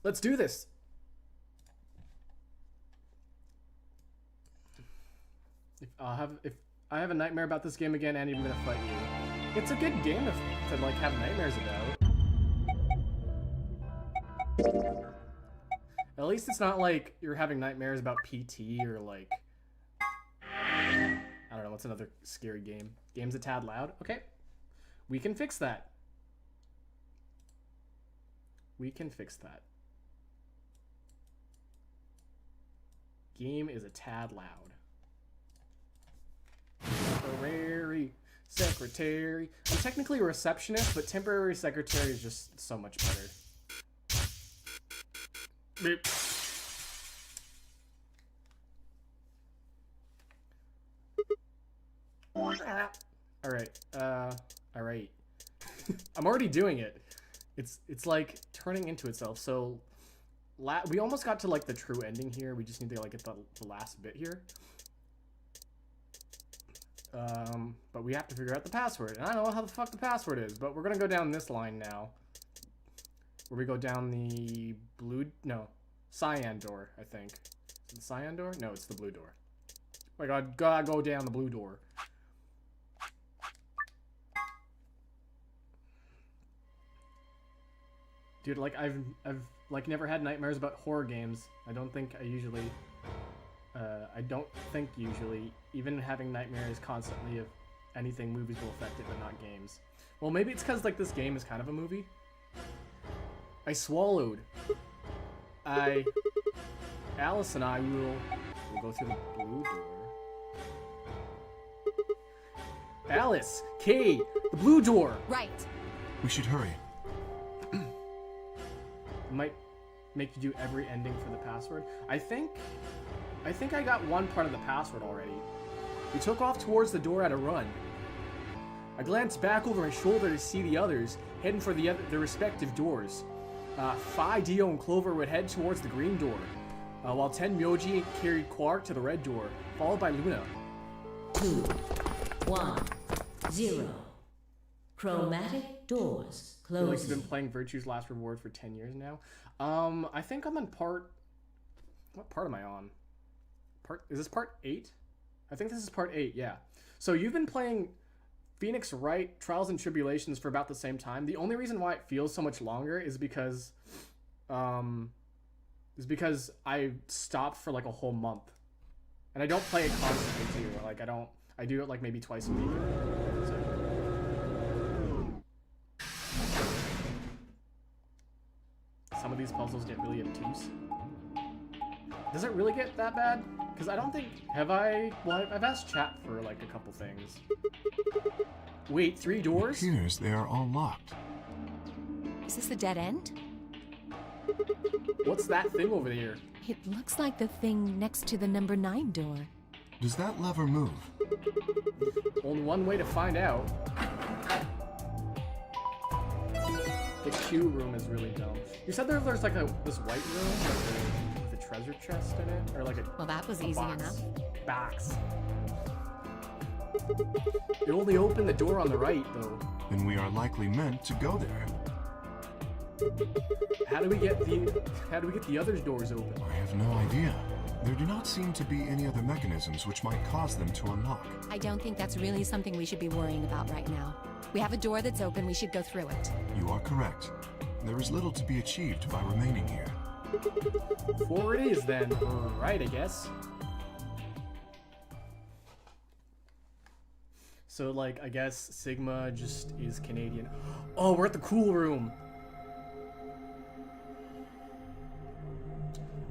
Let's do this. If I have a nightmare about this game again, and I'm gonna fight you. It's a good game to like have nightmares about. At least it's not like you're having nightmares about PT or like I don't know, what's another scary game? Game's a tad loud. Okay. We can fix that. We can fix that. Game is a tad loud. Temporary secretary. I'm technically a receptionist, but temporary secretary is just so much better. Beep. Alright, alright. I'm already doing it. It's like turning into itself. So we almost got to like the true ending here. We just need to like get the last bit here. But we have to figure out the password. And I don't know how the fuck the password is, but we're gonna go down this line now. Where we go down the cyan door, I think. Is it the cyan door? No, it's the blue door. Oh my god, gotta go down the blue door. Dude, like I've like never had nightmares about horror games. I don't think usually, even having nightmares constantly of anything, movies will affect it, but not games. Well, maybe it's because like this game is kind of a movie. I swallowed. Alice and I will go through the blue door. Alice, Kay, the blue door. Right. We should hurry. Might make you do every ending for the password. I think I got one part of the password already. We took off towards the door at a run. I glanced back over my shoulder to see the others heading for the respective doors. Phi, Dio, and Clover would head towards the green door, while Ten Myoji carried Quark to the red door, followed by Luna. 2, 1, 0. Chromatic doors I feel like closing. you've been playing Virtue's Last Reward for 10 years now. I think I'm on part... What part am I on? Is this part 8? I think this is part 8, yeah. So you've been playing Phoenix Wright Trials and Tribulations for about the same time. The only reason why it feels so much longer is because I stopped for like a whole month. And I don't play it constantly too. Like I do it like maybe twice a week. So. Some of these puzzles get really obtuse. Does it really get that bad? Because I don't think... I've asked chat for like a couple things. Wait, 3 doors? It appears they are all locked. Is this a dead end? What's that thing over there? It looks like the thing next to the number 9 door. Does that lever move? Only one way to find out. The Q room is really dumb. You said there's like this white room with a treasure chest in it? Or like a Well, that was easy box. enough. Box. It only opened the door on the right, though. Then we are likely meant to go there. How do we get the other doors open? I have no idea. There do not seem to be any other mechanisms which might cause them to unlock. I don't think that's really something we should be worrying about right now. We have a door that's open, we should go through it. You are correct. There is little to be achieved by remaining here. Forward it is then. Right, I guess. So, like, I guess Sigma just is Canadian. Oh, we're at the cool room.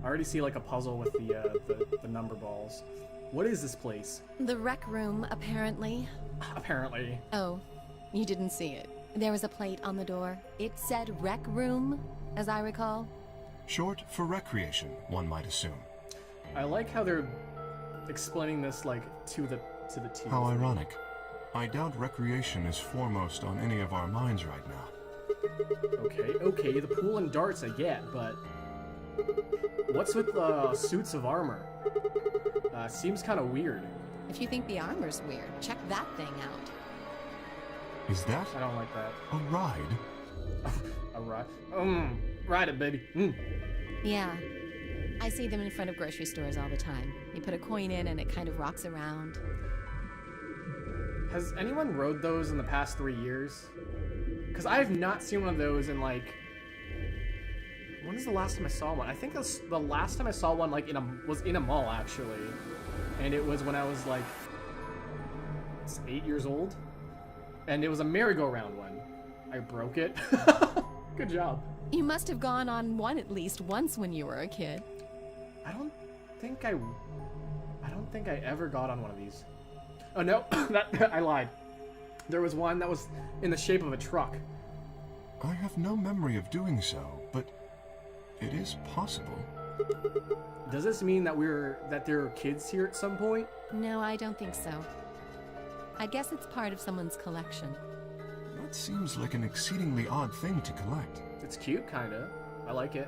I already see, like, a puzzle with the number balls. What is this place? The rec room, apparently. Apparently. Oh, you didn't see it. There was a plate on the door. It said rec room, as I recall. Short for recreation, one might assume. I like how they're explaining this, like, to the team. How ironic. I doubt recreation is foremost on any of our minds right now. Okay, the pool and darts I get, but... What's with the suits of armor? Seems kind of weird. If you think the armor's weird, check that thing out. Is that I don't like that. a ride? A ride? Ride it, baby. Yeah. I see them in front of grocery stores all the time. You put a coin in and it kind of rocks around. Has anyone rode those in the past 3 years? Because I have not seen one of those in like... When is the last time I saw one? I think the last time I saw one like was in a mall actually. And it was when I was like 8 years old. And it was a merry-go-round one. I broke it. Good job. You must have gone on one at least once when you were a kid. I don't think I ever got on one of these. Oh no, I lied. There was one that was in the shape of a truck. I have no memory of doing so, but it is possible. Does this mean that there are kids here at some point? No, I don't think so. I guess it's part of someone's collection. That seems like an exceedingly odd thing to collect. It's cute, kinda. I like it.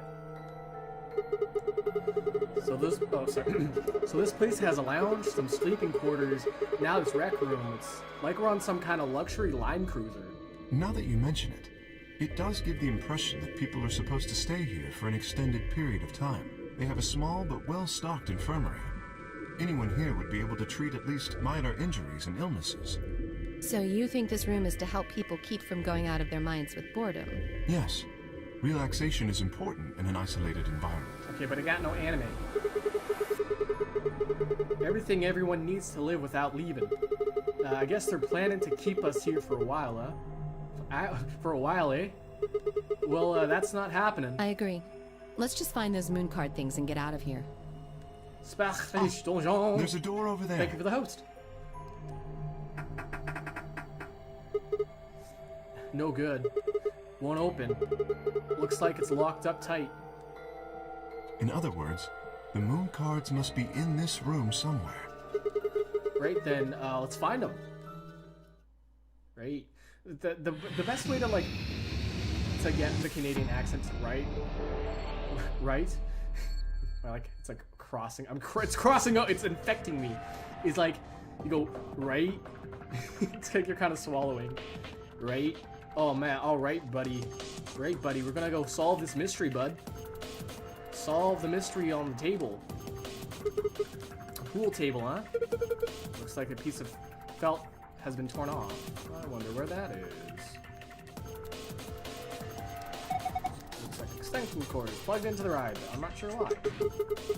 So this place has a lounge, some sleeping quarters, now this rec room. It's like we're on some kind of luxury line cruiser. Now that you mention it, it does give the impression that people are supposed to stay here for an extended period of time. They have a small but well-stocked infirmary. Anyone here would be able to treat at least minor injuries and illnesses. So you think this room is to help people keep from going out of their minds with boredom? Yes. Relaxation is important in an isolated environment. Okay, but I got no anime. Everything everyone needs to live without leaving. I guess they're planning to keep us here for a while, huh? For a while, eh? Well, that's not happening. I agree. Let's just find those moon card things and get out of here. There's a door over there. Thank you for the host. No good. Won't open. Looks like it's locked up tight. In other words, the moon cards must be in this room somewhere. Right then, let's find them. Right? The best way to get the Canadian accent right? It's like crossing. It's crossing out. It's infecting me. It's like you go right. It's like you're kind of swallowing. Right? Oh man. All right, buddy. Right, buddy. We're gonna go solve this mystery, bud. Solve the mystery on the table. A pool table, huh? Looks like a piece of felt has been torn off. I wonder where that is. Looks like extension cord is plugged into the ride. I'm not sure why.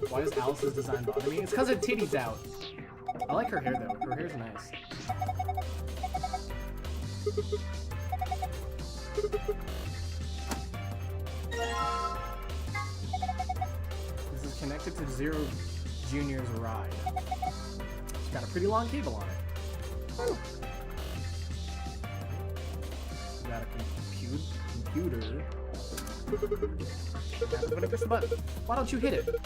Why does Alice's design bother me? It's because her titty's out. I like her hair though. Her hair's nice. This is connected to Zero Junior's ride. It's got a pretty long cable on it. Got a computer. I'm gonna push the button. Why don't you hit it?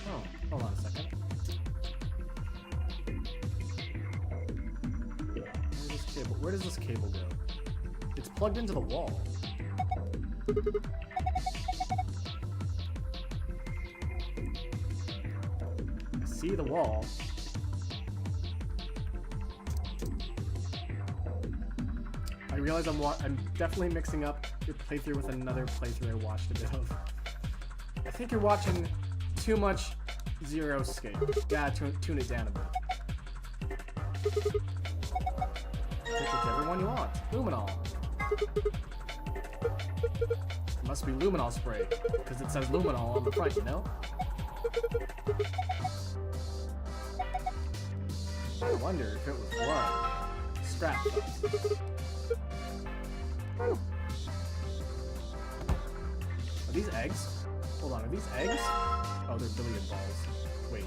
Oh, hold on a second. Where does this cable go? It's plugged into the wall. I see the wall. I realize I'm definitely mixing up your playthrough with another playthrough I watched a bit of. I think you're watching too much Zero Skate. Yeah, tune it down a bit. Take whichever one you want. Luminol. It must be luminol spray, because it says luminol on the front, you know? I wonder if it was blood. Scrap dust. Are these eggs? Hold on, are these eggs? Oh, they're billiard balls. Wait.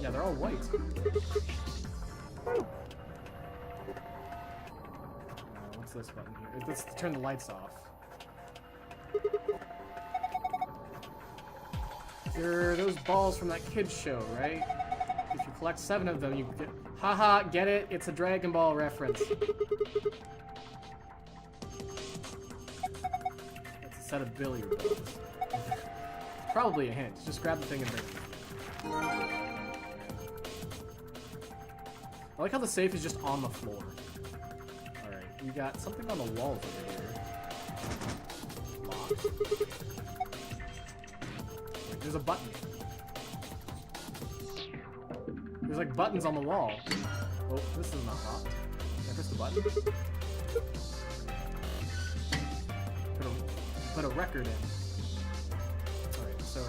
Yeah, they're all white. What's this button here? Let's turn the lights off. They're those balls from that kid's show, right? If you collect 7 of them, you get... Haha, get it? It's a Dragon Ball reference. It's a set of billiard balls. Probably a hint. Just grab the thing and bring it. I like how the safe is just on the floor. Alright, we got something on the walls over here. Locked. Wait, there's a button. There's like buttons on the wall. Oh, this is not locked. Can I press the button? Put a record in. Alright, so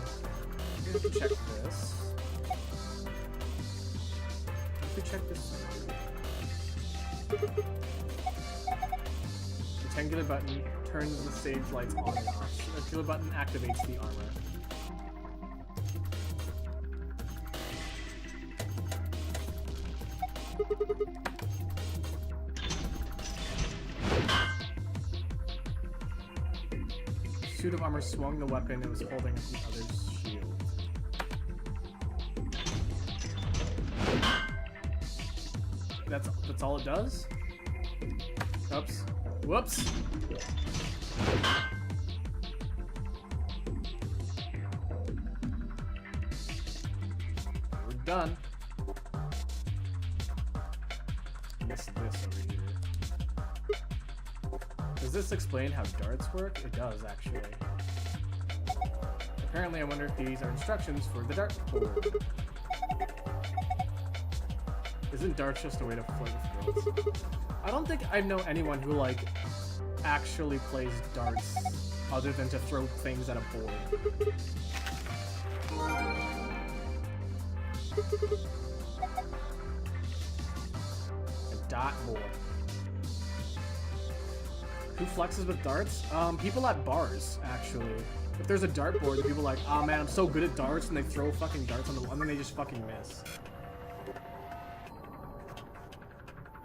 we have to check this. If we check this the triangular button turns the stage lights on and off. The triangular button activates the armor. Suit of armor swung the weapon it was holding at the other's shield. That's all it does? Oops. Whoops! We're done. Missed this over here. Does this explain how darts work? It does, actually. Apparently, I wonder if these are instructions for the dart board. Isn't darts just a way to flirt with girls? I don't think I know anyone who, like, actually plays darts other than to throw things at a board. A dot board. Who flexes with darts? People at bars, actually. If there's a dartboard, people are like, oh man, I'm so good at darts, and they throw fucking darts on the wall, and then they just fucking miss.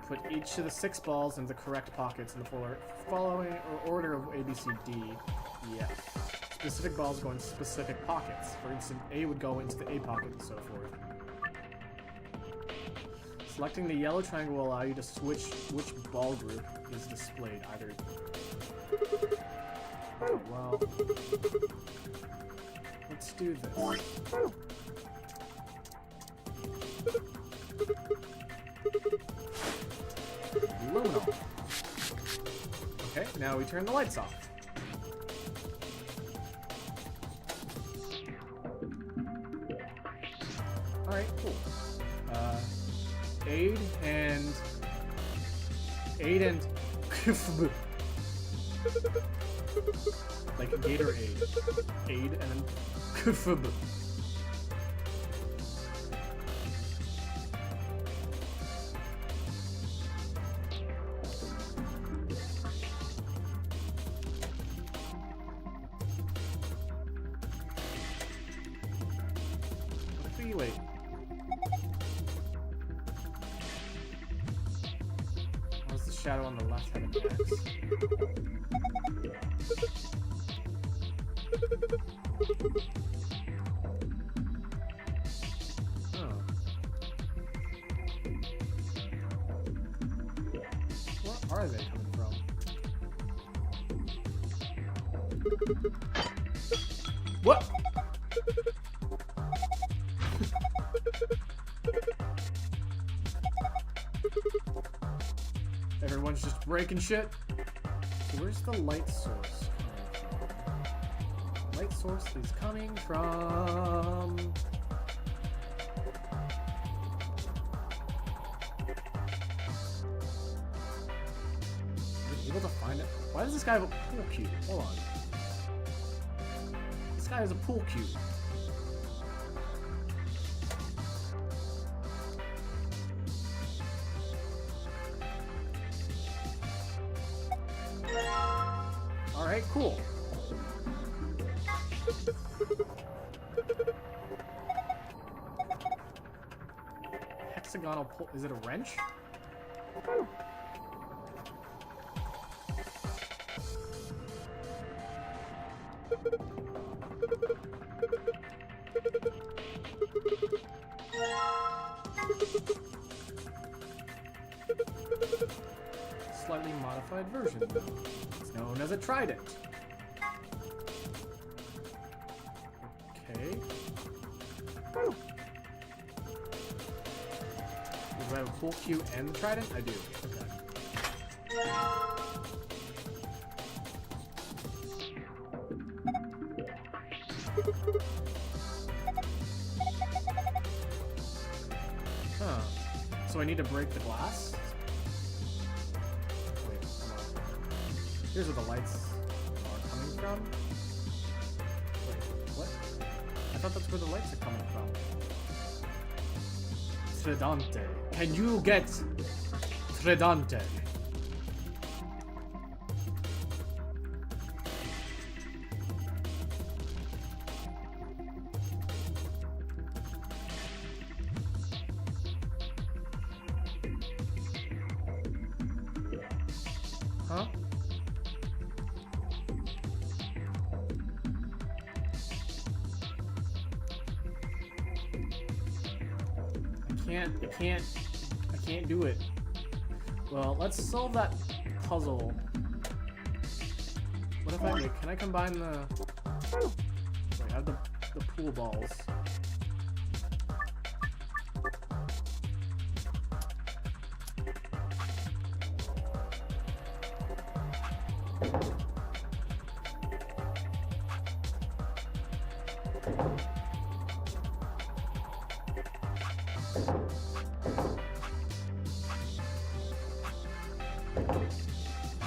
Put each of the 6 balls in the correct pockets in the following order of A, B, C, D. Yeah. Specific balls go in specific pockets. For instance, A would go into the A pocket and so forth. Selecting the yellow triangle will allow you to switch which ball group is displayed. Either. Oh, well. Let's do this. Luminol. Okay, now we turn the lights off. Alright, cool. Aid and like Gatorade. Aid and Kufub. Wait. What's the shadow on the left have an X? Oh. What are they coming from? What? Everyone's just breaking shit. So where's the light source coming from? Light source is coming from... Are you able to find it? Why does this guy have a pool cue? Hold on. This guy has a pool cue. Alright, cool. Hexagonal pull. Is it a wrench? Slightly modified version, though. It's known as a trident. Okay. Do I have a pool cue and the trident? I do. Okay. Huh. So I need to break the glass? Wait, hold on. Here's where the lights are coming from. Wait, what? I thought that's where the lights are coming from. Tridente. Can you get Tridente? Huh? I can't do it. Well, let's solve that puzzle. What if wait, can I combine the... Wait, I have the pool balls.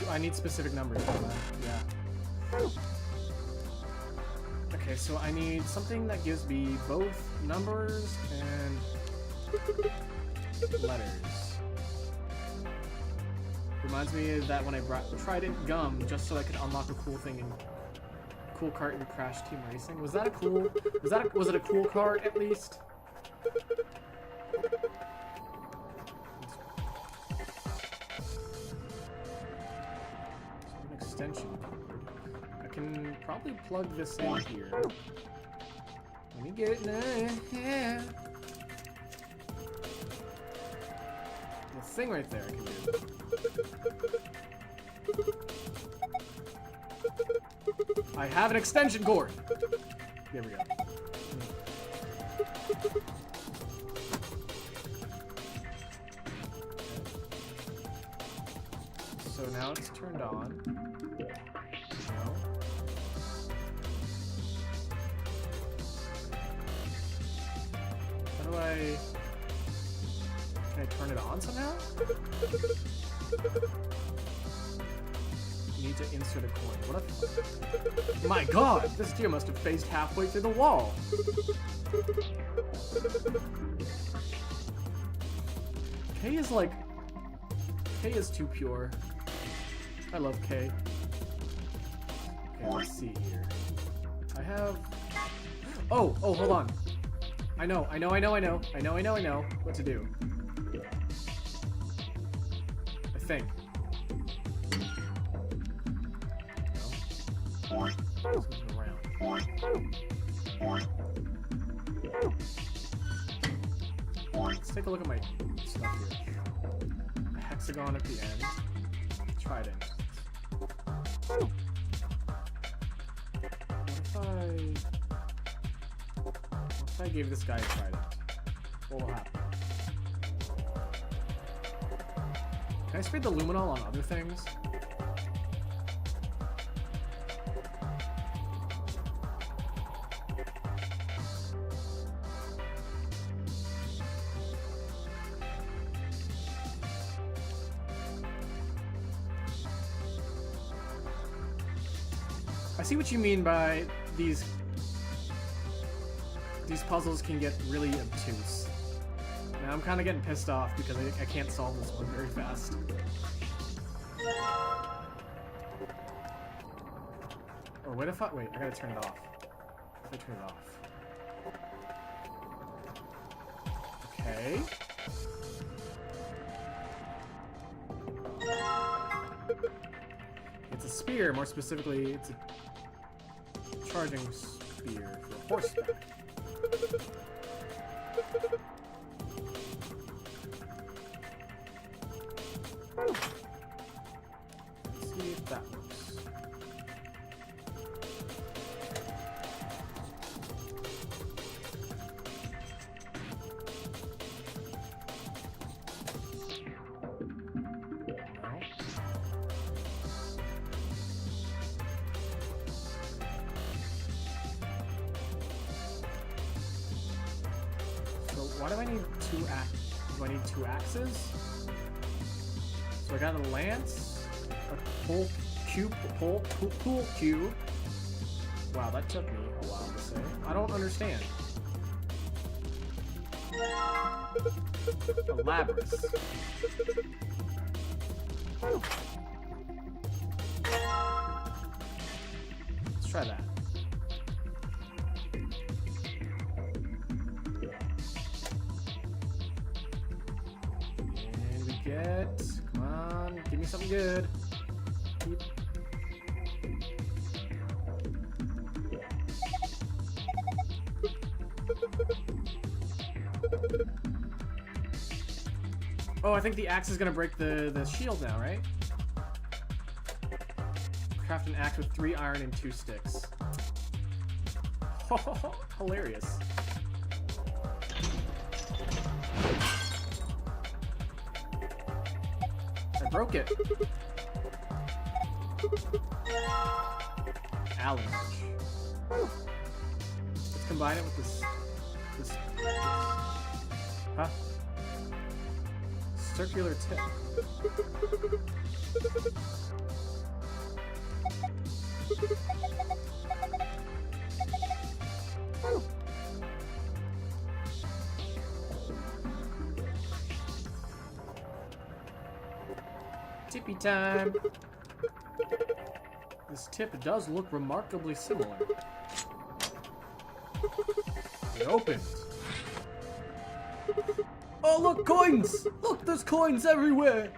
I need specific numbers for that. Yeah. Okay, so I need something that gives me both numbers and letters. Reminds me of that when I tried it gum just so I could unlock a cool thing in Cool Cart and Crash Team Racing. Was that a cool? Was it a cool cart at least? Extension cord. I can probably plug this in here. Let me get it now. The thing right there I can do. I have an extension cord! There we go. So now it's turned on. No. How do I... Can I turn it on somehow? You need to insert a coin. What a... My god! This deer must have phased halfway through the wall! K is like... K is too pure. I love K. Okay, let's see here. I have... Oh, hold on. I know what to do. I think. No. Let's take a look at my stuff here. A hexagon at the end. Trident. What if I gave this guy a trident? What will happen? Can I spray the luminol on other things? I see what you mean by these puzzles can get really obtuse. Now I'm kind of getting pissed off because I can't solve this one very fast. Or what if I gotta turn it off. If I turn it off. Okay. It's a spear, more specifically, it's a charging spear for horseback. Let's see if that works. why do I need do I need 2 axes? So I got a lance, a pool cube. Wow, that took me a while to say. I don't understand. A labyrinth. Let's try that. And we get... Come on, give me something good. Keep... Oh, I think the axe is gonna break the shield now, right? Craft an axe with 3 iron and 2 sticks. Hilarious. I broke it. Allen wrench. Let's combine it with this. Huh? Circular tip. Tippy time. This tip does look remarkably similar. It opened. Oh, look, coins! Look, there's coins everywhere!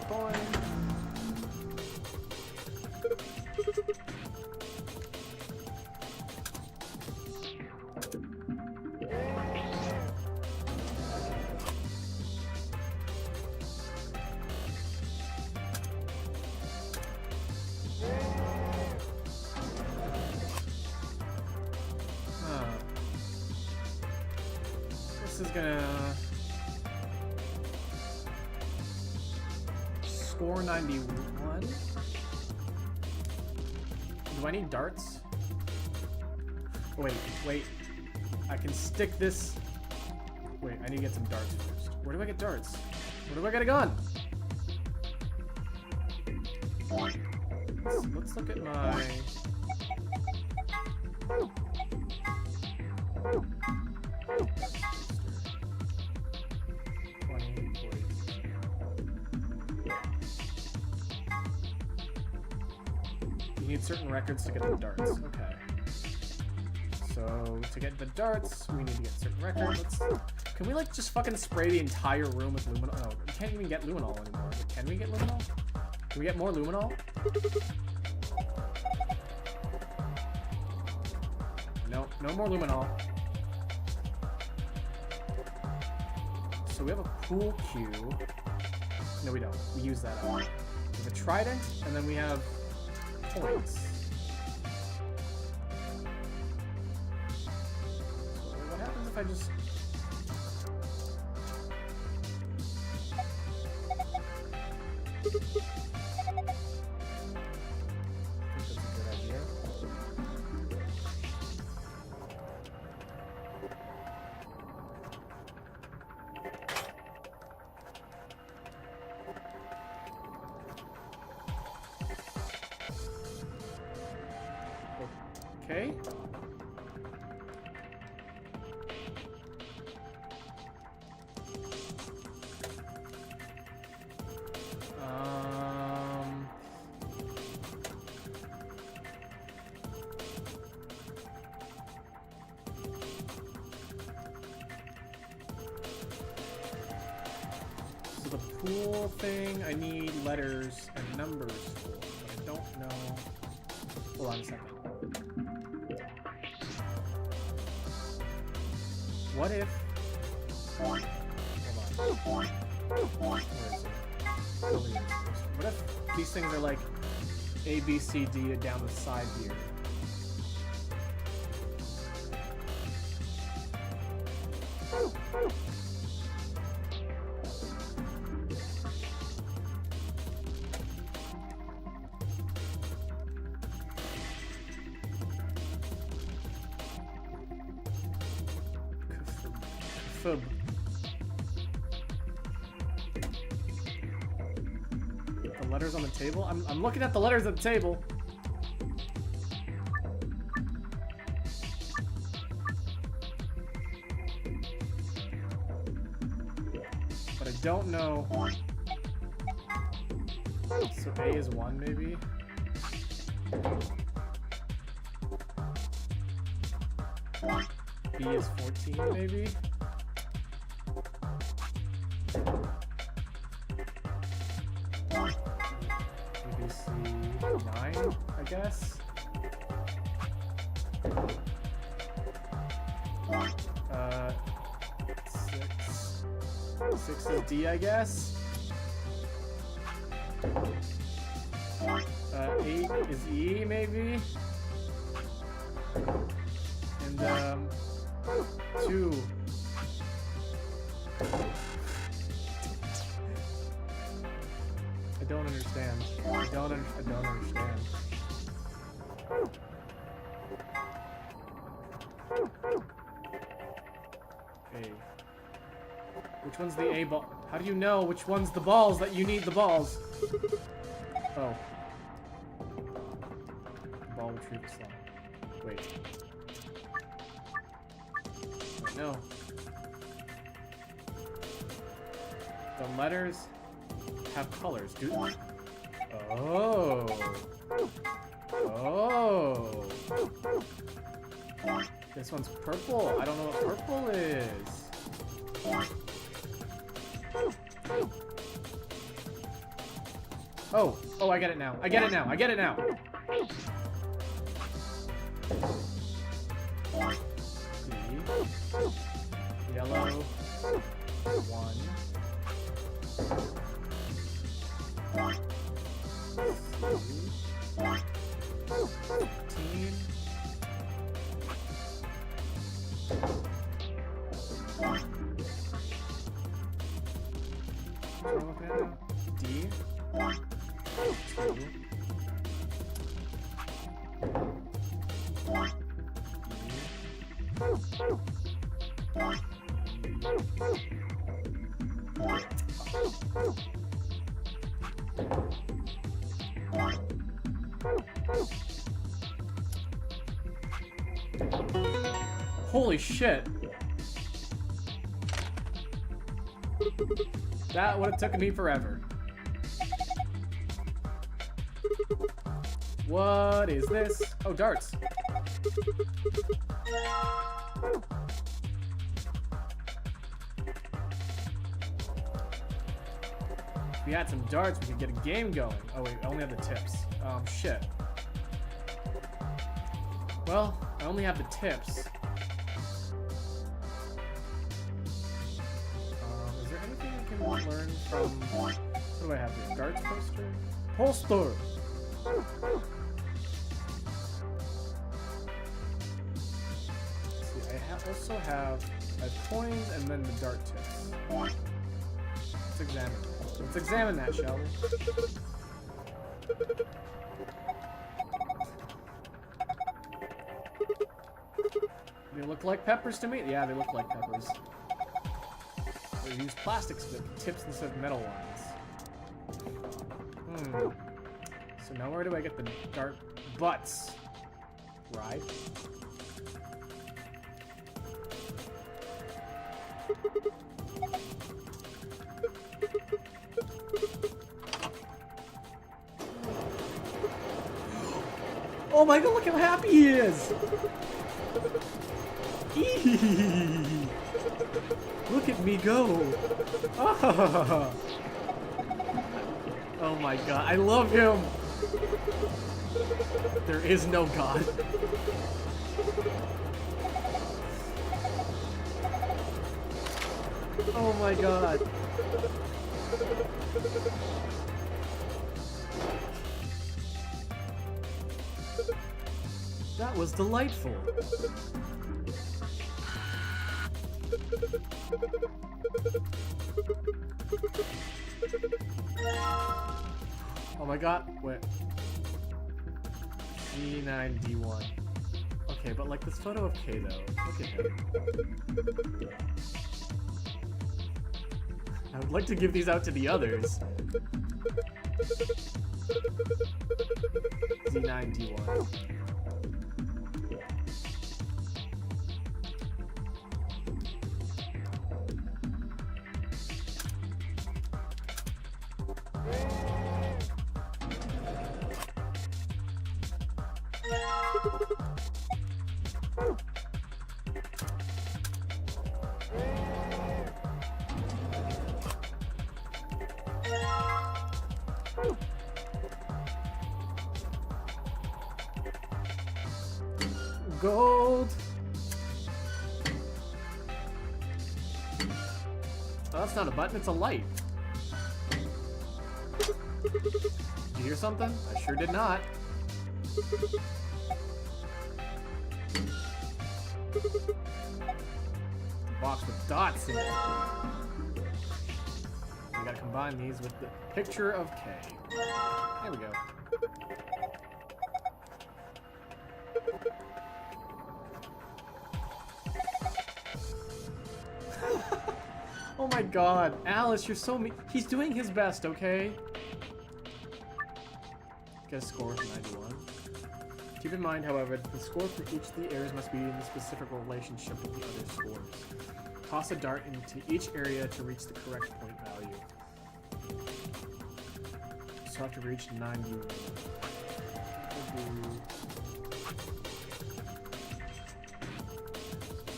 Coin. This is gonna score 91. Do I need darts? Wait. I can stick this. Wait, I need to get some darts first. Where do I get darts? Where do I get a gun? Let's look at my... You need certain records to get the darts. Okay. So, to get the darts, we need to get certain records. Can we, like, just fucking spray the entire room with luminol? Oh, we can't even get luminol anymore. But can we get luminol? Can we get more luminol? No, no more luminol. So we have a pool cue. No, we don't. We use that up. We have a trident, and then we have points. So what happens if I just... I think that's a good idea. Okay. So the pool thing, I need letters and numbers for, but I don't know. Hold on a second. What if... Hold on. Where is it? What if these things are like A, B, C, D down the side here? fib. The letters on the table? I'm looking at the letters at the table. But I don't know. So A is 1 maybe? B is 14 maybe? Maybe C 9, I guess? Six is D, I guess? 8 is E, maybe? And, 2. I don't understand. I don't understand. A. Which one's the A ball? How do you know which one's the balls that you need the balls? Oh. Ball retrieval slot. Wait. No. The letters have colors, dude. Oh. Oh. This one's purple. I don't know what purple is. Oh. Oh, I get it now. I get it now. I get it now. Yellow. 1. D. 2. Holy shit. That would have taken me forever. What is this? Oh, darts. If we had some darts, we could get a game going. Oh wait, I only have the tips. Shit. Well, I only have the tips. Is there anything I can learn from... What do I have here? Darts poster? Poster! See, I also have coins and then the dart tips. Let's examine that. Let's examine that, shall we? They look like peppers to me. Yeah, they look like peppers. They use plastic tips instead of metal ones. So now where do I get the dart butts? Right? Oh my god, look how happy he is! Look at me go! Oh my god, I love him! There is no god. Oh my god. That was delightful. Oh my god, wait. D9, D1. Okay, but like this photo of K though. Look at him. I would like to give these out to the others. D9, D1. Gold. Oh, that's not a button, it's a light. Did you hear something? I sure did not. Box with dots in it. We gotta combine these with the picture of K. There we go. Oh my god, Alice, you're so mean. He's doing his best, okay? Get a score of 91. Keep in mind, however, that the score for each of the areas must be in a specific relationship with the other scores. Toss a dart into each area to reach the correct point value. So I have to reach 91.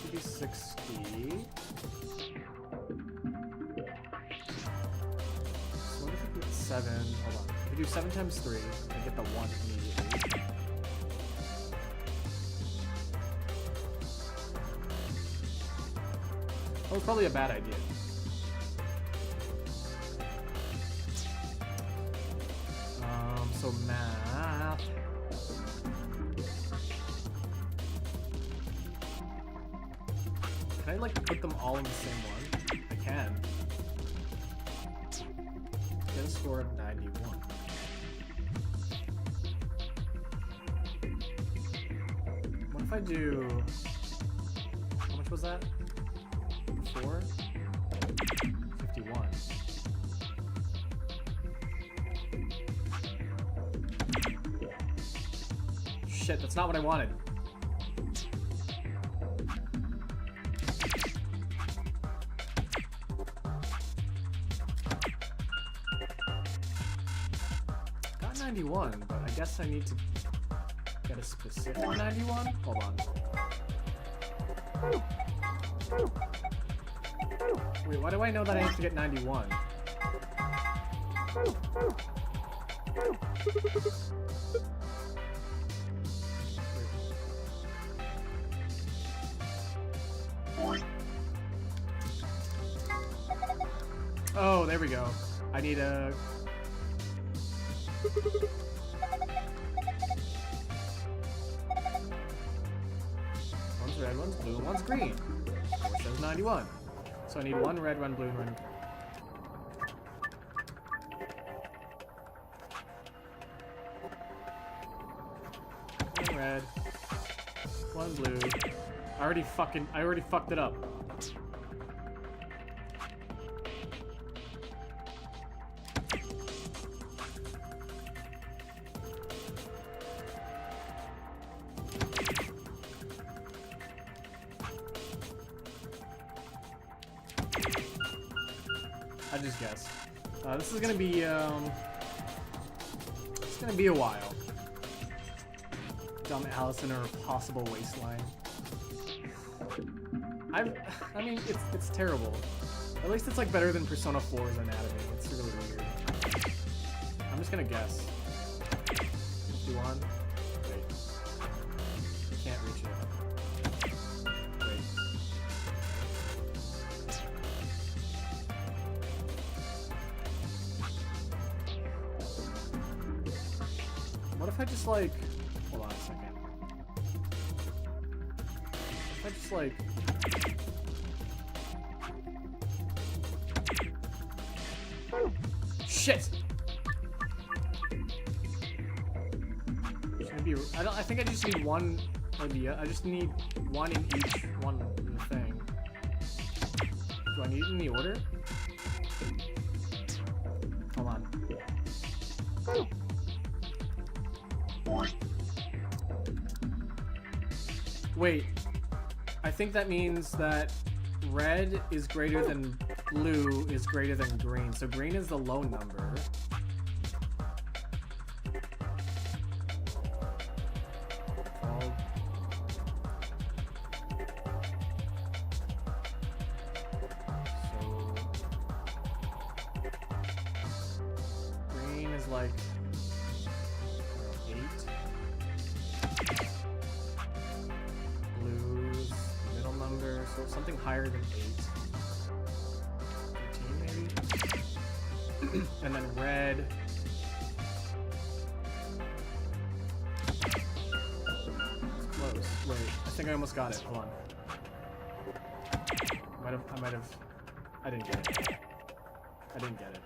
Should be 60. So what if I put 7? Hold on. If I do 7 times 3, I get the 1 immediately. That was probably a bad idea. So math. Can I like put them all in the same one? I can. Get a score of 91. What if I do... How much was that? 4? 51. Shit, that's not what I wanted. Got 91, but I guess I need to get a specific 91? Hold on. Wait, why do I know that I have to get 91? Oh, there we go. I need a... One's red, one's blue, one's green. It says 91. So I need 1 red, 1 blue, and 1 green. One red, 1 blue. I already fucked it up. I just guess. This is gonna be it's gonna be a while. Dumb Alice in her possible waistline. I mean, it's terrible. At least it's like better than Persona 4's anatomy. It's really weird. I'm just gonna guess. 51. Wait. I can't reach it. Wait. What if I just like... Hold on a second. If I just like... Shit! Should I be... I think I just need one idea. I just need one in each one in the thing. Do I need it in the order? Wait. I think that means that red is greater than blue is greater than green. So green is the low number. Like 8. Blues, middle number, so something higher than 8. 13 maybe? And then red. It's close. Wait, I think I almost got it. Hold on. I didn't get it. I didn't get it.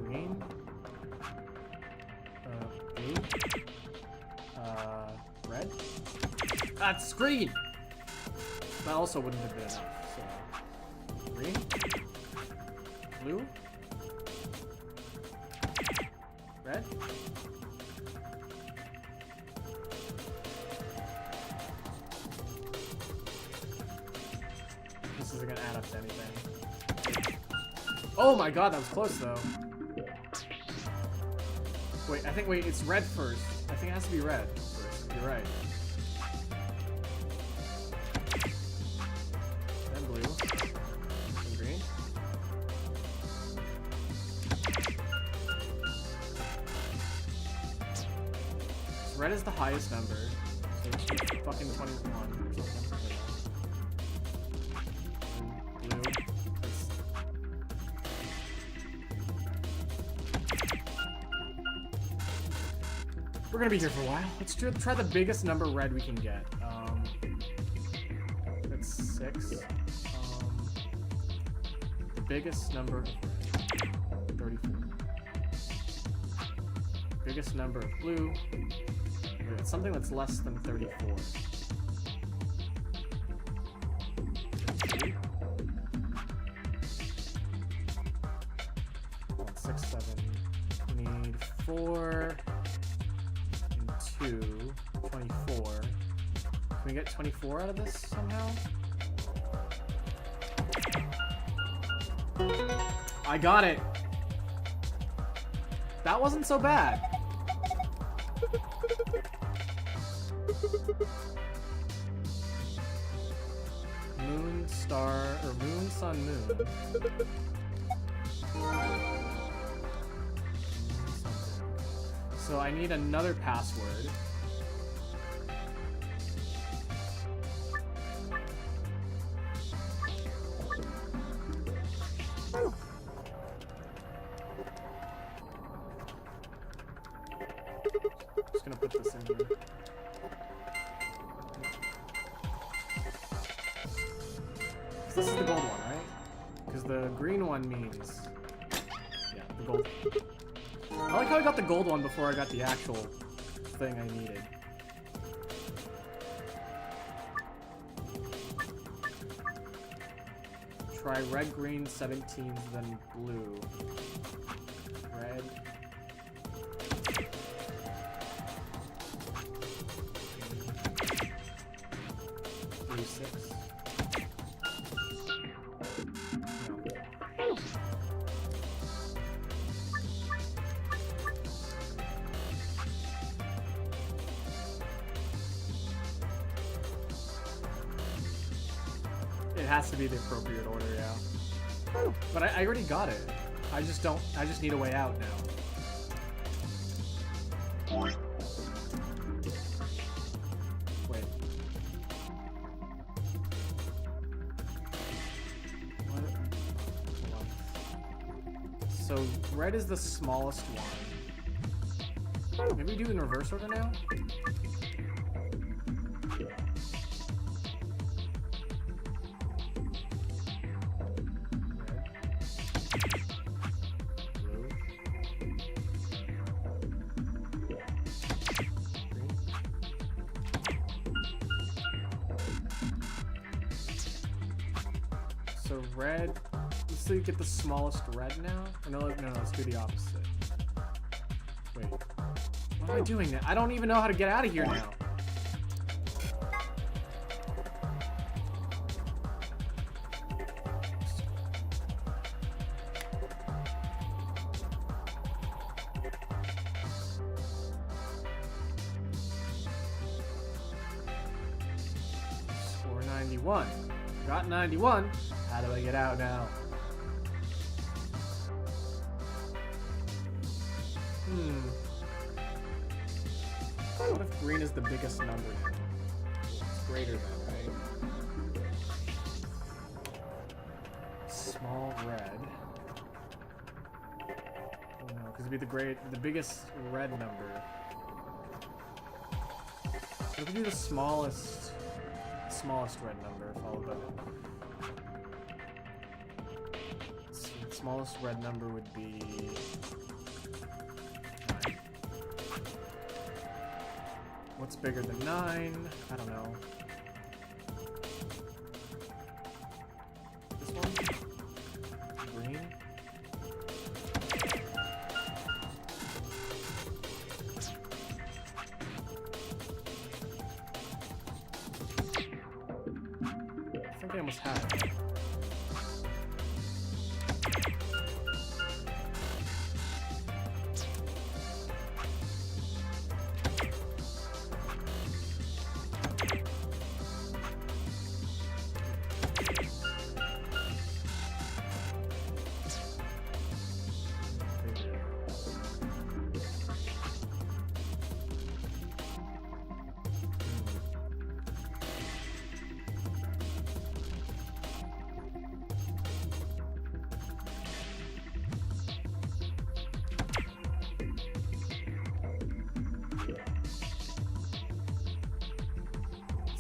Green. Blue. Red. That's green! That also wouldn't have been enough, so... Green. Blue. Red. This isn't gonna add up to anything. Oh my god, that was close though. Wait, wait, it's red first. I think it has to be red first. You're right. Then blue. Then green. So red is the highest number. So it's fucking 21 or something. Blue. We're gonna be here for a while. Let's try the biggest number red we can get. That's 6. The biggest number of red, 34. Biggest number of blue. It's something that's less than 34. 6, 7. We need 4. 2, 24. Can we get 24 out of this somehow? I got it! That wasn't so bad. Moon, star, or moon, sun, moon. So I need another password. Just gonna put this in here. So this is the gold one, right? Because the green one means... Yeah, the gold. I like how I got the gold one before I got the actual thing I needed. Try red, green, 17s, then blue. Red. Blue 6. It has to be the appropriate order, yeah. But I already got it. I just need a way out now. Wait. What? Hold on. So red is the smallest one. Maybe we do it in reverse order now? So red, to get the smallest red now? Or no, let's do the opposite. Wait. What am I doing now? I don't even know how to get out of here now. Score 91. Got 91. How do I get out now? What if green is the biggest number now? It's greater than, right? Small red. Oh no, because it'd be the biggest red number. So if we do the smallest red number followed by let's see, the smallest red number would be 9. What's bigger than 9? I don't know. This one? Green? I think I almost had it.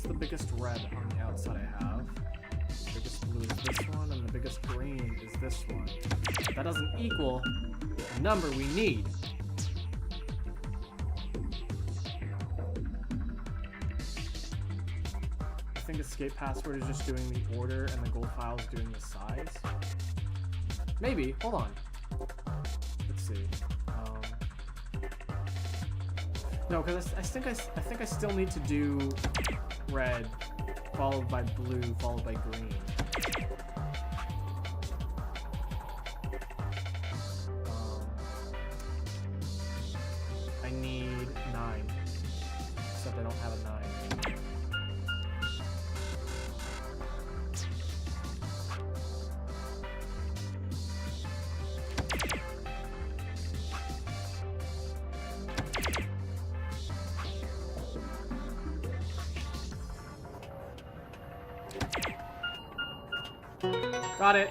The biggest red on the outside I have. The biggest blue is this one, and the biggest green is this one. That doesn't equal the number we need. I think escape password is just doing the order and the gold file is doing the size. Maybe. Hold on. Let's see. No, because I think I still need to do red, followed by blue, followed by green. I need 9, except I don't have a 9. Got it.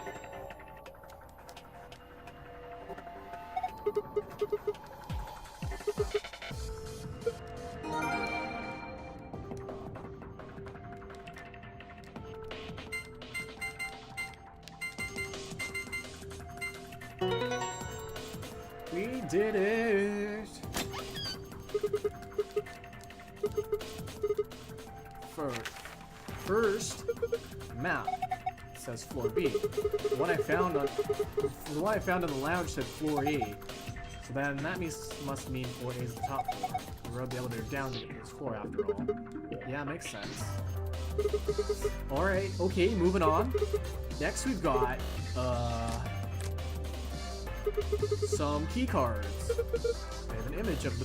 We did it. First map says floor B. The one I found on the lounge said floor E. So then that must mean floor A is the top floor. We rode the elevator down to get to this floor after all. Yeah, makes sense. Alright, okay, moving on. Next we've got some key cards. They have an image of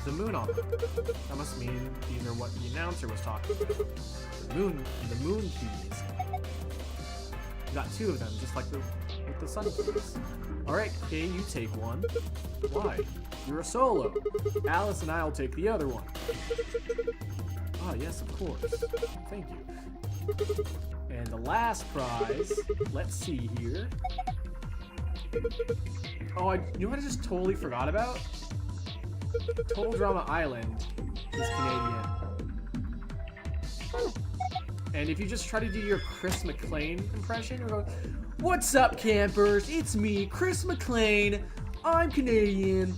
the moon on them. That must mean these are what the announcer was talking about. The moon keys. We got 2 of them, just like with the sun keys. Alright, Kay, you take one. Why? You're a solo. Alice and I'll take the other one. Ah, yes, of course. Thank you. And the last prize, let's see here. Oh, you know what I just totally forgot about? Total Drama Island is Canadian. And if you just try to do your Chris McLean impression, you're going, "What's up, campers? It's me, Chris McLean. I'm Canadian."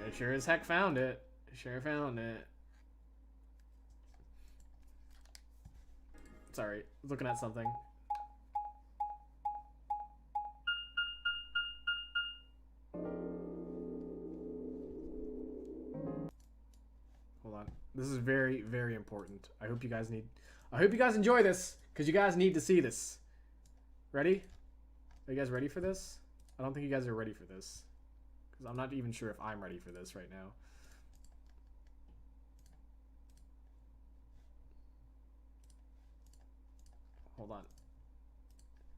I sure as heck found it. Sure found it. Sorry, looking at something. Hold on. This is very, very important. I hope you guys enjoy this, because you guys need to see this. Ready? Are you guys ready for this? I don't think you guys are ready for this. Because I'm not even sure if I'm ready for this right now. Hold on.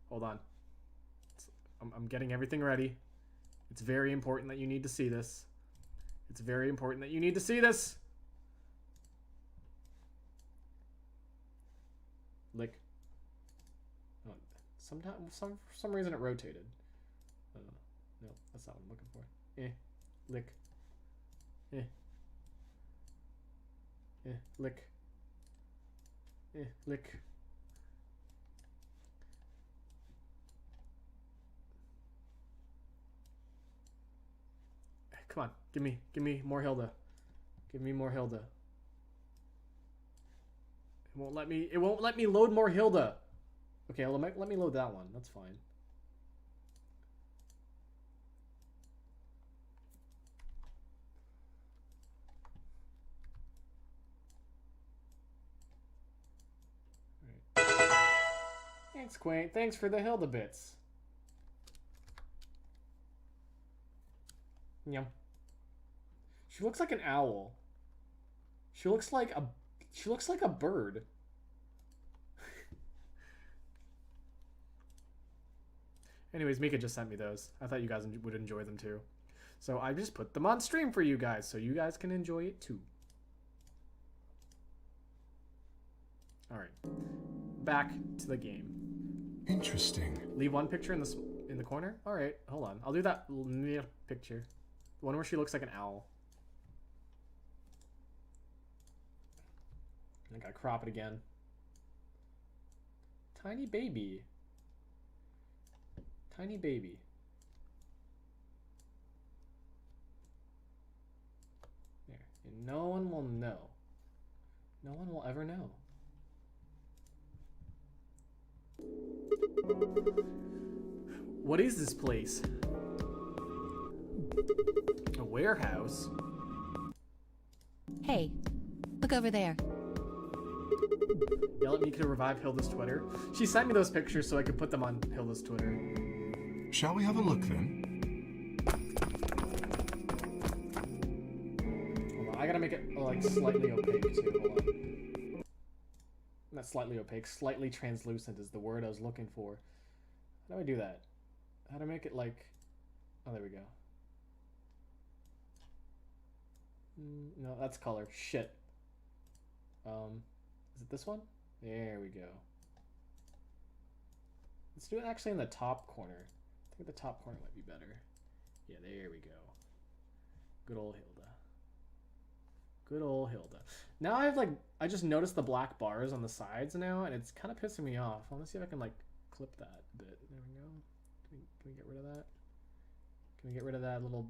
Hold on. I'm getting everything ready. It's very important that you need to see this. It's very important that you need to see this. Lick. Oh, for some reason it rotated. No, that's not what I'm looking for. Lick. Lick. Lick. Come on, give me more Hilda. Give me more Hilda. It won't let me load more Hilda. Okay, let me load that one. That's fine. All right. Thanks, Quaint. Thanks for the Hilda bits. Yum. She looks like an owl. She looks like a bird. Anyways, Mika just sent me those. I thought you guys would enjoy them too. So I just put them on stream for you guys so you guys can enjoy it too. All right. Back to the game. Interesting. Leave one picture in the corner? All right, hold on. I'll do that picture. The one where she looks like an owl. I gotta crop it again. Tiny baby. Tiny baby. There. And no one will know. No one will ever know. What is this place? A warehouse? Hey, look over there. Yell at me to revive Hilda's Twitter. She sent me those pictures so I could put them on Hilda's Twitter. Shall we have a look then? Hold on, I gotta make it like slightly opaque too. Hold on. Not slightly opaque, slightly translucent is the word I was looking for. How do I do that? How to make it like... Oh, there we go. No, that's color. Shit. Is it this one? There we go. Let's do it actually in the top corner. I think the top corner might be better. Yeah, there we go. Good old Hilda. Good old Hilda. Now I just noticed the black bars on the sides now, and it's kind of pissing me off. I want to see if I can like clip that a bit. There we go. Can we get rid of that? Can we get rid of that little...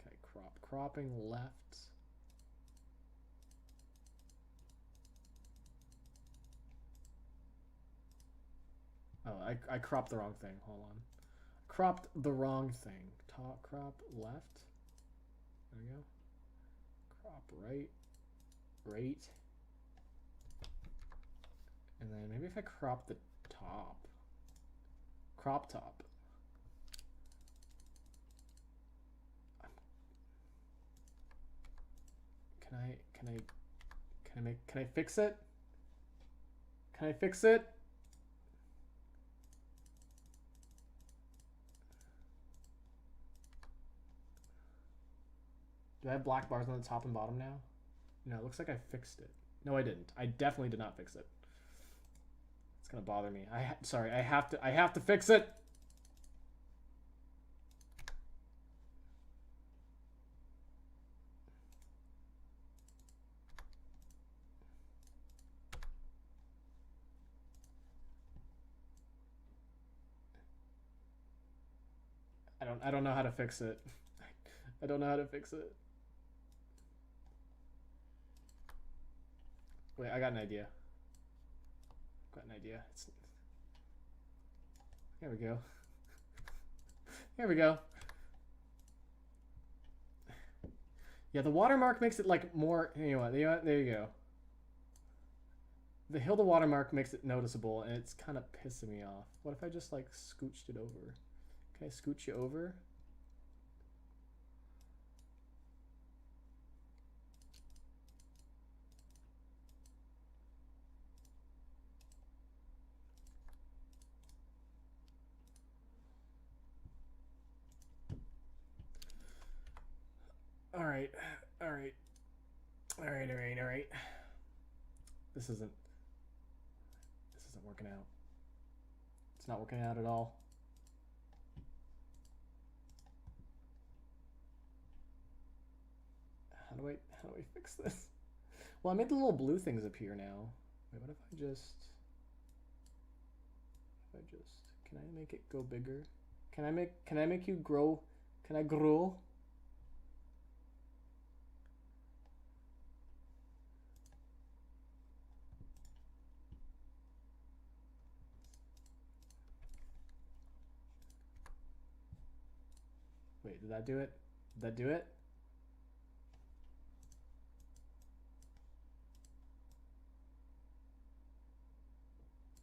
Okay, cropping left. Oh, I cropped the wrong thing. Hold on. Cropped the wrong thing. Top crop left. There we go. Crop right. Right. And then maybe if I crop the top. Crop top. Can I fix it? Can I fix it? Do I have black bars on the top and bottom now? No, it looks like I fixed it. No, I didn't. I definitely did not fix it. It's gonna bother me. Sorry, I have to fix it. I don't know how to fix it. I don't know how to fix it. Wait, I got an idea. There we go. There we go. Yeah, the watermark makes it like more. You know what? There you go. The Hilda watermark makes it noticeable, and it's kind of pissing me off. What if I just like scooched it over? Can I scooch you over? All right. This isn't working out. It's not working out at all. How do I fix this? Well, I made the little blue things appear now. Wait, what if I just can I make it go bigger? Can I make you grow? Can I grow? Wait, did that do it? Did that do it?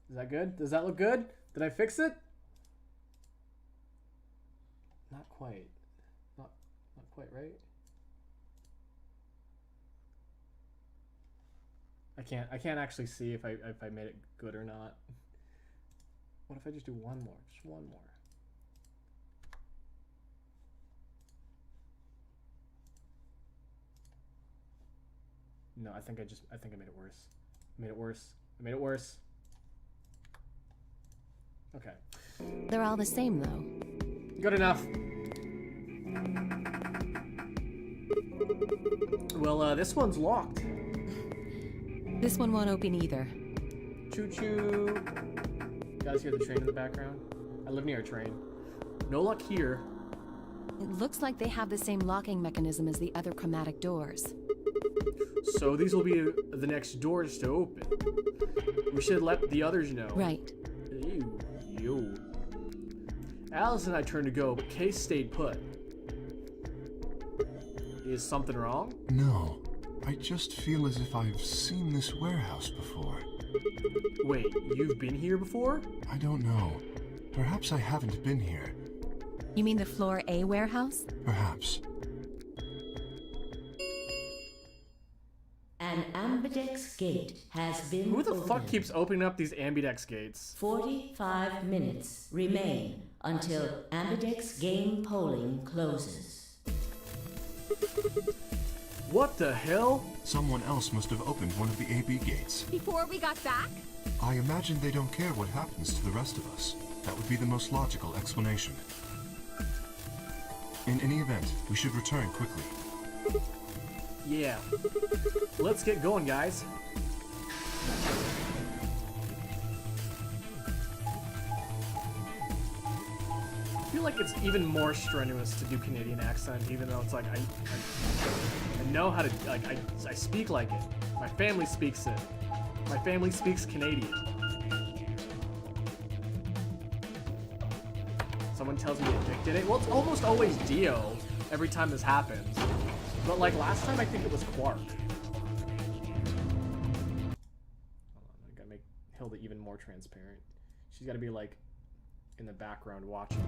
Is that good? Does that look good? Did I fix it? Not quite. Not quite, right? I can't actually see if I made it good or not. What if I just do one more? Just one more. No, I think I made it worse. I made it worse. Okay. They're all the same, though. Good enough. Well, this one's locked. This one won't open either. Choo-choo. You guys hear the train in the background? I live near a train. No luck here. It looks like they have the same locking mechanism as the other chromatic doors. So these will be the next doors to open. We should let the others know. Right. Ew. Alice and I turned to go, but Case stayed put. Is something wrong? No. I just feel as if I've seen this warehouse before. Wait, you've been here before? I don't know. Perhaps I haven't been here. You mean the Floor A warehouse? Perhaps. An ambidex gate has been Who the fuck opened. keeps opening up these ambidex gates? 45 minutes remain until ambidex game polling closes. What the hell? Someone else must have opened one of the AB gates. Before we got back? I imagine they don't care what happens to the rest of us. That would be the most logical explanation. In any event, we should return quickly. Yeah. Let's get going, guys. I feel like it's even more strenuous to do Canadian accent, even though it's like I know how to, like, I speak like it. My family speaks it. My family speaks Canadian. Someone tells me Dick did it. Well, it's almost always Dio every time this happens. But like last time, I think it was Quark. Hold on, I gotta make Hilda even more transparent. She's gotta be like in the background watching.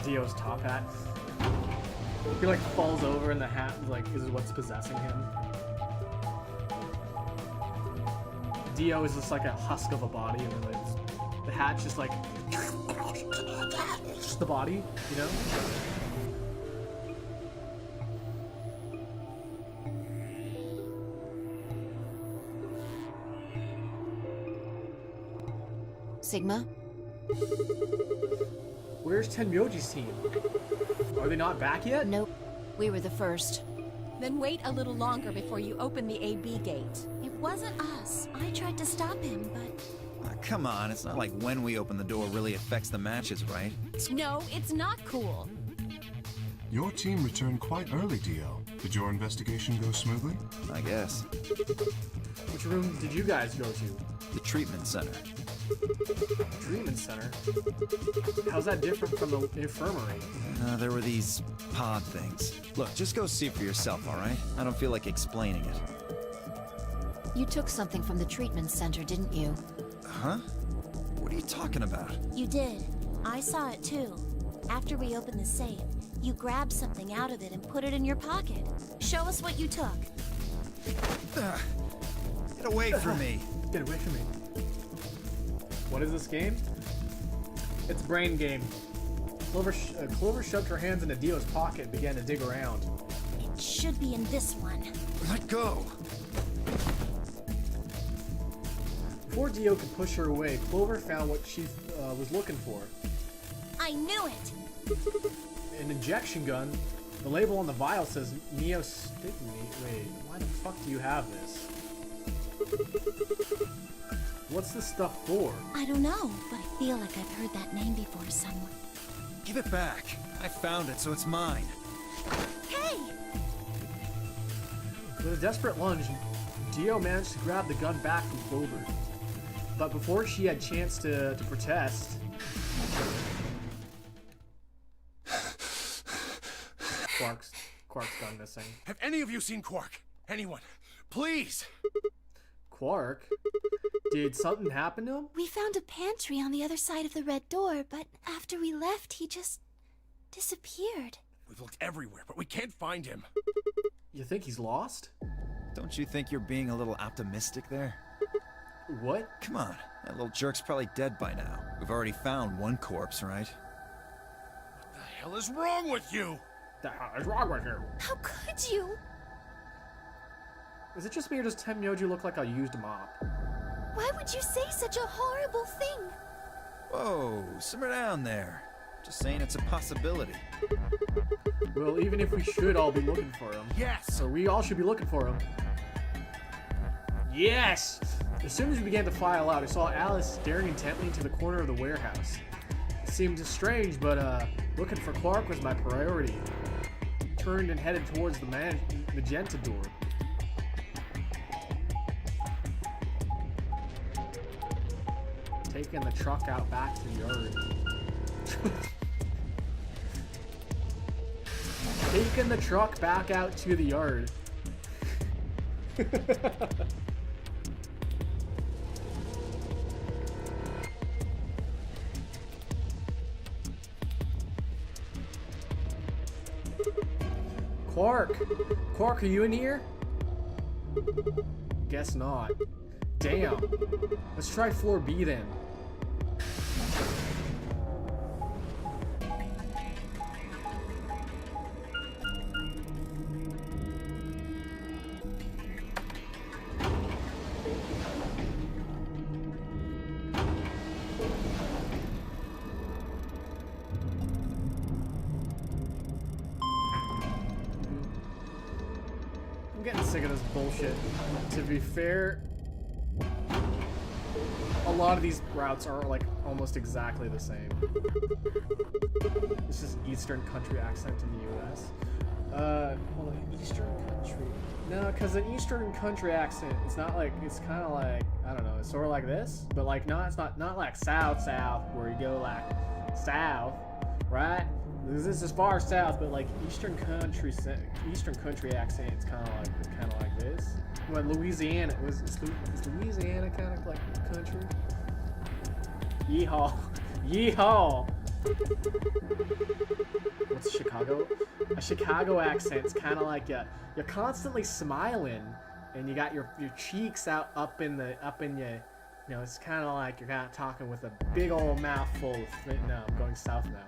Dio's top hat. He like falls over and the hat like is what's possessing him. Dio is just like a husk of a body, and then the hat's just like just the body, you know? Sigma? Where's Tenryoji's team? Are they not back yet? Nope. We were the first. Then wait a little longer before you open the AB gate. It wasn't us. I tried to stop him, but... Come on, it's not like when we open the door really affects the matches, right? No, it's not cool. Your team returned quite early, Dio. Did your investigation go smoothly? I guess. Which room did you guys go to? The treatment center. Treatment center? How's that different from the infirmary? There were these pod things. Look, just go see for yourself, all right? I don't feel like explaining it. You took something from the treatment center, didn't you? Huh? What are you talking about? You did. I saw it too. After we opened the safe, you grabbed something out of it and put it in your pocket. Show us what you took. Get away from me. Get away from me. What is this game? It's Brain Game. Clover shoved her hands into Dio's pocket and began to dig around. It should be in this one. Let go. Before Dio could push her away, Clover found what she was looking for. I knew it! An injection gun. The label on the vial says neostigmate. Wait, why the fuck do you have this? What's this stuff for? I don't know, but I feel like I've heard that name before somewhere. Give it back. I found it, so it's mine. Hey! With a desperate lunge, Dio managed to grab the gun back from Clover. But before she had a chance to protest... Quark's gone missing. Have any of you seen Quark? Anyone? Please! Quark? Did something happen to him? We found a pantry on the other side of the red door, but after we left, he just disappeared. We've looked everywhere, but we can't find him. You think he's lost? Don't you think you're being a little optimistic there? What? Come on, that little jerk's probably dead by now. We've already found one corpse, right? What the hell is wrong with you? The hell is wrong with you? How could you? Is it just me or does Temyoji look like a used mop? Why would you say such a horrible thing? Whoa, simmer down there. Just saying it's a possibility. Well, even if we should all be looking for him. Yes! Or we all should be looking for him. Yes! As soon as we began to file out, I saw Alice staring intently into the corner of the warehouse. It seemed strange, but looking for Quark was my priority. Turned and headed towards the magenta door. Taking the truck out back to the yard. Taking the truck back out to the yard. Quark! Quark, are you in here? Guess not. Damn. Let's try floor B then. I'm getting sick of this bullshit. To be fair, a lot of these routes are like almost exactly the same. It's just Eastern country accent in the US. Hold on, Eastern country. No, because an Eastern country accent, it's not like, it's kind of like, I don't know, it's sort of like this, but like it's not like south where you go like south, right? This is far south, but like Eastern country accent, it's kind of like this. What Louisiana is Louisiana kind of like country? Yeehaw, yeehaw. What's Chicago? A Chicago accent's kind of like you're constantly smiling, and you got your cheeks up in your, you know, it's kind of like you're kind of talking with a big old mouthful. No, I'm going south now.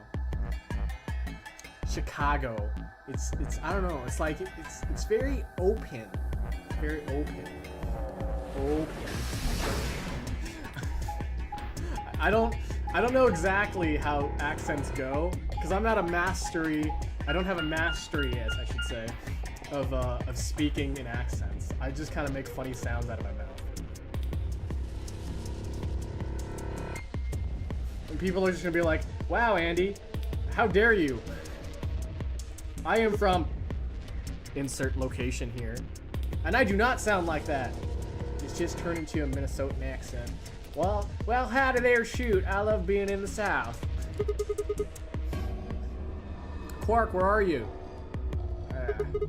Chicago. It's I don't know. It's like it's very open. It's very open. I don't know exactly how accents go because I'm not a mastery. I don't have a mastery, as I should say, of speaking in accents. I just kind of make funny sounds out of my mouth. And people are just gonna be like, "Wow, Andy, how dare you? I am from insert location here, and I do not sound like that." It's just turned into a Minnesotan accent. Well, howdy there, shoot. I love being in the South. Quark, where are you?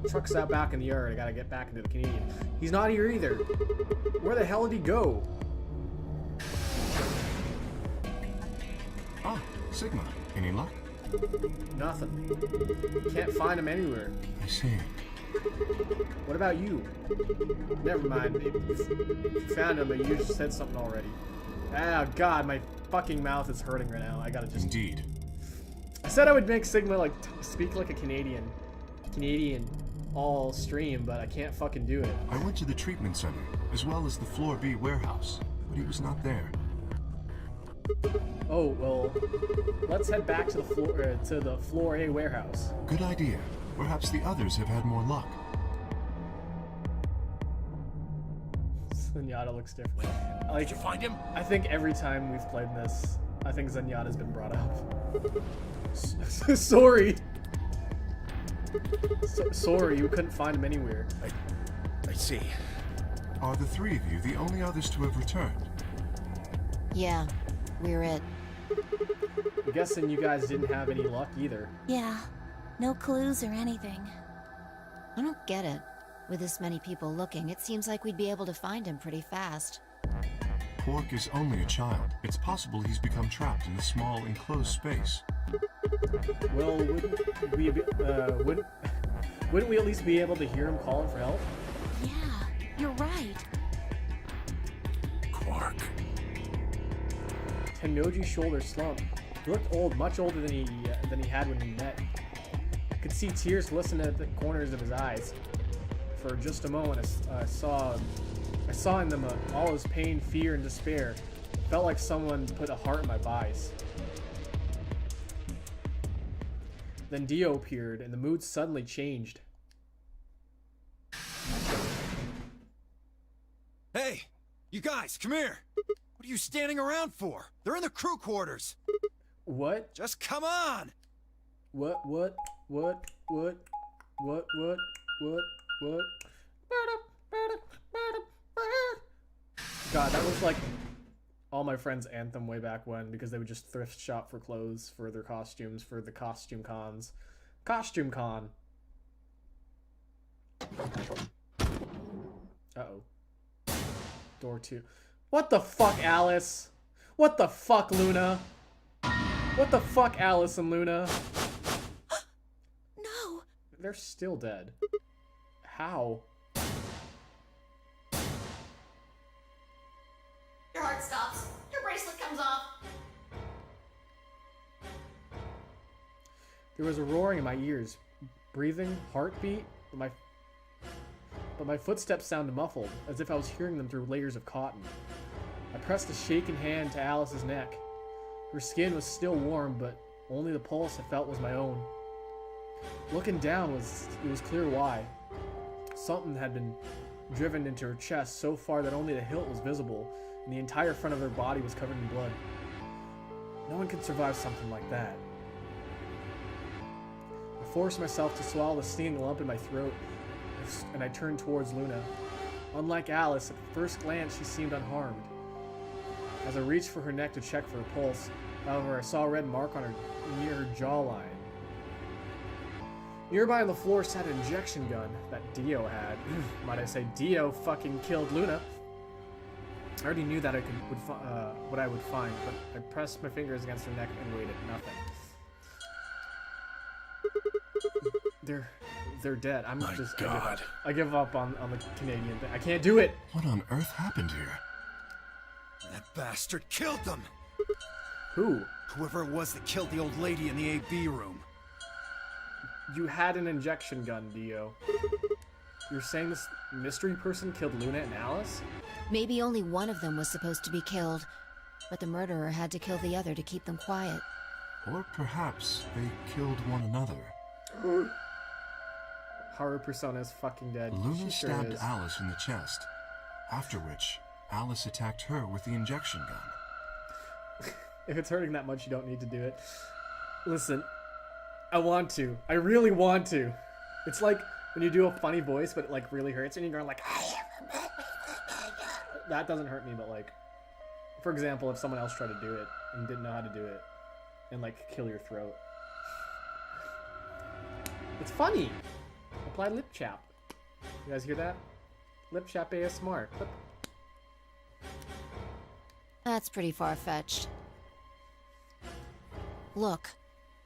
Truck's out back in the yard. I gotta get back into the Canadian. He's not here either. Where the hell did he go? Ah, Sigma. Any luck? Nothing. Can't find him anywhere. I see. What about you? Never mind. If you found him, but you just said something already. Ah, God, my fucking mouth is hurting right now. I gotta just... Indeed. I said I would make Sigma, like, speak like a Canadian all stream, but I can't fucking do it. I went to the treatment center, as well as the Floor B warehouse, but he was not there. Oh, well, let's head back to the Floor A warehouse. Good idea. Perhaps the others have had more luck. Zenyatta looks different. Like, Did you find him? I think every time we've played this, I think Zenyatta's been brought up. Sorry. Sorry, you couldn't find him anywhere. I see. Are the three of you the only others to have returned? Yeah, we're it. I'm guessing you guys didn't have any luck either. Yeah, no clues or anything. I don't get it. With this many people looking, it seems like we'd be able to find him pretty fast. Quark is only a child. It's possible he's become trapped in a small, enclosed space. Well, wouldn't we at least be able to hear him calling for help? Yeah, you're right. Quark. Tennoji's shoulders slumped. He looked old, much older than he had when we met. I could see tears glisten at the corners of his eyes. For just a moment, I saw in them all his pain, fear, and despair. It felt like someone put a heart in my vice. Then Dio appeared, and the mood suddenly changed. Hey, you guys, come here. What are you standing around for? They're in the crew quarters. What? Just come on. What? God, that was like all my friends' anthem way back when, because they would just thrift shop for clothes for their costumes for the costume cons. Costume con. Uh-oh. Door 2. What the fuck, Alice? What the fuck, Luna? What the fuck, Alice and Luna? No! They're still dead. How? Your heart stops. Your bracelet comes off. There was a roaring in my ears. Breathing, heartbeat, but my footsteps sounded muffled, as if I was hearing them through layers of cotton. I pressed a shaking hand to Alice's neck. Her skin was still warm, but only the pulse I felt was my own. Looking down, it was clear why. Something had been driven into her chest so far that only the hilt was visible, and the entire front of her body was covered in blood. No one could survive something like that. I forced myself to swallow the stinging lump in my throat, and I turned towards Luna. Unlike Alice, at first glance she seemed unharmed. As I reached for her neck to check for her pulse, however, I saw a red mark on her near her jawline. Nearby on the floor sat an injection gun that Dio had. Might I say, Dio fucking killed Luna. I already knew that what I would find, but I pressed my fingers against her neck and waited. Nothing. They're dead. I'm My just. God. I give up on the Canadian thing. I can't do it. What on earth happened here? That bastard killed them. Who? Whoever it was that killed the old lady in the AB room. You had an injection gun, Dio. You're saying this mystery person killed Luna and Alice? Maybe only one of them was supposed to be killed, but the murderer had to kill the other to keep them quiet. Or perhaps they killed one another. Haru Persona is fucking dead. Luna She sure stabbed is. Alice in the chest, after which Alice attacked her with the injection gun. If it's hurting that much, you don't need to do it. Listen, I want to. I really want to. It's like when you do a funny voice, but it like really hurts, and you're going like, that doesn't hurt me, but like, for example, if someone else tried to do it and didn't know how to do it, and like kill your throat. It's funny. Apply lip chap. You guys hear that? Lip chap ASMR. Clip. That's pretty far-fetched. Look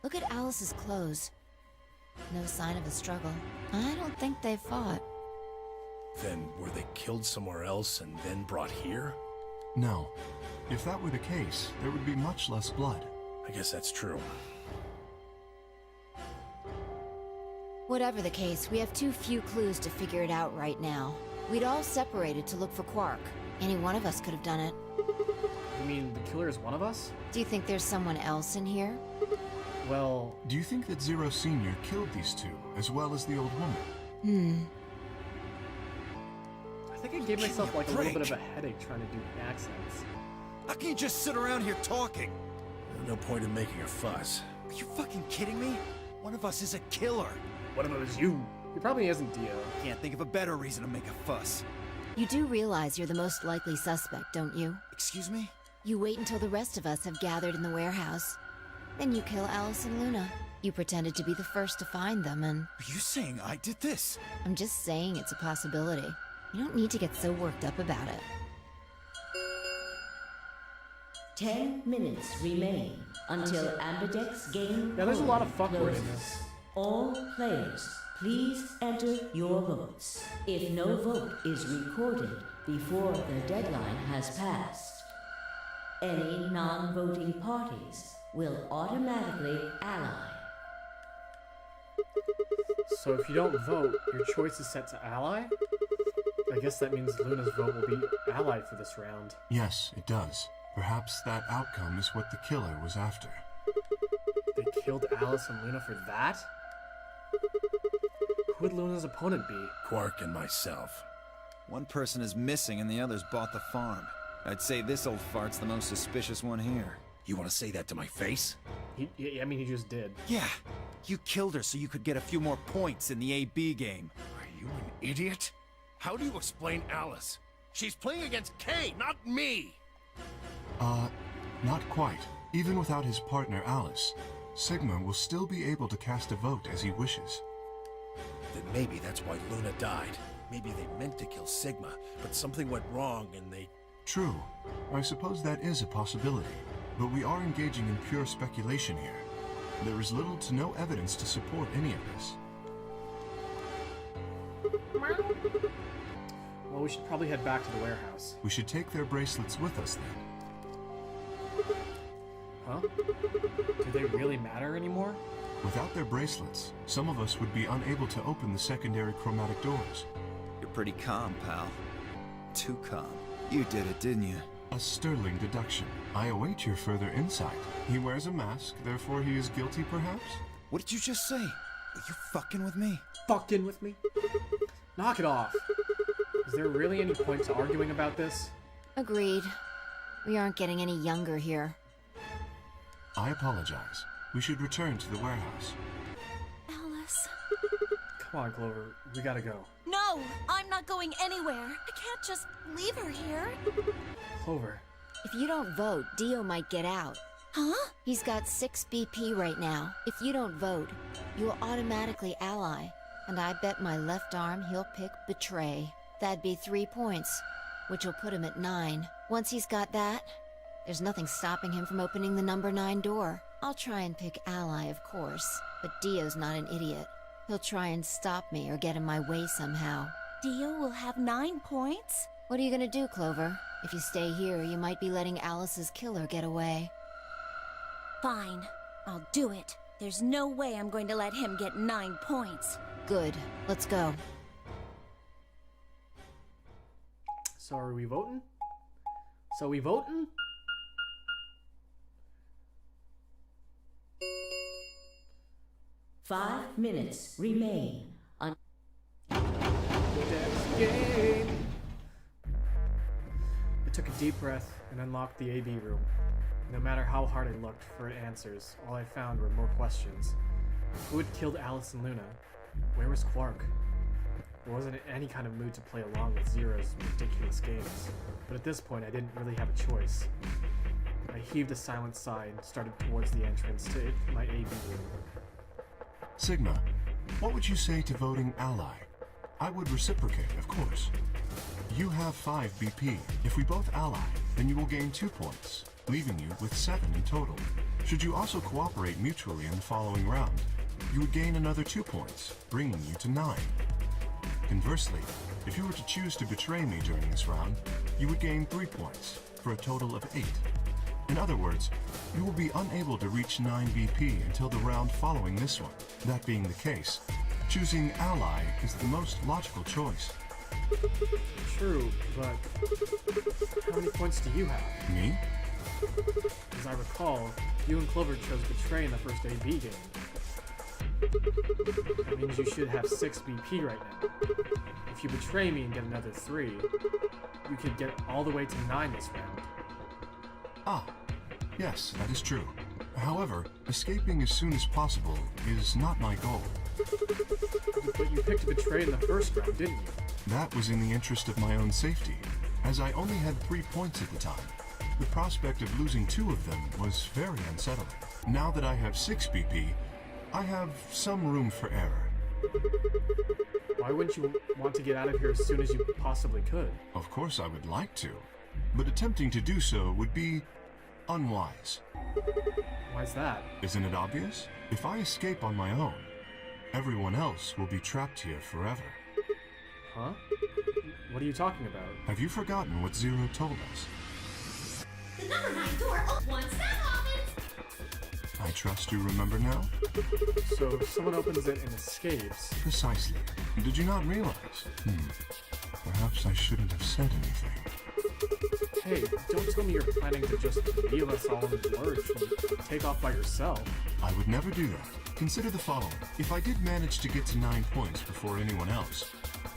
at Alice's clothes. No sign of a struggle. I don't think they fought. Then were they killed somewhere else and then brought here? No. If that were the case, there would be much less blood. I guess that's true. Whatever the case, we have too few clues to figure it out right now. We'd all separated to look for Quark. Any one of us could have done it. You mean the killer is one of us? Do you think there's someone else in here? Well, Do you think that Zero Senior killed these two, as well as the old woman? I think I gave myself like a little bit of a headache trying to do accents. How can you just sit around here talking? No point in making a fuss. Are you fucking kidding me? One of us is a killer. What if it was you? He probably isn't Dio. Can't think of a better reason to make a fuss. You do realize you're the most likely suspect, don't you? Excuse me? You wait until the rest of us have gathered in the warehouse. Then you kill Alice and Luna. You pretended to be the first to find them, and Are you saying I did this? I'm just saying it's a possibility. You don't need to get so worked up about it. 10 minutes remain until Ambidex game Yeah, there's a lot of polling fuckword in closes. this. All players, please enter your votes. If no vote is recorded before the deadline has passed, any non-voting parties will automatically ally. So if you don't vote, your choice is set to ally? I guess that means Luna's vote will be allied for this round. Yes, it does. Perhaps that outcome is what the killer was after. They killed Alice and Luna for that? Who would Luna's opponent be? Quark and myself. One person is missing and the others bought the farm. I'd say this old fart's the most suspicious one here. You want to say that to my face? I mean, he just did. Yeah, you killed her so you could get a few more points in the AB game. Are you an idiot? How do you explain Alice? She's playing against Kay, not me! Not quite. Even without his partner Alice, Sigma will still be able to cast a vote as he wishes. Then maybe that's why Luna died. Maybe they meant to kill Sigma, but something went wrong and they... True. I suppose that is a possibility. But we are engaging in pure speculation here. There is little to no evidence to support any of this. Well, we should probably head back to the warehouse. We should take their bracelets with us then. Huh? Do they really matter anymore? Without their bracelets, some of us would be unable to open the secondary chromatic doors. You're pretty calm, pal. Too calm. You did it, didn't you? A sterling deduction. I await your further insight. He wears a mask, therefore he is guilty, perhaps? What did you just say? Are you fucking with me? Fucking with me? Knock it off. Is there really any point to arguing about this? Agreed. We aren't getting any younger here. I apologize. We should return to the warehouse. Alice. Come on, Clover. We gotta go. No, I'm not going anywhere. I can't just leave her here. Clover. If you don't vote, Dio might get out. Huh? He's got 6 BP right now. If you don't vote, you will automatically ally. And I bet my left arm he'll pick Betray. That'd be 3 points, which will put him at 9. Once he's got that, there's nothing stopping him from opening the number 9 door. I'll try and pick ally, of course, but Dio's not an idiot. He'll try and stop me or get in my way somehow. Dio will have 9 points? What are you gonna do, Clover? If you stay here, you might be letting Alice's killer get away. Fine, I'll do it. There's no way I'm going to let him get 9 points. Good. Let's go. So are we voting? So we voting? Five minutes remain. game. I took a deep breath and unlocked the AV room. No matter how hard I looked for answers, all I found were more questions. Who had killed Alice and Luna? Where was Quark? I wasn't in any kind of mood to play along with Zero's ridiculous games, but at this point I didn't really have a choice. I heaved a silent sigh and started towards the entrance to my AV room. Sigma, what would you say to voting ally? I would reciprocate, of course. You have 5 BP. If we both ally, then you will gain 2 points, leaving you with 7 in total. Should you also cooperate mutually in the following round, you would gain another 2 points, bringing you to 9. Conversely, if you were to choose to betray me during this round, you would gain 3 points, for a total of 8. In other words, you will be unable to reach 9 BP until the round following this one. That being the case, choosing ally is the most logical choice. True, but how many points do you have? Me? As I recall, you and Clover chose Betray in the first AB game. That means you should have 6 BP right now. If you betray me and get another 3, you could get all the way to 9 this round. Ah, yes, that is true. However, escaping as soon as possible is not my goal. But you picked Betray in the first round, didn't you? That was in the interest of my own safety, as I only had 3 points at the time. The prospect of losing 2 of them was very unsettling. Now that I have 6 BP, I have some room for error. Why wouldn't you want to get out of here as soon as you possibly could? Of course I would like to, but attempting to do so would be unwise. Why's that? Isn't it obvious? If I escape on my own, everyone else will be trapped here forever. Huh? What are you talking about? Have you forgotten what Zero told us? The number 9 door opens once that happens. I trust you remember now? So if someone opens it and escapes... Precisely. Did you not realize? Perhaps I shouldn't have said anything. Hey, don't tell me you're planning to just leave us all in the lurch and take off by yourself. I would never do that. Consider the following. If I did manage to get to 9 points before anyone else,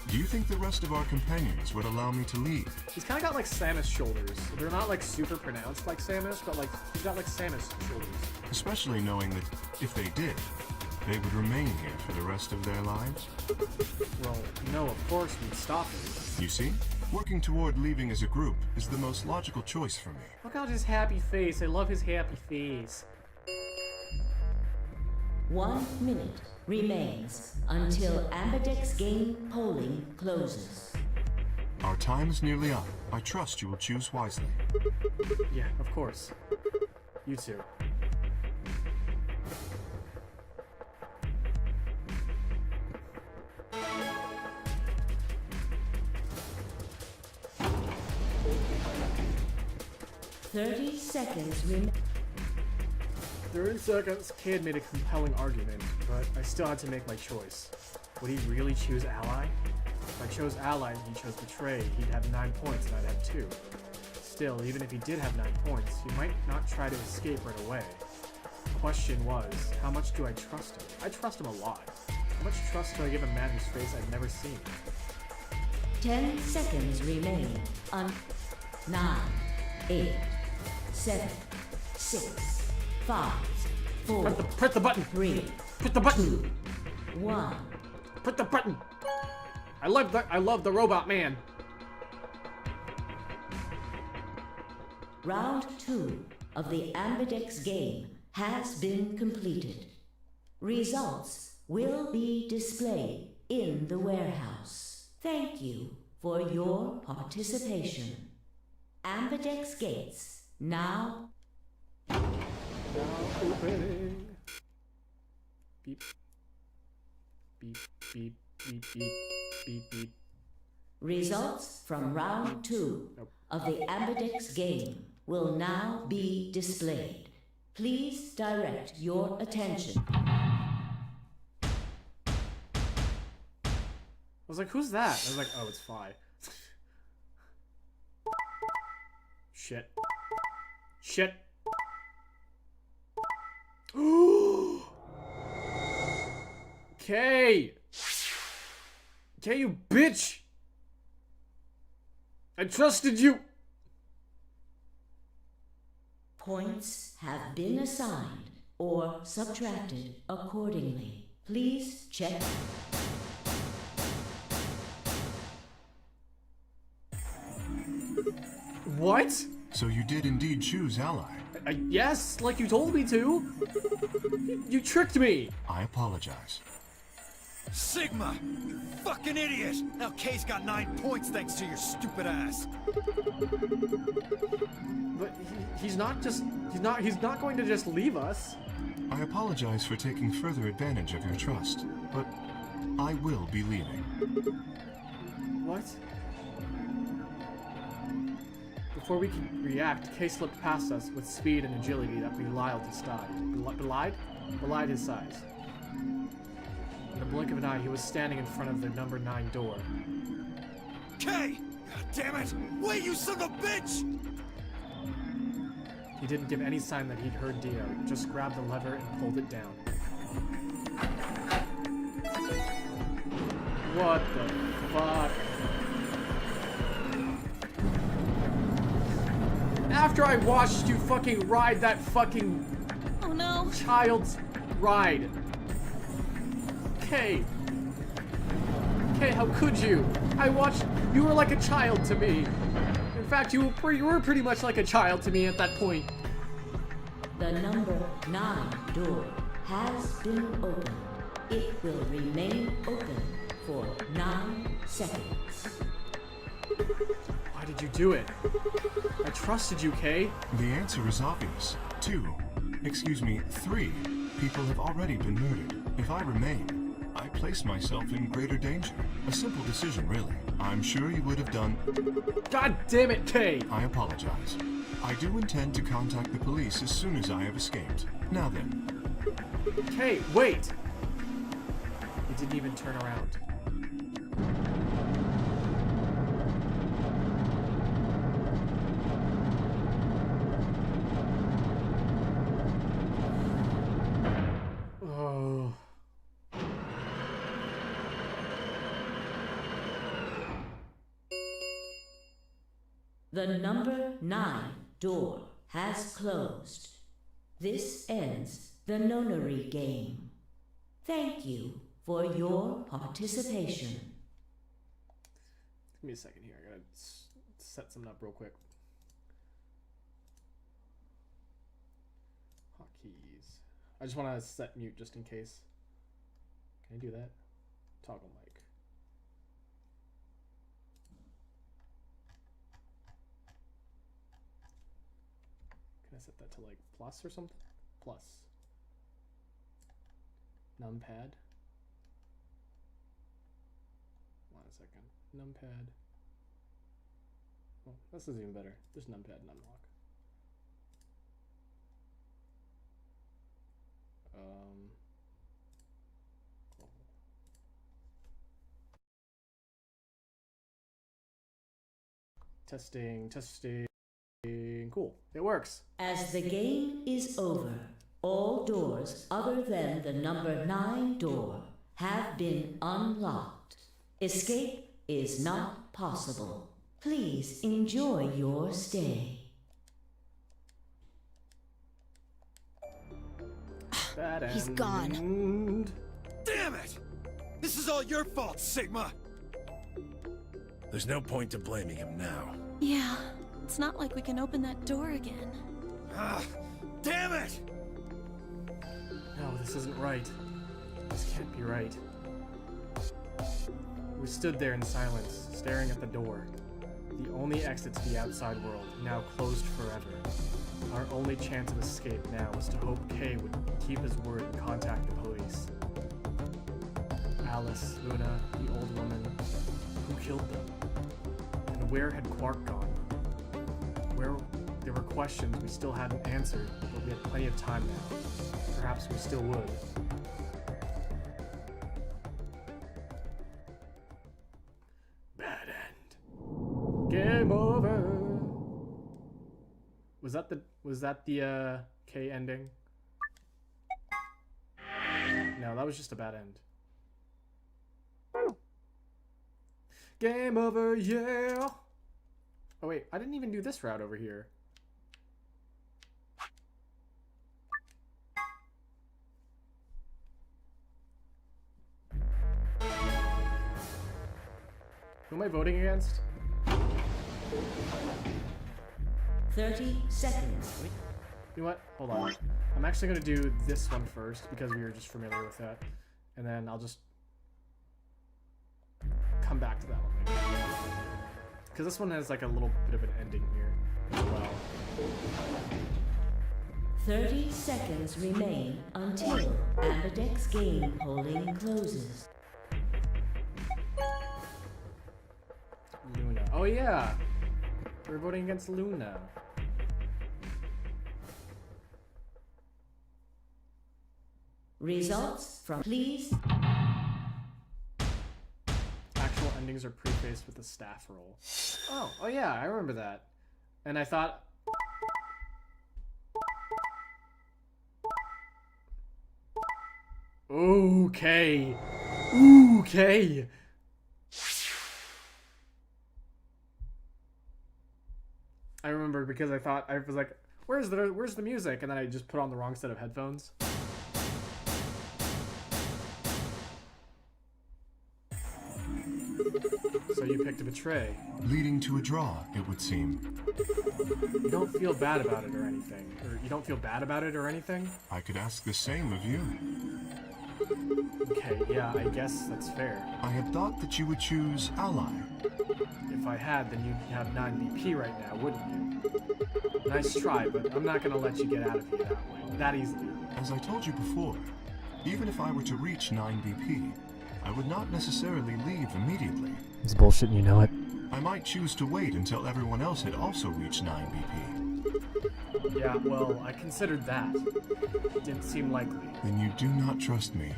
do you think the rest of our companions would allow me to leave? He's kind of got like Samus shoulders. They're not like super pronounced like Samus, but like he's got like Samus shoulders. Especially knowing that if they did, they would remain here for the rest of their lives? Well, no, of course we'd stop it. You see? Working toward leaving as a group is the most logical choice for me. Look at his happy face. I love his happy face. 1 minute remains until Ambidex game polling closes. Our time is nearly up. I trust you will choose wisely. Yeah, of course. You too. Thirty seconds remain. 30 seconds. Kid made a compelling argument, but I still had to make my choice. Would he really choose Ally? If I chose Ally and he chose Betray, he'd have 9 points and I'd have 2. Still, even if he did have 9 points, he might not try to escape right away. The question was, how much do I trust him? I trust him a lot. How much trust do I give a man whose face I've never seen? 10 seconds remain. 9, 8, 7, 6, 5, 4, Press the button! 3, Put the button! 1. Put the button! I love the robot man. Round 2 of the Ambidex game has been completed. Results will be displayed in the warehouse. Thank you for your participation. Ambidex gates now Opening. Beep. Beep, beep, beep, beep, beep, beep. Results from round 2 of the Ambidex game will now be displayed. Please direct your attention. I was like, who's that? I was like, oh, it's Fi. Shit. Shit. Okay. Okay, you bitch. I trusted you! Points have been assigned or subtracted accordingly. Please check. What? So you did indeed choose ally. Yes, like you told me to. You tricked me. I apologize. Sigma! You fucking idiot! Now Kay's got 9 points thanks to your stupid ass. But he's not going to just leave us. I apologize for taking further advantage of your trust, but I will be leaving. What? Before we could react, Kay slipped past us with speed and agility that belied his size. Belied his size. In the blink of an eye, he was standing in front of the number 9 door. Kay! God damn it! Wait, you son of a bitch! He didn't give any sign that he'd heard Dio, just grabbed the lever and pulled it down. What the fuck? After I watched you fucking ride that fucking Oh no. child's ride. Kay, how could you? I watched, you were like a child to me. In fact, you were pretty much like a child to me at that point. The number 9 door has been opened. It will remain open for 9 seconds. Why did you do it? I trusted you, Kay. The answer is obvious. 3 people have already been murdered. If I remain, I place myself in greater danger. A simple decision, really. I'm sure you would have done... God damn it, Kay! I apologize. I do intend to contact the police as soon as I have escaped. Now then. Kay, wait! He didn't even turn around. Oh. The number 9 door has closed. This ends the nonary game. Thank you for your participation. Give me a second here. I gotta set something up real quick. Hotkeys. I just want to set mute just in case. Can I do that? Toggle mic. Can I set that to like plus or something? Plus. Numpad. One second. Numpad. Oh, this is even better. Just numpad and unlock. Cool. Testing. Cool. It works. As the game is over, all doors other than the number 9 door have been unlocked. Escape is not possible. Please enjoy your stay. He's gone. Damn it! This is all your fault, Sigma! There's no point to blaming him now. Yeah, it's not like we can open that door again. Ah, damn it! No, this isn't right. This can't be right. We stood there in silence, staring at the door. The only exit to the outside world, now closed forever. Our only chance of escape now was to hope Kay would keep his word and contact the police. Alice, Luna, the old woman. Who killed them? And where had Quark gone? There were questions we still hadn't answered, but we had plenty of time now. Perhaps we still would. Bad end. Game over. Was that the K ending? No, that was just a bad end. Game over, yeah. Oh wait, I didn't even do this route over here. Who am I voting against? 30 seconds. You know what? Hold on. I'm actually going to do this one first because we were just familiar with that. And then I'll just come back to that one later. Because this one has like a little bit of an ending here as well. 30 seconds remain until Amberdeck's game holding closes. Luna. Oh yeah! We're voting against Luna. Results from please. Actual endings are prefaced with a staff roll. Oh yeah, I remember that. And I thought... Okay. Okay. I remember because I thought, I was like, where's the music? And then I just put on the wrong set of headphones. So you picked a betray. Leading to a draw, it would seem. You don't feel bad about it or anything. Or you don't feel bad about it or anything? I could ask the same of you. Okay, yeah, I guess that's fair. I had thought that you would choose ally. If I had, then you'd have 9 BP right now, wouldn't you? Nice try, but I'm not gonna let you get out of here that way, that easily. As I told you before, even if I were to reach 9 BP, I would not necessarily leave immediately. It's bullshit and you know it. I might choose to wait until everyone else had also reached 9 BP. Yeah, well, I considered that. Didn't seem likely. Then you do not trust me.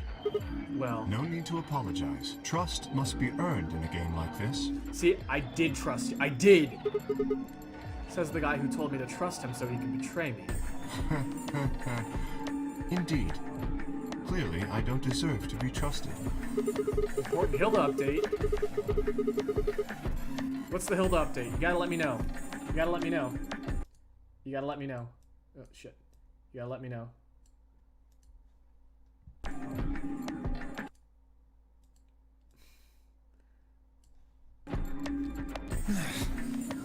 Well... No need to apologize. Trust must be earned in a game like this. See, I did trust you. I did! Says the guy who told me to trust him so he can betray me. Indeed. Clearly, I don't deserve to be trusted. Important Hilda update. What's the Hilda update? You gotta let me know. You gotta let me know. You gotta let me know. Oh, shit. You gotta let me know.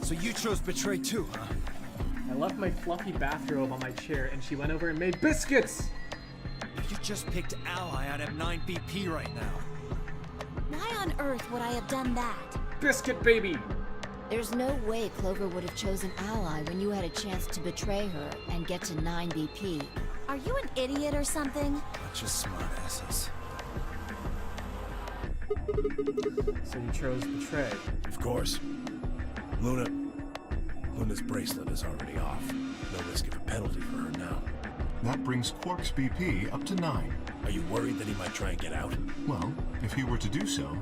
So you chose betray too, huh? I left my fluffy bathrobe on my chair and she went over and made biscuits! If you just picked ally, I'd have 9 BP right now. Why on earth would I have done that? Biscuit baby! There's no way Clover would have chosen Ally when you had a chance to betray her and get to 9 BP. Are you an idiot or something? Bunch of smartasses. So you chose betray. Of course. Luna's bracelet is already off. No risk of a penalty for her now. That brings Quark's BP up to 9. Are you worried that he might try and get out? Well, if he were to do so,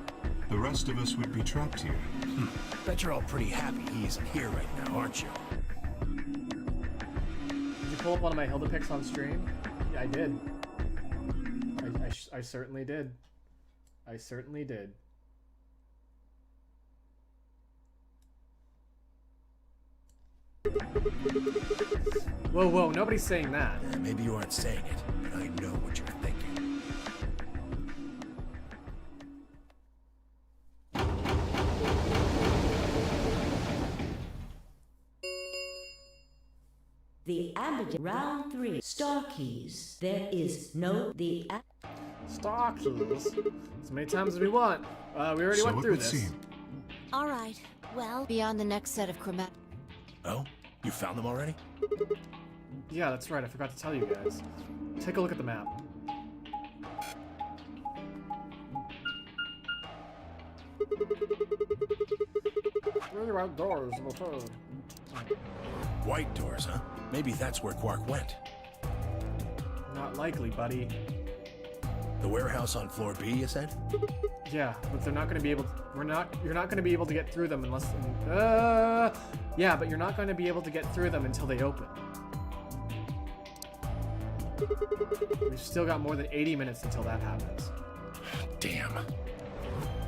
the rest of us would be trapped here. Bet you're all pretty happy he isn't here right now, aren't you? Did you pull up one of my Hilda pics on stream? Yeah, I did. I certainly did. I certainly did. Whoa, nobody's saying that. Yeah, maybe you aren't saying it, but I know what you're thinking. The Amberdeck round 3 star keys. There is no Star keys. As many times as we want. We already So went it through would this. seem. All right, well, Beyond the next set of chromatic. Oh? You found them already? Yeah, that's right. I forgot to tell you guys. Take a look at the map. We're outdoors. White doors, huh? Maybe that's where Quark went. Not likely, buddy. The warehouse on floor B, you said? Yeah, but they're not going to be able to, you're not going to be able to get through them unless, yeah, but you're not going to be able to get through them until they open. We've still got more than 80 minutes until that happens. Damn.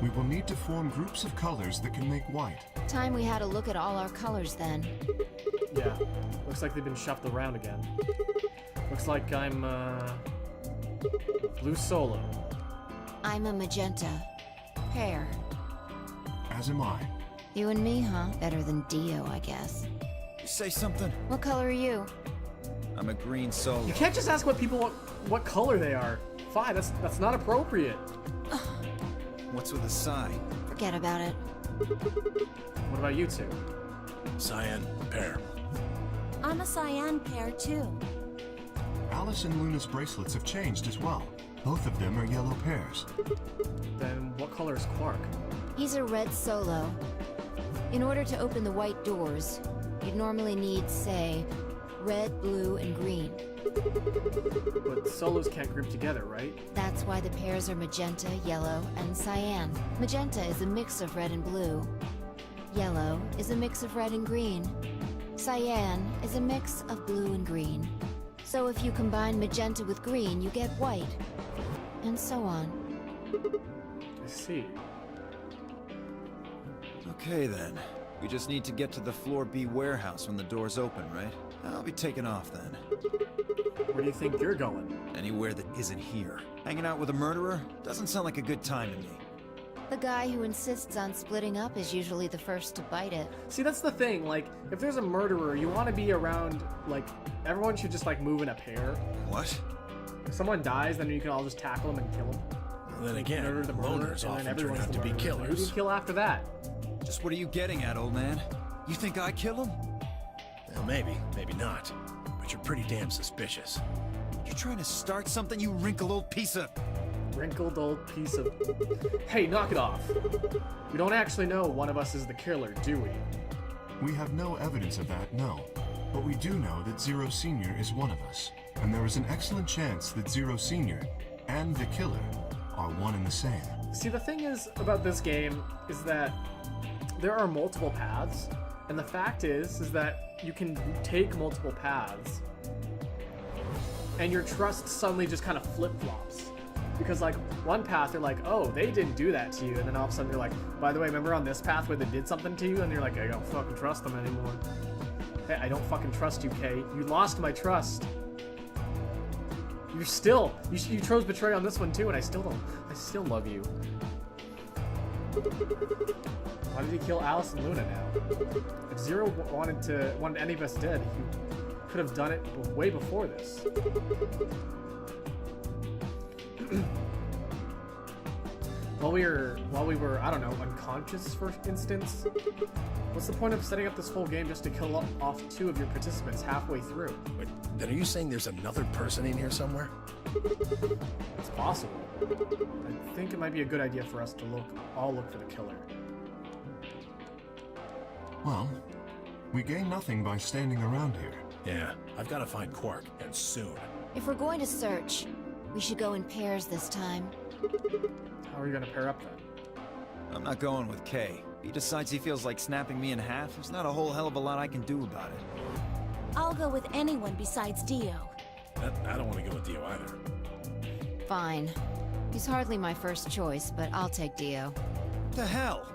We will need to form groups of colors that can make white. Time we had a look at all our colors then. Yeah, looks like they've been shuffled around again. Looks like I'm, blue solo. I'm a magenta. Pear. As am I. You and me, huh? Better than Dio, I guess. You say something? What color are you? I'm a green solo. You can't just ask what people what color they are. Fine, that's not appropriate. What's with the sigh? Forget about it. What about you two? Cyan, pear. I'm a cyan pear too. Alice and Luna's bracelets have changed as well. Both of them are yellow pears. Then what color is Quark? He's a red solo. In order to open the white doors, you'd normally need, say, red, blue, and green. But solos can't group together, right? That's why the pairs are magenta, yellow, and cyan. Magenta is a mix of red and blue. Yellow is a mix of red and green. Cyan is a mix of blue and green. So if you combine magenta with green, you get white. And so on. I see. Okay then. We just need to get to the floor B warehouse when the doors open, right? I'll be taking off then. Where do you think you're going? Anywhere that isn't here. Hanging out with a murderer? Doesn't sound like a good time to me. The guy who insists on splitting up is usually the first to bite it. See, that's the thing. Like, if there's a murderer, you want to be around, like, everyone should just, like, move in a pair. What? If someone dies, then you can all just tackle him and kill him. Well, then again, Murder the murderer, loners and then often turn everyone's out the to be murderer. Who do you killers. kill after that? Just what are you getting at, old man? You think I kill him? Well, maybe, maybe not. But you're pretty damn suspicious. You're trying to start something, you wrinkled old piece of... Wrinkled old piece of... Hey, knock it off. We don't actually know one of us is the killer, do we? We have no evidence of that, no. But we do know that Zero Senior is one of us. And there is an excellent chance that Zero Senior and the killer are one and the same. See, the thing is about this game is that there are multiple paths, and the fact is that you can take multiple paths, and your trust suddenly just kind of flip-flops. Because, like, one path, they're like, oh, they didn't do that to you, and then all of a sudden they're like, by the way, remember on this path where they did something to you? And you're like, I don't fucking trust them anymore. Hey, I don't fucking trust you, Kay. You lost my trust. You're still, you chose betray on this one too, and I still love you. Why did he kill Alice and Luna now? If Zero wanted any of us dead, he could have done it way before this. While we were, I don't know, unconscious for instance? What's the point of setting up this whole game just to kill off two of your participants halfway through? Wait, then are you saying there's another person in here somewhere? It's possible. I think it might be a good idea for us to all look for the killer. Well, we gain nothing by standing around here. Yeah, I've got to find Quark, and soon. If we're going to search, we should go in pairs this time. How are you gonna pair up then? I'm not going with Kay. If he decides he feels like snapping me in half, there's not a whole hell of a lot I can do about it. I'll go with anyone besides Dio. I don't want to go with Dio either. Fine. He's hardly my first choice, but I'll take Dio. What the hell?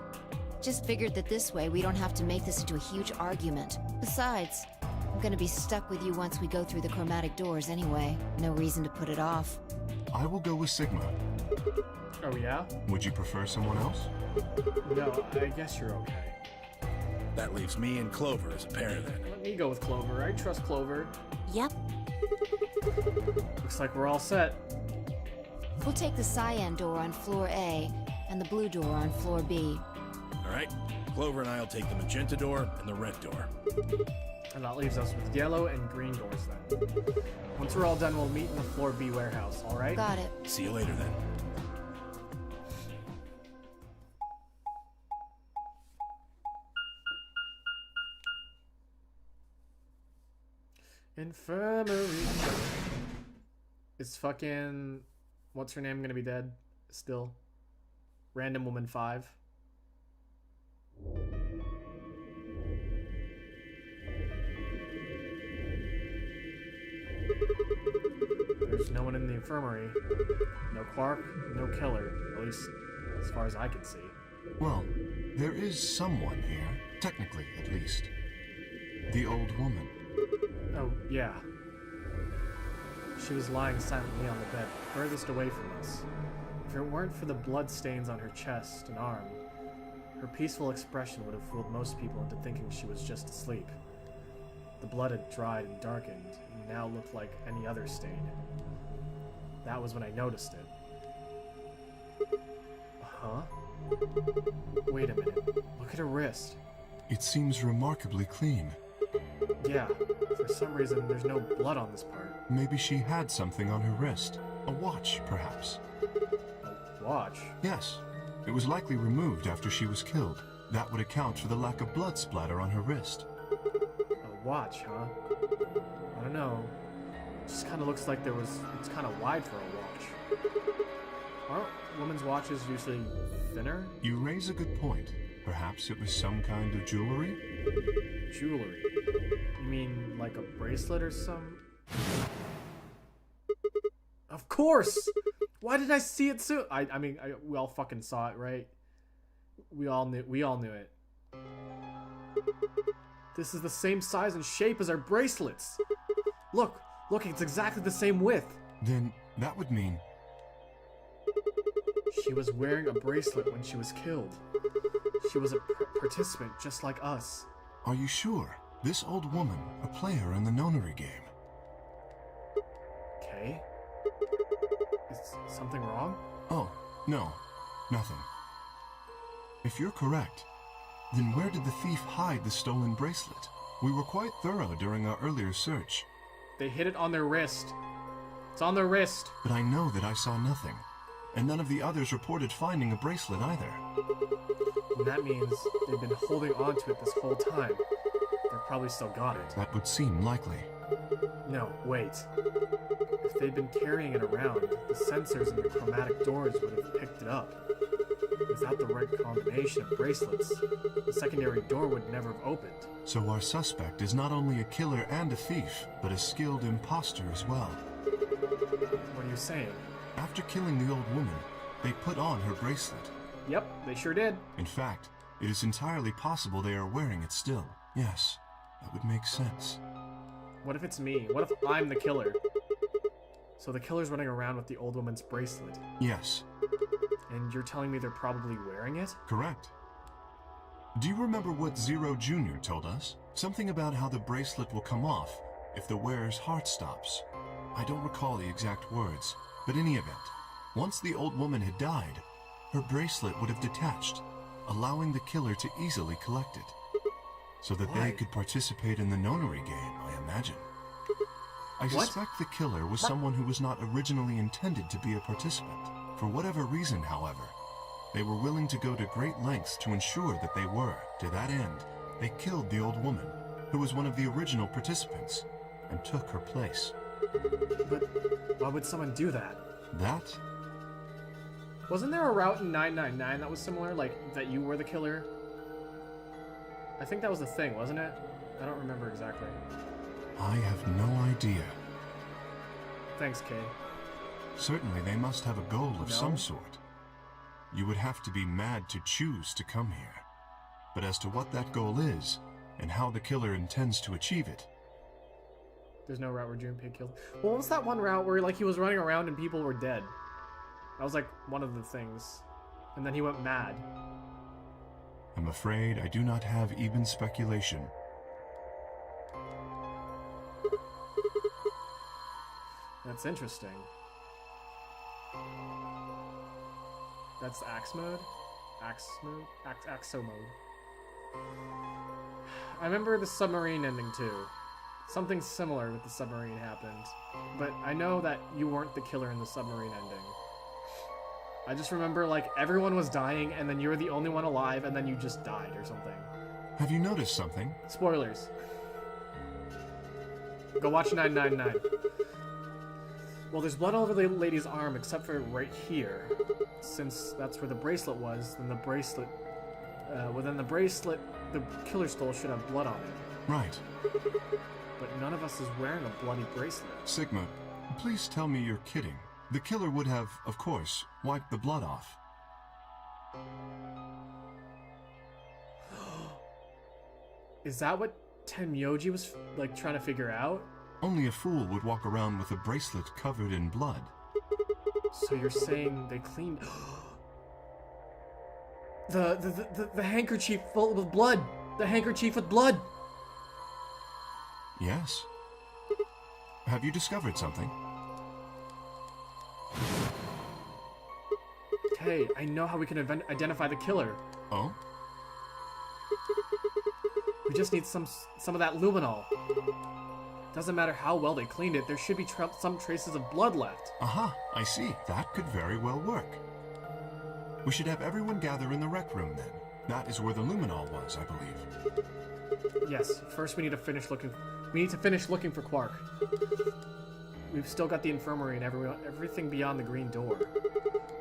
Just figured that this way we don't have to make this into a huge argument. Besides, I'm gonna be stuck with you once we go through the chromatic doors anyway. No reason to put it off. I will go with Sigma. Oh yeah? Would you prefer someone else? No, I guess you're okay. That leaves me and Clover as a pair then. Let me go with Clover. I trust Clover. Yep. Looks like we're all set. We'll take the cyan door on floor A and the blue door on floor B. All right, Clover and I'll take the magenta door and the red door. And that leaves us with yellow and green doors then. Once we're all done, we'll meet in the floor B warehouse, alright? Got it. See you later then. Infirmary. Is fucking... What's her name gonna be dead? Still. Random Woman 5. There's no one in the infirmary. No Quark, no killer. At least, as far as I can see. Well, there is someone here, technically at least. The old woman. Oh, yeah. She was lying silently on the bed, furthest away from us. If it weren't for the blood stains on her chest and arm, her peaceful expression would have fooled most people into thinking she was just asleep. The blood had dried and darkened, and now looked like any other stain. That was when I noticed it. Huh? Wait a minute. Look at her wrist. It seems remarkably clean. Yeah, for some reason there's no blood on this part. Maybe she had something on her wrist. A watch, perhaps. A watch? Yes. It was likely removed after she was killed. That would account for the lack of blood splatter on her wrist. A watch, huh? I don't know. It just kind of looks like it's kind of wide for a watch. Aren't women's watches usually thinner? You raise a good point. Perhaps it was some kind of jewelry? Jewelry? You mean like a bracelet or some? Of course! Why did I see it soon? I mean, we all fucking saw it, right? We all knew it. This is the same size and shape as our bracelets. Look, it's exactly the same width. Then that would mean... She was wearing a bracelet when she was killed. She was a participant just like us. Are you sure? This old woman, a player in the nonary game. Okay. Is something wrong? Oh, no. Nothing. If you're correct, then where did the thief hide the stolen bracelet? We were quite thorough during our earlier search. They hid it on their wrist. It's on their wrist. But I know that I saw nothing. And none of the others reported finding a bracelet either. And that means they've been holding on to it this whole time. They probably still got it. That would seem likely. No, wait. If they'd been carrying it around, the sensors in the chromatic doors would have picked it up. Without the right combination of bracelets, the secondary door would never have opened. So our suspect is not only a killer and a thief, but a skilled imposter as well. What are you saying? After killing the old woman, they put on her bracelet. Yep, they sure did. In fact, it is entirely possible they are wearing it still. Yes, that would make sense. What if it's me? What if I'm the killer? So the killer's running around with the old woman's bracelet. Yes. And you're telling me they're probably wearing it? Correct. Do you remember what Zero Jr. told us? Something about how the bracelet will come off if the wearer's heart stops. I don't recall the exact words, but in any event, once the old woman had died, her bracelet would have detached, allowing the killer to easily collect it. So that they could participate in the nonary game, I imagine. I suspect the killer was someone who was not originally intended to be a participant. For whatever reason, however, they were willing to go to great lengths to ensure that they were. To that end, they killed the old woman, who was one of the original participants, and took her place. But why would someone do that? That? Wasn't there a route in 999 that was similar, like that you were the killer? I think that was the thing, wasn't it? I don't remember exactly. I have no idea. Thanks, Kay. Certainly they must have a goal of No? some sort. You would have to be mad to choose to come here. But as to what that goal is, and how the killer intends to achieve it... There's no route where Junpei killed. Well, what was that one route where like he was running around and people were dead? That was like one of the things. And then he went mad. I'm afraid I do not have even speculation. That's interesting. That's axe mode? Axe mode? Axo mode. I remember the submarine ending too. Something similar with the submarine happened. But I know that you weren't the killer in the submarine ending. I just remember like everyone was dying and then you were the only one alive and then you just died or something. Have you noticed something? Spoilers. Go watch 999. Well, there's blood all over the lady's arm except for right here. Since that's where the bracelet was, then the bracelet... the killer stole should have blood on it. Right. But none of us is wearing a bloody bracelet. Sigma, please tell me you're kidding. The killer would have, of course, wiped the blood off. Is that what Tenmyoji was, like, trying to figure out? Only a fool would walk around with a bracelet covered in blood. So you're saying they cleaned... the handkerchief full of blood! The handkerchief with blood! Yes. Have you discovered something? Hey, I know how we can identify the killer. Oh? We just need some of that luminol. Doesn't matter how well they cleaned it, there should be some traces of blood left. Aha, I see. That could very well work. We should have everyone gather in the rec room then. That is where the luminol was, I believe. Yes, first we need to finish looking. We need to finish looking for Quark. We've still got the infirmary and everything beyond the green door.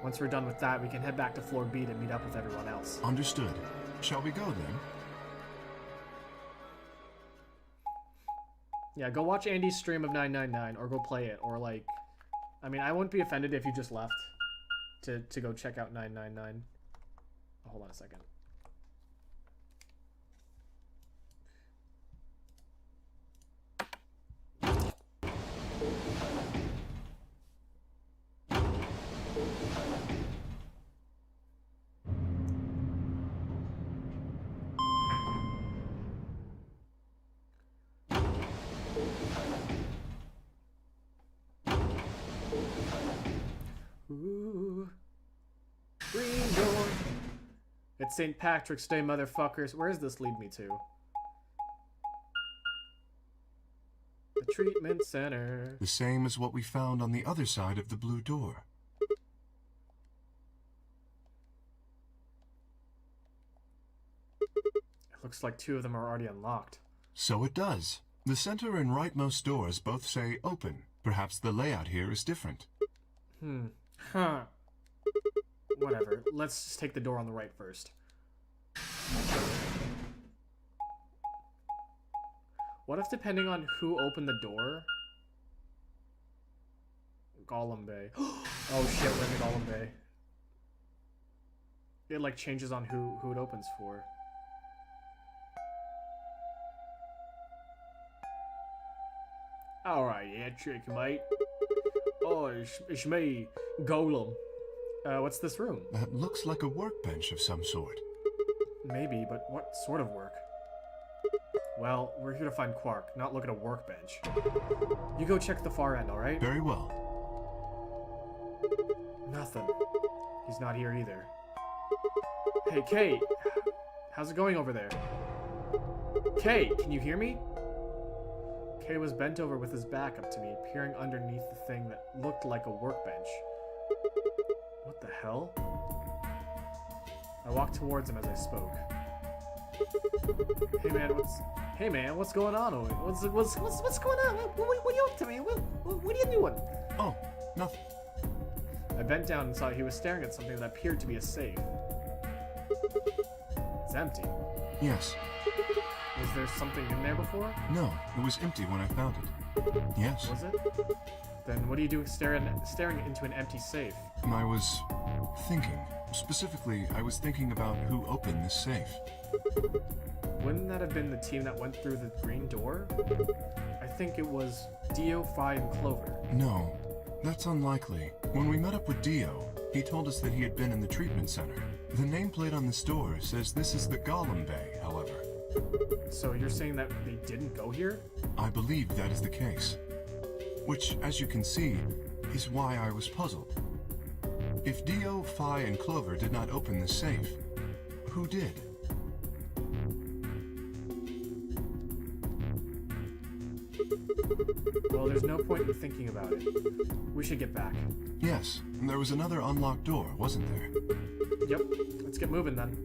Once we're done with that, we can head back to floor B to meet up with everyone else. Understood. Shall we go then? Yeah, go watch Andy's stream of 999, or go play it, or like... I mean, I wouldn't be offended if you just left to go check out 999. Hold on a second. Ooh. Green door. It's St. Patrick's Day, motherfuckers. Where does this lead me to? The treatment center. The same as what we found on the other side of the blue door. It looks like 2 of them are already unlocked. So it does. The center and rightmost doors both say open. Perhaps the layout here is different. Huh. Whatever. Let's just take the door on the right first. What if, depending on who opened the door... Gollum Bay. Oh shit, we're in the Gollum Bay. It like changes on who it opens for. Alright, yeah, trick, mate. Oh, it's me, Golem. What's this room? That looks like a workbench of some sort. Maybe, but what sort of work? Well, we're here to find Quark, not look at a workbench. You go check the far end, alright? Very well. Nothing. He's not here either. Hey, Kate! How's it going over there? Kate, can you hear me? Kay was bent over with his back up to me, peering underneath the thing that looked like a workbench. What the hell? I walked towards him as I spoke. Hey man, what's going on? What's going on? What are you up to, man? What are you doing? Oh, nothing. I bent down and saw he was staring at something that appeared to be a safe. It's empty. Yes. Was there something in there before? No, it was empty when I found it. Yes. Was it? Then what are you doing staring into an empty safe? I was thinking. Specifically, I was thinking about who opened this safe. Wouldn't that have been the team that went through the green door? I think it was Dio, Phi, and Clover. No, that's unlikely. When we met up with Dio, he told us that he had been in the treatment center. The nameplate on this door says this is the Gollum Bay, however. So you're saying that they didn't go here? I believe that is the case. Which, as you can see, is why I was puzzled. If Dio, Phi, and Clover did not open this safe, who did? Well, there's no point in thinking about it. We should get back. Yes, and there was another unlocked door, wasn't there? Yep, let's get moving then.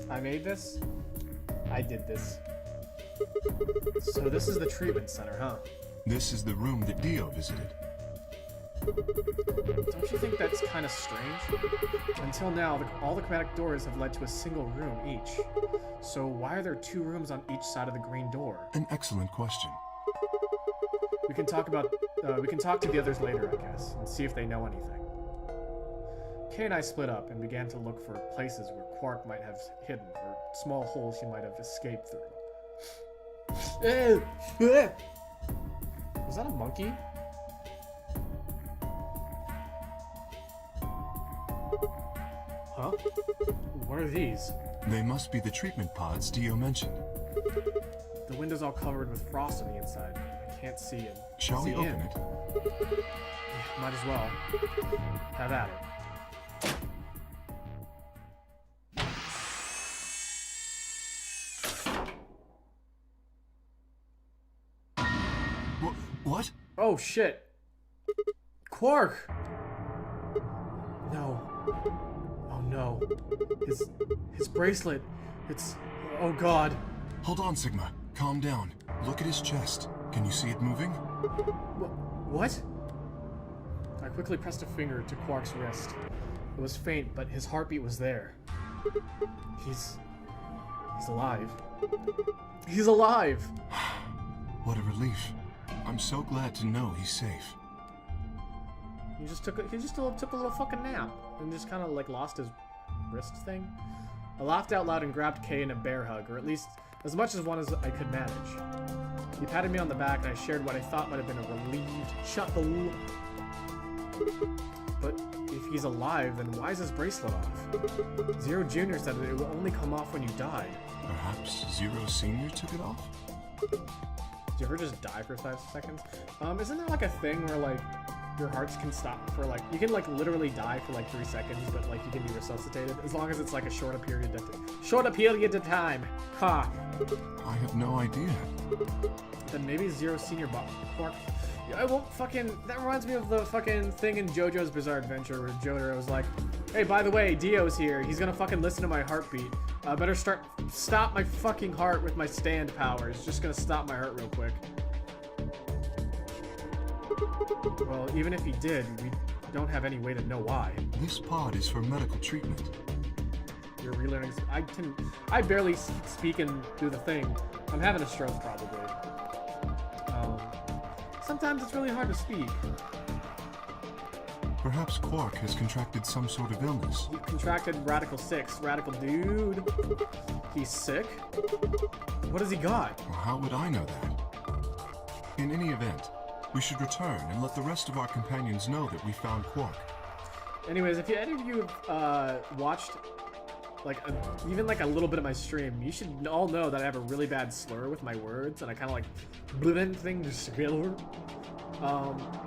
I made this? I did this. So this is the treatment center, huh? This is the room that Dio visited. Don't you think that's kind of strange? Until now, all the chromatic doors have led to a single room each. So why are there 2 rooms on each side of the green door? An excellent question. We can talk to the others later, I guess, and see if they know anything. Kay and I split up and began to look for places where Quark might have hidden, or small holes he might have escaped through. Was that a monkey? Huh? What are these? They must be the treatment pods Dio mentioned. The window's all covered with frost on the inside. I can't see it. Shall we open it? Yeah, might as well. Have at it. What? Oh shit! Quark! No. Oh no. His bracelet. It's... Oh god. Hold on, Sigma. Calm down. Look at his chest. Can you see it moving? What? I quickly pressed a finger to Quark's wrist. It was faint, but his heartbeat was there. He's alive. He's alive! What a relief. I'm so glad to know he's safe. He just took a little fucking nap and just kind of like lost his wrist thing. I laughed out loud and grabbed Kay in a bear hug, or at least as much as one as I could manage. He patted me on the back and I shared what I thought might have been a relieved chuckle. But if he's alive, then why is his bracelet off? Zero Jr. said that it will only come off when you died. Perhaps Zero Senior took it off? Did you ever just die for 5 seconds? Isn't there like a thing where like your hearts can stop for like, you can like literally die for like 3 seconds, but like you can be resuscitated as long as it's like a shorter period of time. Ha! I have no idea. Then maybe Zero Senior bought Quark. I won't fucking. That reminds me of the fucking thing in JoJo's Bizarre Adventure where Jotaro was like, "Hey, by the way, Dio's here. He's gonna fucking listen to my heartbeat. Better stop my fucking heart with my stand powers. Just gonna stop my heart real quick." Well, even if he did, we don't have any way to know why. This pod is for medical treatment. You're relearning. I barely speak and do the thing. I'm having a stroke probably. Sometimes it's really hard to speak. Perhaps Quark has contracted some sort of illness. He contracted Radical 6. Radical dude. He's sick? What has he got? Well, how would I know that? In any event, we should return and let the rest of our companions know that we found Quark. Anyways, if any of you have watched like even like a little bit of my stream, you should all know that I have a really bad slur with my words, and I kind of like blend things together.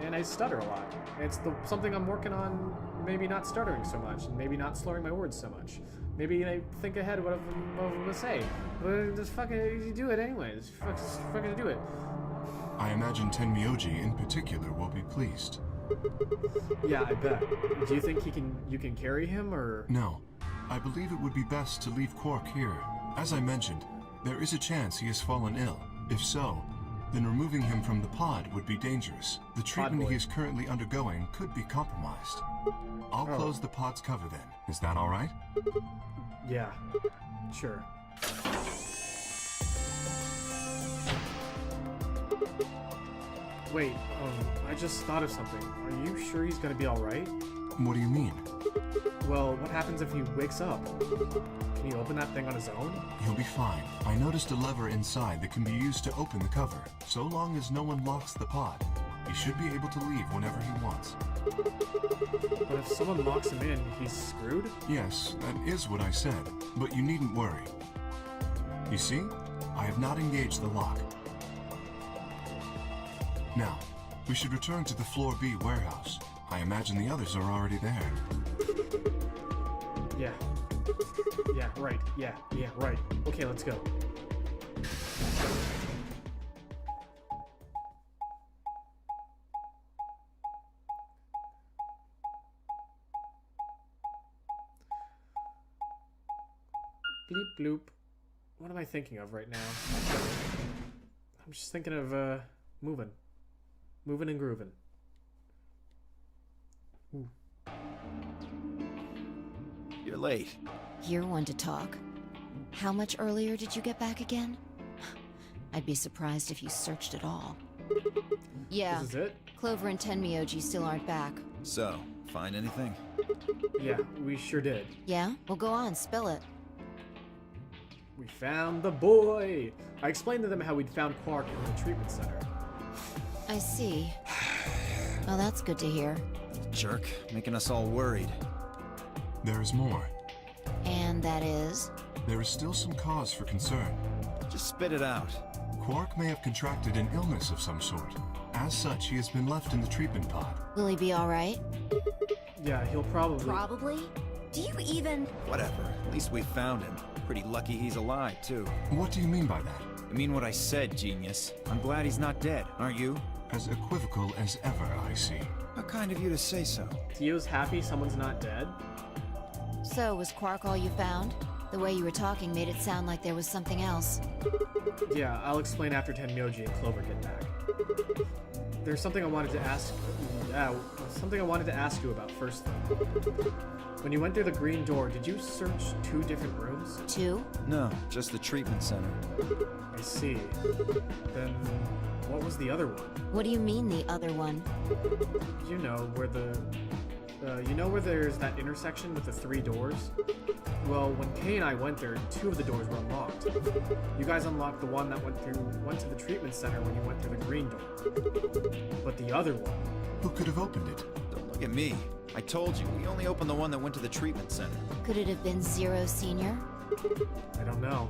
And I stutter a lot. It's something I'm working on, maybe not stuttering so much, and maybe not slurring my words so much. Maybe I think ahead of what I'm going to say. But just fucking you do it anyways. Just fucking do it. I imagine Tenmyoji in particular will be pleased. Yeah, I bet. Do you think you can carry him, or? No. I believe it would be best to leave Quark here. As I mentioned, there is a chance he has fallen ill. If so, then removing him from the pod would be dangerous. The treatment he is currently undergoing could be compromised. I'll close the pod's cover then. Is that all right? Yeah, sure. Wait, I just thought of something. Are you sure he's gonna be alright? What do you mean? Well, what happens if he wakes up? Can he open that thing on his own? He'll be fine. I noticed a lever inside that can be used to open the cover. So long as no one locks the pod, he should be able to leave whenever he wants. But if someone locks him in, he's screwed? Yes, that is what I said. But you needn't worry. You see? I have not engaged the lock. Now, we should return to the Floor B warehouse. I imagine the others are already there. Yeah. Yeah, right. Yeah, right. Okay, let's go. Bleep bloop. What am I thinking of right now? I'm just thinking of moving and grooving. You're late. You're one to talk. How much earlier did you get back again? I'd be surprised if you searched at all. Yeah, This is it? Clover and Tenmyoji still aren't back. So, find anything? Yeah, we sure did. Yeah? Well, go on, spill it. We found the boy! I explained to them how we'd found Quark in the treatment center. I see. Well, that's good to hear. Jerk, making us all worried. There is more. And that is? There is still some cause for concern. Just spit it out. Quark may have contracted an illness of some sort. As such, he has been left in the treatment pod. Will he be alright? Yeah, he'll probably... Probably? Do you even... Whatever, at least we found him. Pretty lucky he's alive, too. What do you mean by that? I mean what I said, genius. I'm glad he's not dead, aren't you? As equivocal as ever, I see. How kind of you to say so. Dio's happy someone's not dead? So, was Quark all you found? The way you were talking made it sound like there was something else. Yeah, I'll explain after Tenmyoji and Clover get back. There's something I wanted to ask... Yeah, something I wanted to ask you about first, though. When you went through the green door, did you search 2 different rooms? 2? No, just the treatment center. I see. Then, what was the other one? What do you mean, the other one? You know, where the... you know where there's that intersection with the 3 doors? Well, when Kay and I went there, 2 of the doors were unlocked. You guys unlocked the one that went to the treatment center when you went through the green door. But the other one... Who could have opened it? Don't look at me. I told you, we only opened the one that went to the treatment center. Could it have been Zero Senior? I don't know.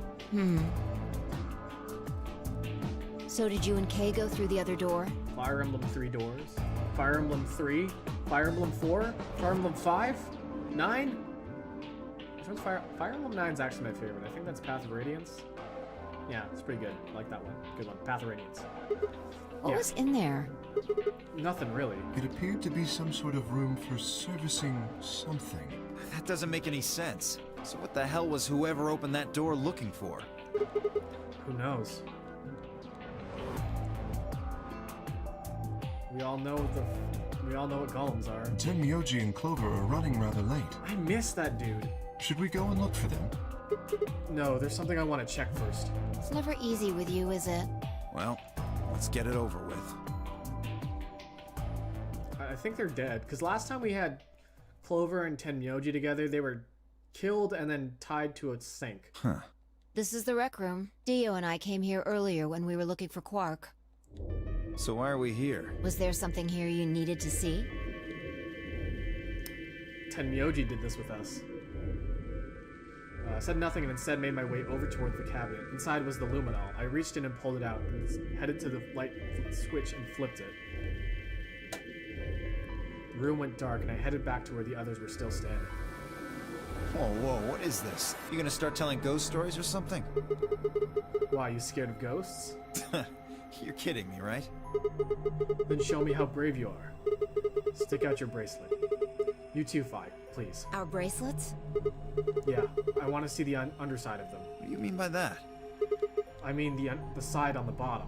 So did you and Kay go through the other door? Fire Emblem 3 doors. Fire Emblem 3. Fire Emblem 4. Fire Emblem 5. 9. Which one's Fire Emblem 9 is actually my favorite. I think that's Path of Radiance. Yeah, it's pretty good. I like that one. Good one. Path of Radiance. What was in there? Nothing really. It appeared to be some sort of room for servicing something. That doesn't make any sense. So what the hell was whoever opened that door looking for? Who knows? We all know what golems are. Tenmyoji and Clover are running rather late. I miss that dude. Should we go and look for them? No, there's something I want to check first. It's never easy with you, is it? Well, let's get it over with. I think they're dead, because last time we had Clover and Tenmyoji together, they were killed and then tied to a sink. Huh. This is the rec room. Dio and I came here earlier when we were looking for Quark. So why are we here? Was there something here you needed to see? Tenmyoji did this with us. I said nothing and instead made my way over towards the cabinet. Inside was the luminol. I reached in and pulled it out, and headed to the light switch and flipped it. The room went dark, and I headed back to where the others were still standing. Whoa, what is this? You gonna start telling ghost stories or something? Why, you scared of ghosts? You're kidding me, right? Then show me how brave you are. Stick out your bracelet. You too, Fi, please. Our bracelets? Yeah, I want to see the underside of them. What do you mean by that? I mean the side on the bottom.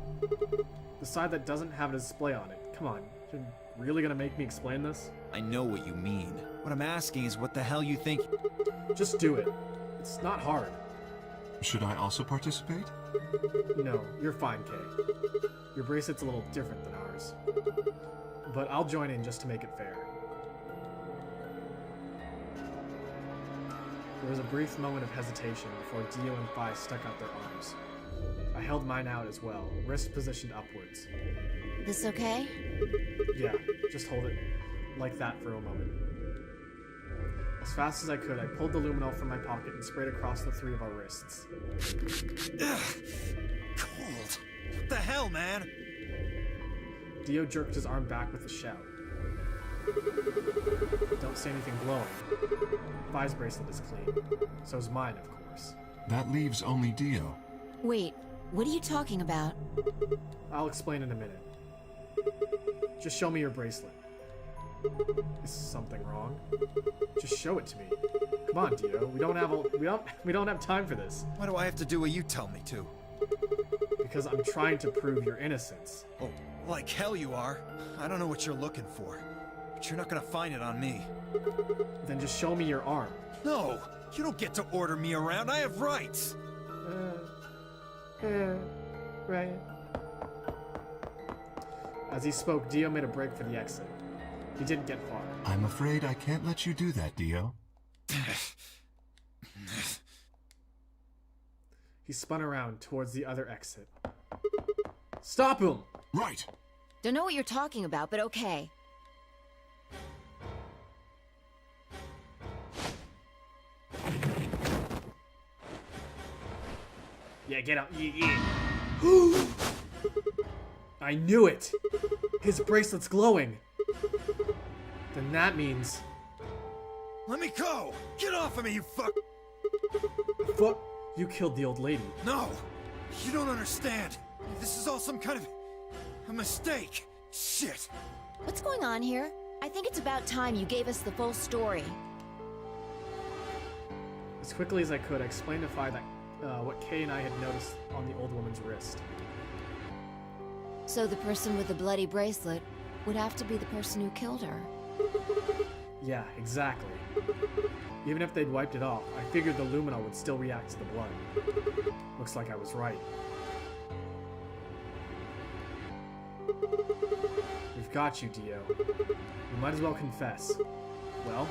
The side that doesn't have a display on it. Come on, you're really gonna make me explain this? I know what you mean. What I'm asking is what the hell you think... Just do it. It's not hard. Should I also participate? No, you're fine, Kay. Your bracelet's a little different than ours. But I'll join in just to make it fair. There was a brief moment of hesitation before Dio and Fi stuck out their arms. I held mine out as well, wrist positioned upwards. This okay? Yeah, just hold it like that for a moment. As fast as I could, I pulled the luminol from my pocket and sprayed across the 3 of our wrists. Cold. What the hell, man? Dio jerked his arm back with a shout. Don't say anything glowing. Fi's bracelet is clean. So is mine, of course. That leaves only Dio. Wait, what are you talking about? I'll explain in a minute. Just show me your bracelet. Is something wrong? Just show it to me. Come on, Dio. We don't have time for this. Why do I have to do what you tell me to? Because I'm trying to prove your innocence. Oh, like hell you are. I don't know what you're looking for. but you're not gonna find it on me. Then just show me your arm. No! You don't get to order me around. I have rights! Right. As he spoke, Dio made a break for the exit. He didn't get far. I'm afraid I can't let you do that, Dio. He spun around towards the other exit. Stop him! Right! Don't know what you're talking about, but okay. Yeah, get out. Yeah. I knew it! His bracelet's glowing. Then that means... Let me go! Get off of me, you fuck! Fuck! You killed the old lady. No! You don't understand! This is all some kind of... a mistake! Shit! What's going on here? I think it's about time you gave us the full story. As quickly as I could, I explained to Fi that what Kay and I had noticed on the old woman's wrist. So the person with the bloody bracelet would have to be the person who killed her. Yeah, exactly. Even if they'd wiped it off, I figured the Lumina would still react to the blood. Looks like I was right. We've got you, Dio. You might as well confess. Well?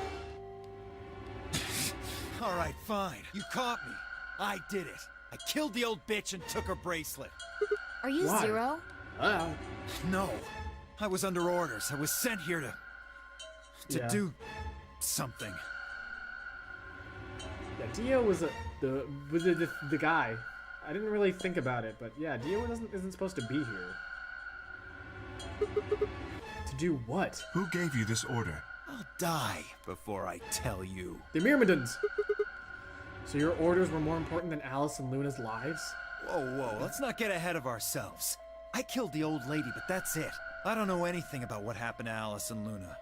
Alright, fine. You caught me. I did it. I killed the old bitch and took her bracelet. Are you Why? Zero? No. I was under orders. I was sent here to Yeah. do something. Yeah, Dio was the guy. I didn't really think about it, but yeah, Dio isn't supposed to be here. To do what? Who gave you this order? I'll die before I tell you. The Myrmidons! So your orders were more important than Alice and Luna's lives? Whoa, let's not get ahead of ourselves. I killed the old lady, but that's it. I don't know anything about what happened to Alice and Luna.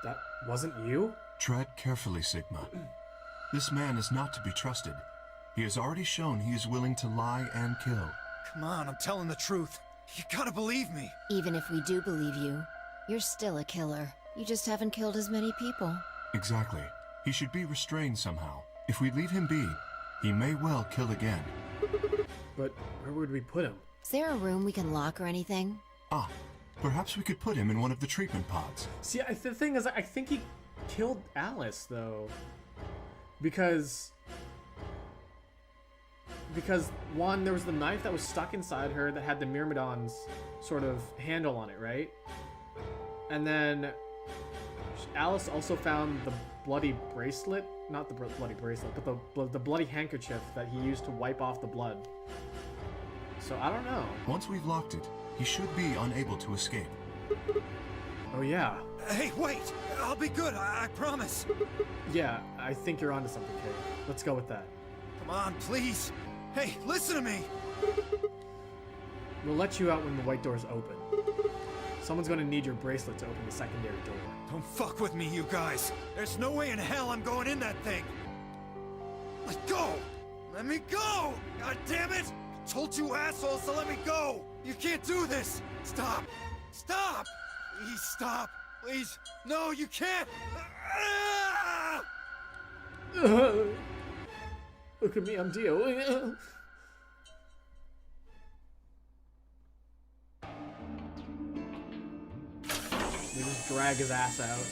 That wasn't you? Tread carefully, Sigma. This man is not to be trusted. He has already shown he is willing to lie and kill. Come on, I'm telling the truth. You gotta believe me. Even if we do believe you, you're still a killer. You just haven't killed as many people. Exactly. He should be restrained somehow. If we leave him be, he may well kill again. But where would we put him? Is there a room we can lock or anything? Ah, perhaps we could put him in one of the treatment pods. See, the thing is, I think he killed Alice, though. Because, one, there was the knife that was stuck inside her that had the Myrmidon's sort of handle on it, right? And then Alice also found the bloody bracelet. Not the bloody bracelet, but the bloody handkerchief that he used to wipe off the blood. So, I don't know. Once we've locked it, he should be unable to escape. Oh, yeah. Hey, wait! I'll be good, I promise. Yeah, I think you're onto something, Kay. Let's go with that. Come on, please. Hey, listen to me. We'll let you out when the white door's open. Someone's gonna need your bracelet to open the secondary door. Don't fuck with me, you guys. There's no way in hell I'm going in that thing. Let go! Let me go! God damn it! I told you assholes to let me go! You can't do this! Stop! Stop! Please stop! Please! No, you can't! Ah! Look at me, I'm Dio. They just drag his ass out.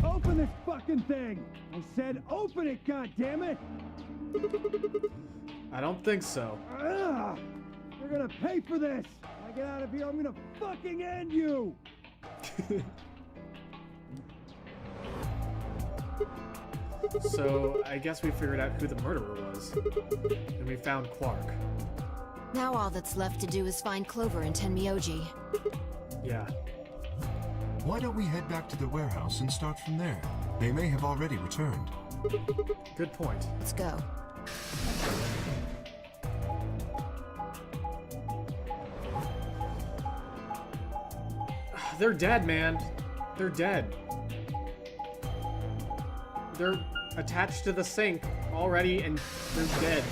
Open this fucking thing! I said open it, goddammit! I don't think so. Ugh! You're gonna pay for this! When I get out of here, I'm gonna fucking end you! So, I guess we figured out who the murderer was. And we found Quark. Now all that's left to do is find Clover and Tenmyoji. Yeah. Why don't we head back to the warehouse and start from there? They may have already returned. Good point. Let's go. They're dead, man. They're dead. They're attached to the sink already, and they're dead.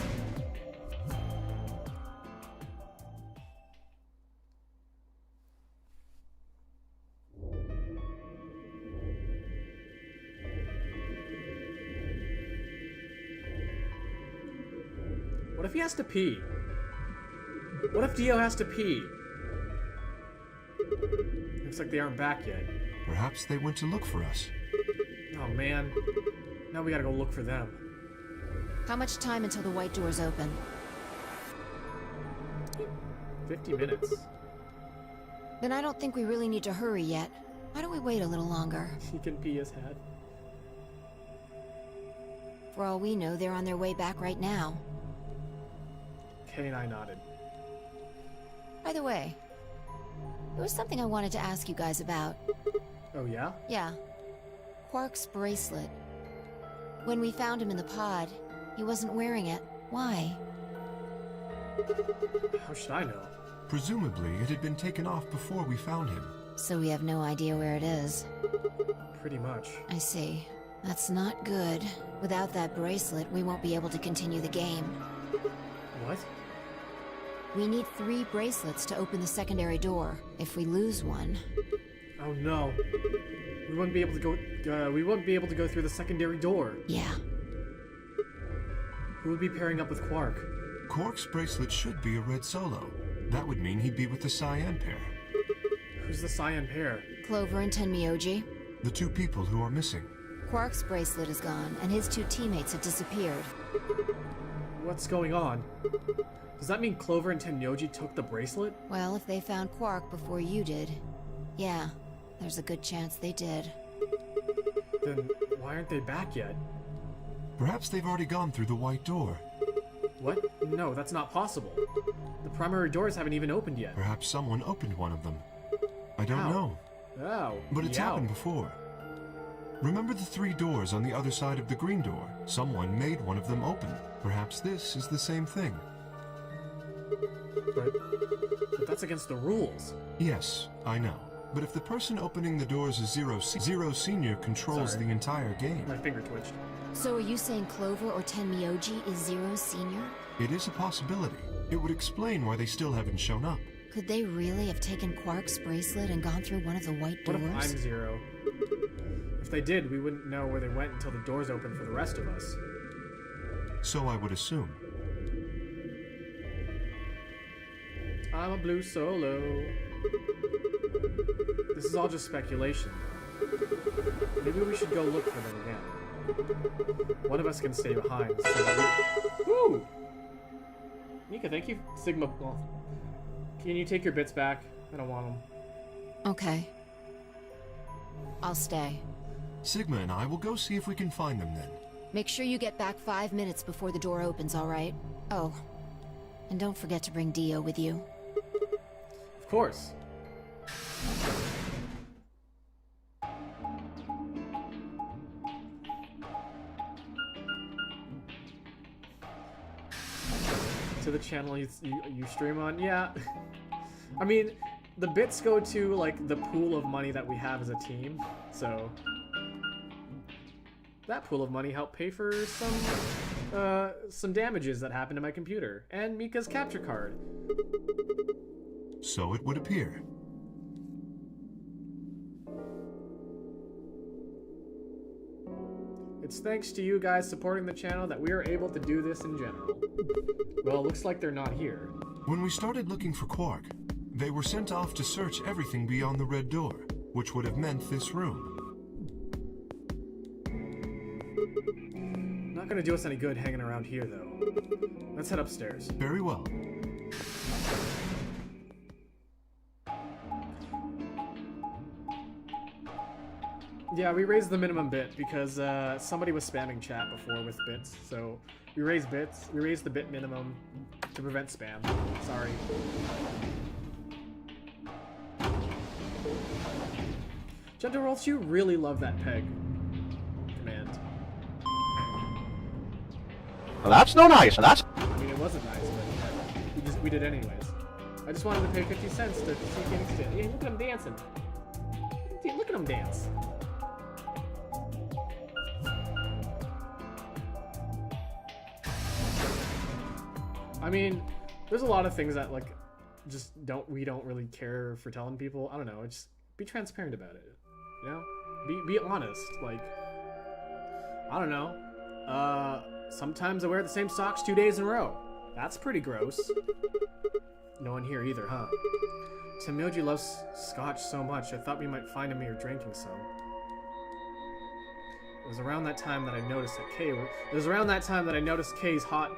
What if he has to pee? What if Dio has to pee? Looks like they aren't back yet. Perhaps they went to look for us. Oh man. Now we gotta go look for them. How much time until the white doors open? 50 minutes. Then I don't think we really need to hurry yet. Why don't we wait a little longer? He can pee his head. For all we know, they're on their way back right now. Kay and I nodded. By the way, there was something I wanted to ask you guys about. Oh yeah? Yeah. Quark's bracelet. When we found him in the pod, he wasn't wearing it. Why? How should I know? Presumably, it had been taken off before we found him. So we have no idea where it is. Pretty much. I see. That's not good. Without that bracelet, we won't be able to continue the game. What? We need 3 bracelets to open the secondary door. If we lose one... Oh no. We wouldn't be able to go. We wouldn't be able to go through the secondary door. Yeah. Who would be pairing up with Quark? Quark's bracelet should be a red solo. That would mean he'd be with the Cyan pair. Who's the Cyan pair? Clover and Tenmyoji. The 2 people who are missing. Quark's bracelet is gone, and his 2 teammates have disappeared. What's going on? Does that mean Clover and Tenmyoji took the bracelet? Well, if they found Quark before you did, yeah, there's a good chance they did. Then why aren't they back yet? Perhaps they've already gone through the white door. What? No, that's not possible. The primary doors haven't even opened yet. Perhaps someone opened one of them. I don't How? know. Oh. But it's meow. happened before. Remember the 3 doors on the other side of the green door? Someone made one of them open. Perhaps this is the same thing. But that's against the rules. Yes, I know. But if the person opening the doors is Zero Senior controls Sorry. the entire game. My finger twitched. So are you saying Clover or Tenmyoji is Zero Senior? It is a possibility. It would explain why they still haven't shown up. Could they really have taken Quark's bracelet and gone through one of the white What doors? if I'm Zero? If they did, we wouldn't know where they went until the doors opened for the rest of us. So I would assume. I'm a blue solo. This is all just speculation. Maybe we should go look for them again. One of us can stay behind. So that we... Woo! Nika, thank you, Sigma. Well, can you take your bits back? I don't want them. Okay. I'll stay. Sigma and I will go see if we can find them then. Make sure you get back 5 minutes before the door opens, all right? Oh, and don't forget to bring Dio with you. Of course. To the channel you stream on? Yeah. I mean, the bits go to, like, the pool of money that we have as a team, so... That pool of money helped pay for some damages that happened to my computer, and Mika's capture card. So it would appear. It's thanks to you guys supporting the channel that we are able to do this in general. Well, looks like they're not here. When we started looking for Quark, they were sent off to search everything beyond the red door, which would have meant this room. Not gonna do us any good hanging around here, though. Let's head upstairs. Very well. Yeah, we raised the minimum bit because somebody was spamming chat before with bits, so we raised bits. We raised the bit minimum to prevent spam. Sorry. Gentle Rolls, you really love that peg command. Well, that's no nice. That's. I mean, it wasn't nice, but we did anyways. I just wanted to pay 50 cents to see Phoenix did. Yeah, look at him dancing. Look at him dance. I mean, there's a lot of things that, like, just we don't really care for telling people. I don't know. Just be transparent about it. You know? Be honest. Like, I don't know. Sometimes I wear the same socks 2 days in a row. That's pretty gross. No one here either, huh? Tamilji loves scotch so much, I thought we might find him here drinking some. It was around that time that I noticed that Kay... It was around that time that I noticed Kay's hot...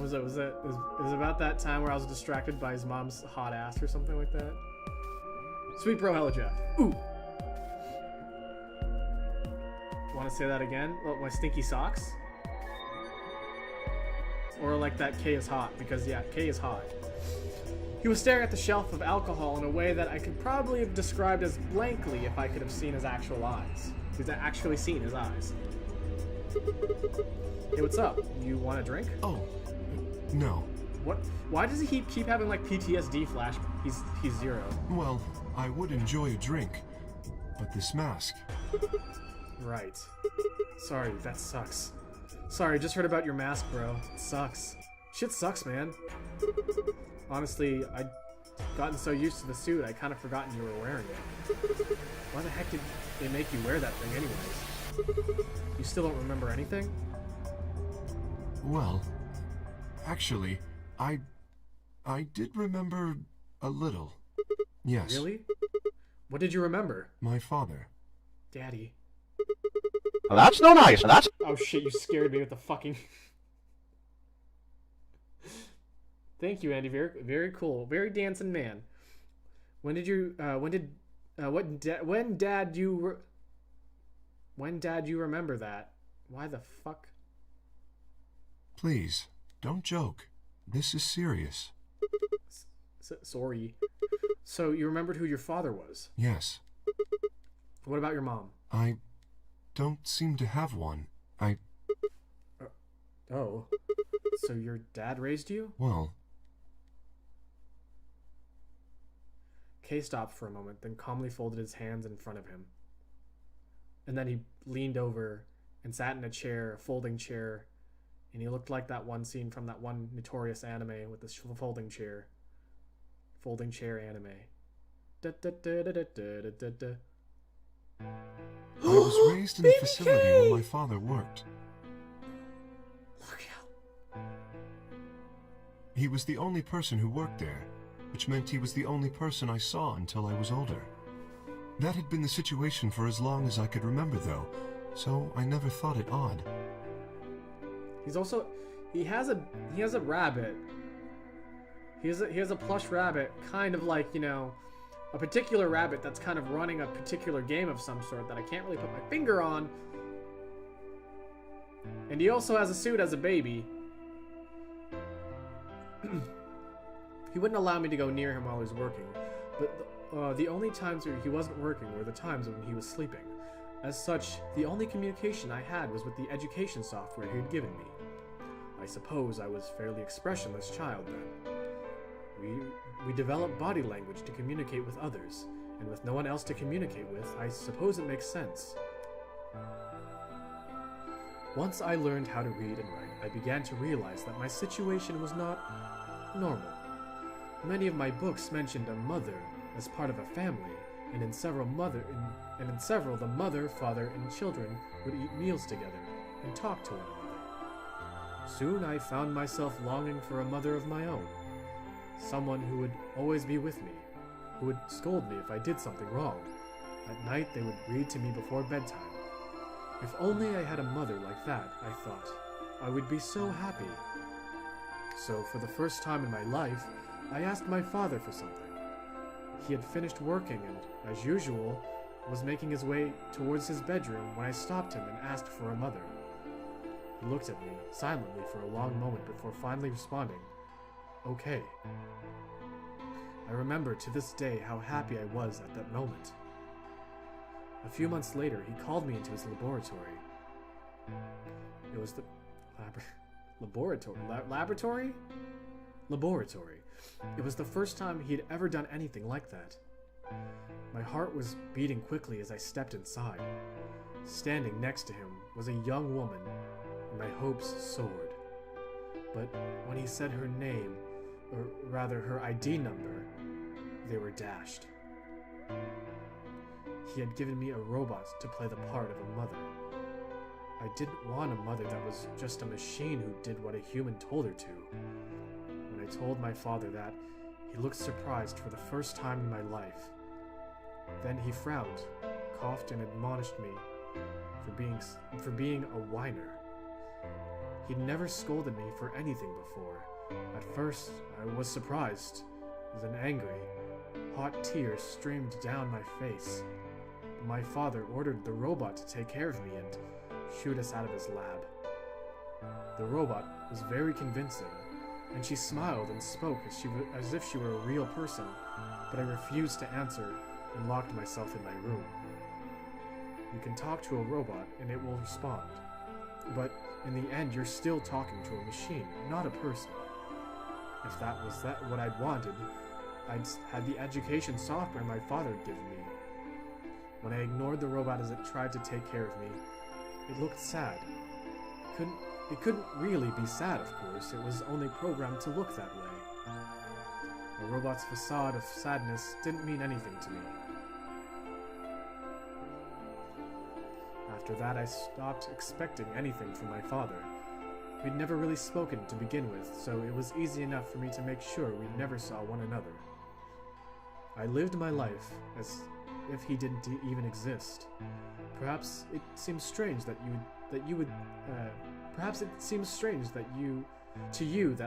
Was it about that time where I was distracted by his mom's hot ass or something like that? Sweet bro, hella Jeff. Ooh! Want to say that again? Oh, my stinky socks? Or like that Kay is hot, because yeah, Kay is hot. He was staring at the shelf of alcohol in a way that I could probably have described as blankly if I could have seen his actual eyes. He's actually seen his eyes. Hey, what's up? You want a drink? Oh, no. What? Why does he keep having like PTSD flash? He's zero. Well, I would enjoy a drink, but this mask... Right. Sorry, that sucks. Sorry, just heard about your mask, bro. It sucks. Shit sucks, man. Honestly, I'd gotten so used to the suit, I kind of forgotten you were wearing it. Why the heck did they make you wear that thing anyways? You still don't remember anything? Well, actually, I did remember a little. Yes. Really? What did you remember? My father. Daddy. That's no nice. That's... Oh shit, you scared me with the fucking... Thank you, Andy. Very, very cool. Very dancing man. When did you, when dad you remember that? Why the fuck? Please, don't joke. This is serious. Sorry. So you remembered who your father was? Yes. What about your mom? I don't seem to have one. Oh. So your dad raised you? Well... Kay stopped for a moment, then calmly folded his hands in front of him. And then he leaned over and sat in a chair, a folding chair, and he looked like that one scene from that one notorious anime with the folding chair. Folding chair anime. I was raised in a facility where my father worked. Look out. He was the only person who worked there, which meant he was the only person I saw until I was older. That had been the situation for as long as I could remember, though, so I never thought it odd. He's also... He has a rabbit. He has a plush rabbit, kind of like, you know, a particular rabbit that's kind of running a particular game of some sort that I can't really put my finger on. And he also has a suit as a baby. He wouldn't allow me to go near him while he was working, but the only times he wasn't working were the times when he was sleeping. As such, the only communication I had was with the education software he had given me. I suppose I was a fairly expressionless child then. We developed body language to communicate with others, and with no one else to communicate with, I suppose it makes sense. Once I learned how to read and write, I began to realize that my situation was not normal. Many of my books mentioned a mother as part of a family, and in several the mother, father, and children would eat meals together and talk to one another. Soon I found myself longing for a mother of my own. Someone who would always be with me, who would scold me if I did something wrong. At night they would read to me before bedtime. If only I had a mother like that, I thought, I would be so happy. So for the first time in my life, I asked my father for something. He had finished working and, as usual, was making his way towards his bedroom when I stopped him and asked for a mother. He looked at me silently for a long moment before finally responding, "Okay." I remember to this day how happy I was at that moment. A few months later, he called me into his laboratory. It was the laboratory? It was the first time he'd ever done anything like that. My heart was beating quickly as I stepped inside. Standing next to him was a young woman, and my hopes soared. But when he said her name, or rather her ID number, they were dashed. He had given me a robot to play the part of a mother. I didn't want a mother that was just a machine who did what a human told her to. When I told my father that, he looked surprised for the first time in my life. Then he frowned, coughed, and admonished me for being a whiner. He'd never scolded me for anything before. At first, I was surprised, then angry. Hot tears streamed down my face. My father ordered the robot to take care of me and shoot us out of his lab. The robot was very convincing, and she smiled and spoke as if she were a real person, but I refused to answer and locked myself in my room. You can talk to a robot and it will respond, but in the end you're still talking to a machine, not a person. If that was what I'd wanted, I'd had the education software my father had given me. When I ignored the robot as it tried to take care of me, it looked sad. It couldn't really be sad, of course. It was only programmed to look that way. A robot's facade of sadness didn't mean anything to me. After that, I stopped expecting anything from my father. We'd never really spoken to begin with, so it was easy enough for me to make sure we never saw one another. I lived my life as if he didn't even exist. Perhaps it seems strange that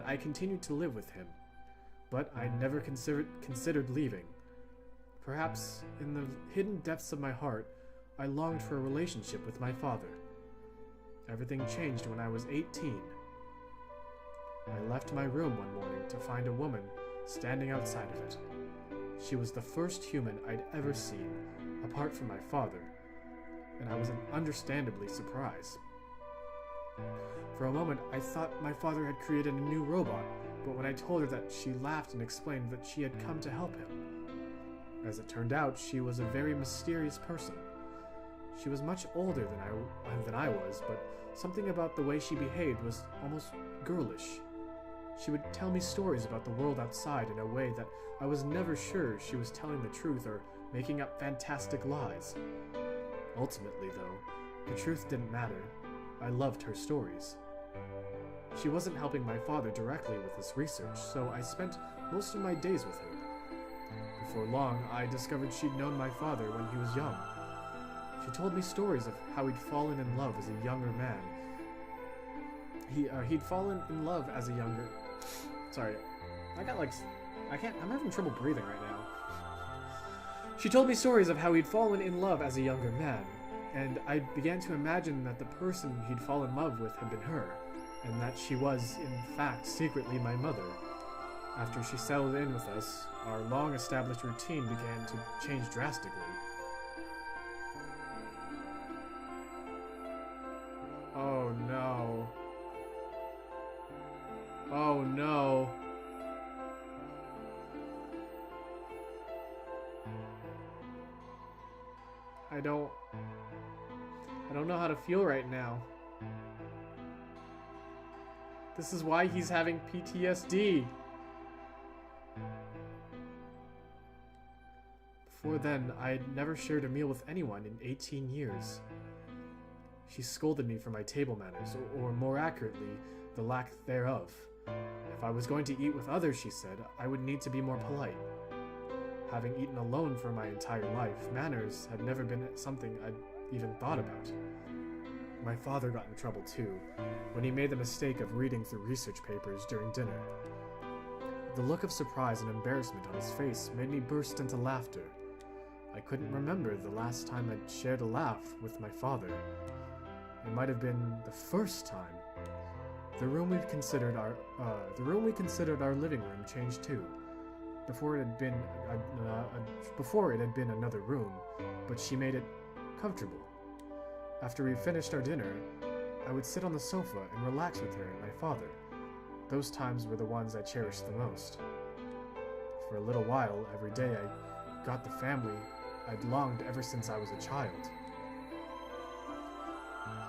I continued to live with him, but I never considered leaving. Perhaps in the hidden depths of my heart, I longed for a relationship with my father. Everything changed when I was 18. I left my room one morning to find a woman standing outside of it. She was the first human I'd ever seen, apart from my father, and I was understandably surprised. For a moment, I thought my father had created a new robot, but when I told her that, she laughed and explained that she had come to help him. As it turned out, she was a very mysterious person. She was much older than I was, but something about the way she behaved was almost girlish. She would tell me stories about the world outside in a way that I was never sure she was telling the truth or making up fantastic lies. Ultimately, though, the truth didn't matter. I loved her stories. She wasn't helping my father directly with his research, so I spent most of my days with her. Before long, I discovered she'd known my father when he was young. She told me stories of how he'd fallen in love as a younger man. He'd fallen in love as a younger... Sorry, I'm having trouble breathing right now. She told me stories of how he'd fallen in love as a younger man, and I began to imagine that the person he'd fallen in love with had been her, and that she was, in fact, secretly my mother. After she settled in with us, our long-established routine began to change drastically. Oh no. Oh no. I don't know how to feel right now. This is why he's having PTSD. Before then, I'd never shared a meal with anyone in 18 years. She scolded me for my table manners, or more accurately, the lack thereof. If I was going to eat with others, she said, I would need to be more polite. Having eaten alone for my entire life, manners had never been something I'd even thought about. My father got in trouble too, when he made the mistake of reading through research papers during dinner. The look of surprise and embarrassment on his face made me burst into laughter. I couldn't remember the last time I'd shared a laugh with my father. It might have been the first time. The room we considered our living room changed too. Before it had been another room, but she made it comfortable. After we finished our dinner, I would sit on the sofa and relax with her and my father. Those times were the ones I cherished the most. For a little while, every day I got the family I'd longed ever since I was a child.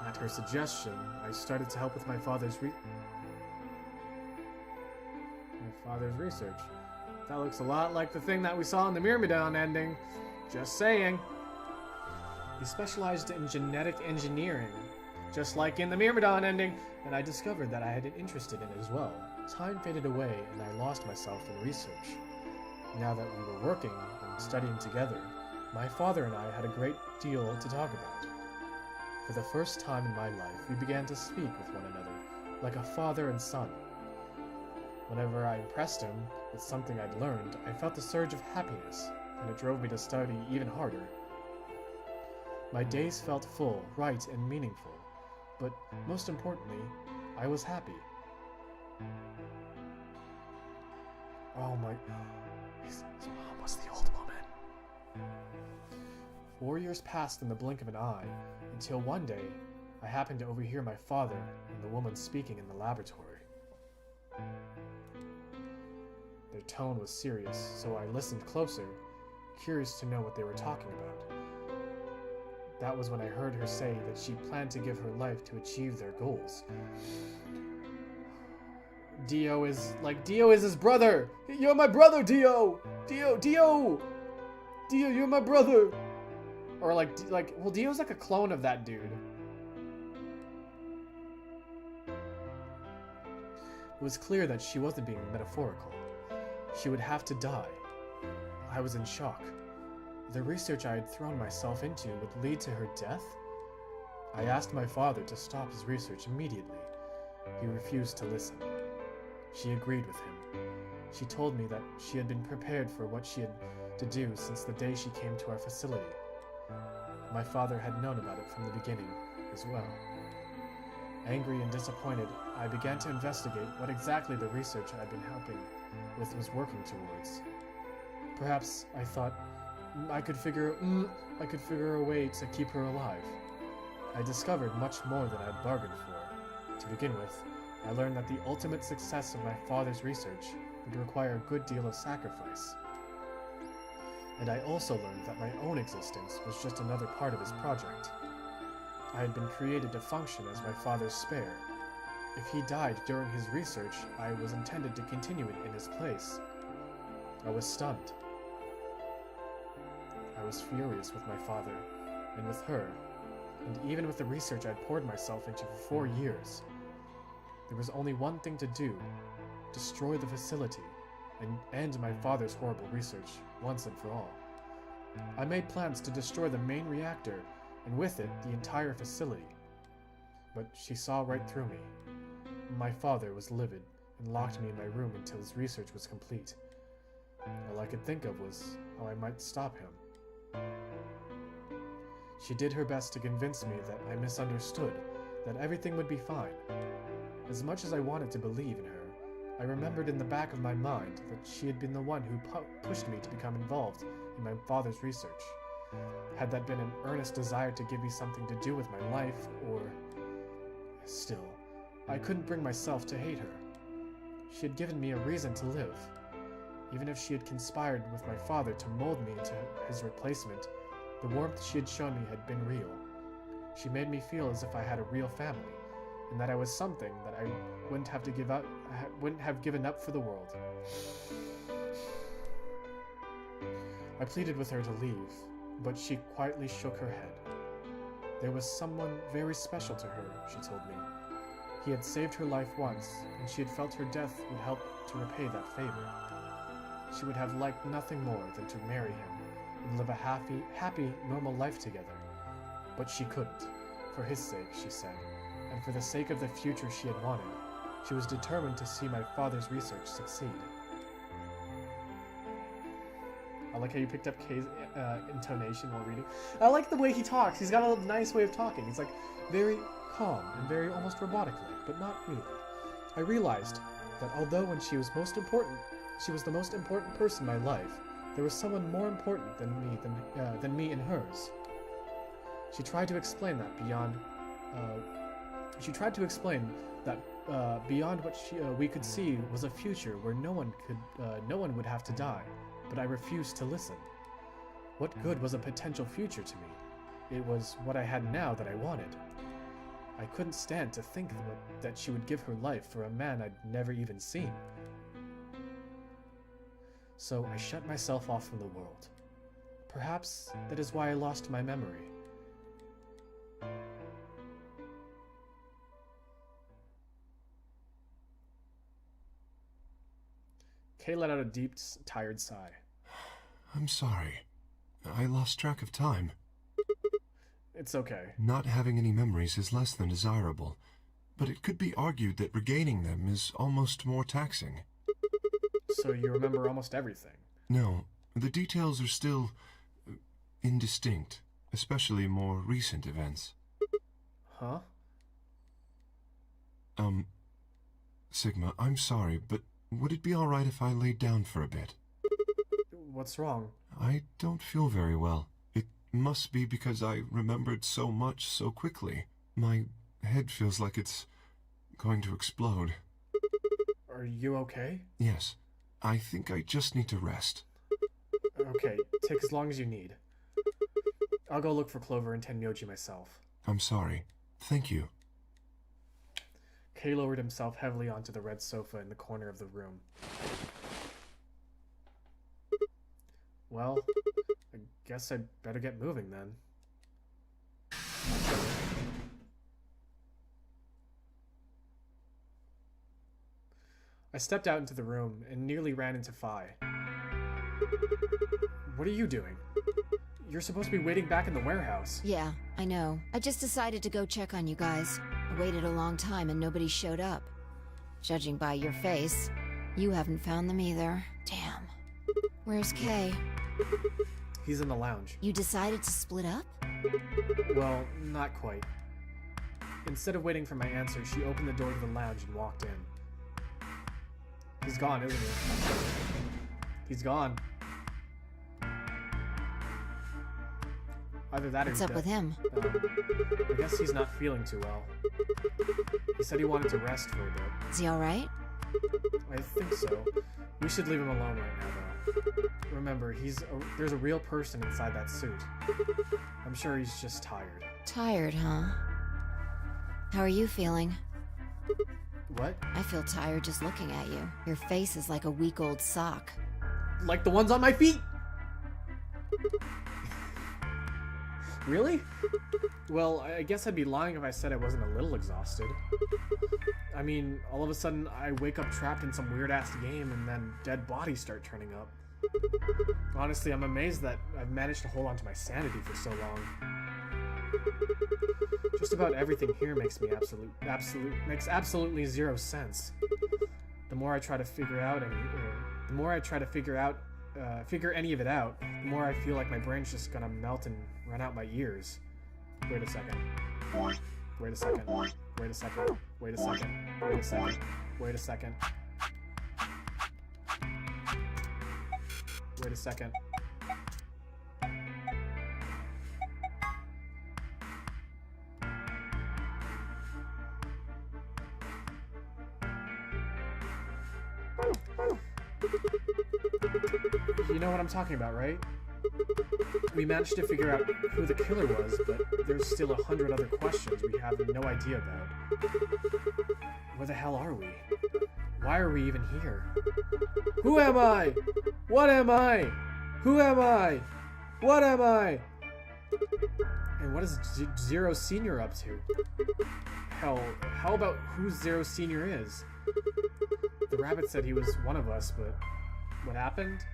At her suggestion, I started to help with my father's research. That looks a lot like the thing that we saw in the Myrmidon ending. Just saying. He specialized in genetic engineering. just like in the Myrmidon ending, and I discovered that I had been interested in it as well. Time faded away, and I lost myself in research. Now that we were working and studying together, my father and I had a great deal to talk about. For the first time in my life, we began to speak with one another, like a father and son. Whenever I impressed him with something I'd learned, I felt a surge of happiness, and it drove me to study even harder. My days felt full, right, and meaningful, but most importantly, I was happy. Oh my... His mom was the old woman. 4 years passed in the blink of an eye, until one day, I happened to overhear my father and the woman speaking in the laboratory. Their tone was serious, so I listened closer, curious to know what they were talking about. That was when I heard her say that she planned to give her life to achieve their goals. Dio is his brother! You're my brother, Dio! Dio, you're my brother! Or well, Dio's like a clone of that dude. It was clear that she wasn't being metaphorical. She would have to die. I was in shock. The research I had thrown myself into would lead to her death? I asked my father to stop his research immediately. He refused to listen. She agreed with him. She told me that she had been prepared for what she had to do since the day she came to our facility. My father had known about it from the beginning as well. Angry and disappointed, I began to investigate what exactly the research I'd been helping with was working towards. Perhaps, I thought, I could figure a way to keep her alive. I discovered much more than I'd bargained for. To begin with, I learned that the ultimate success of my father's research would require a good deal of sacrifice. And I also learned that my own existence was just another part of his project. I had been created to function as my father's spare. If he died during his research, I was intended to continue it in his place. I was stunned. I was furious with my father, and with her, and even with the research I'd poured myself into for 4 years. There was only one thing to do: destroy the facility, and end my father's horrible research once and for all. I made plans to destroy the main reactor, and with it, the entire facility. But she saw right through me. My father was livid, and locked me in my room until his research was complete. All I could think of was how I might stop him. She did her best to convince me that I misunderstood, that everything would be fine. As much as I wanted to believe in her, I remembered in the back of my mind that she had been the one who pushed me to become involved in my father's research. Had that been an earnest desire to give me something to do with my life, or... Still, I couldn't bring myself to hate her. She had given me a reason to live. Even if she had conspired with my father to mold me into his replacement, the warmth she had shown me had been real. She made me feel as if I had a real family, and that I was something that I wouldn't have given up for the world. I pleaded with her to leave, but she quietly shook her head. There was someone very special to her, she told me. He had saved her life once, and she had felt her death would help to repay that favor. She would have liked nothing more than to marry him and live a happy, normal life together. But she couldn't, for his sake, she said, and for the sake of the future she had wanted. She was determined to see my father's research succeed. I like how you picked up Kay's intonation while reading. I like the way he talks. He's got a nice way of talking. He's like very calm and very almost robotic-like, but not really. I realized that although when she was the most important person in my life, there was someone more important than me in hers. She tried to explain that beyond what we could see was a future where no one would have to die. But I refused to listen. What good was a potential future to me? It was what I had now that I wanted. I couldn't stand to think that she would give her life for a man I'd never even seen. So I shut myself off from the world. Perhaps that is why I lost my memory. Kay let out a deep, tired sigh. I'm sorry. I lost track of time. It's okay. Not having any memories is less than desirable, but it could be argued that regaining them is almost more taxing. So you remember almost everything? No, the details are still indistinct, especially more recent events. Huh? Sigma, I'm sorry, but would it be alright if I laid down for a bit? What's wrong? I don't feel very well. It must be because I remembered so much so quickly. My head feels like it's going to explode. Are you okay? Yes. I think I just need to rest. Okay, take as long as you need. I'll go look for Clover and Tenmyoji myself. I'm sorry. Thank you. Kay lowered himself heavily onto the red sofa in the corner of the room. Well, I guess I'd better get moving then. I stepped out into the room and nearly ran into Phi. What are you doing? You're supposed to be waiting back in the warehouse. Yeah, I know. I just decided to go check on you guys. I waited a long time and nobody showed up. Judging by your face, you haven't found them either. Damn. Where's Kay? He's in the lounge. You decided to split up? Well, not quite. Instead of waiting for my answer, she opened the door to the lounge and walked in. He's gone, isn't he? He's gone. Either that or What's he's up dead. with him? I guess he's not feeling too well. He said he wanted to rest for a bit. Is he alright? I think so. We should leave him alone right now, though. Remember, there's a real person inside that suit. I'm sure he's just tired. Tired, huh? How are you feeling? What? I feel tired just looking at you. Your face is like a week-old sock. Like the ones on my feet? Really? Well, I guess I'd be lying if I said I wasn't a little exhausted. I mean, all of a sudden, I wake up trapped in some weird-ass game, and then dead bodies start turning up. Honestly, I'm amazed that I've managed to hold on to my sanity for so long. Just about everything here makes me makes absolutely zero sense. The more I try to figure any of it out, the more I feel like my brain's just gonna melt and run out my ears. Wait a second. Wait a second. Wait a second. Wait a second. Wait a second. Wait a second. Wait a second. You know what I'm talking about, right? We managed to figure out who the killer was, but there's still 100 other questions we have no idea about. Where the hell are we? Why are we even here? Who am I? What am I? Who am I? What am I? And what is Zero Senior up to? Hell, how about who Zero Senior is? The rabbit said he was one of us, but what happened?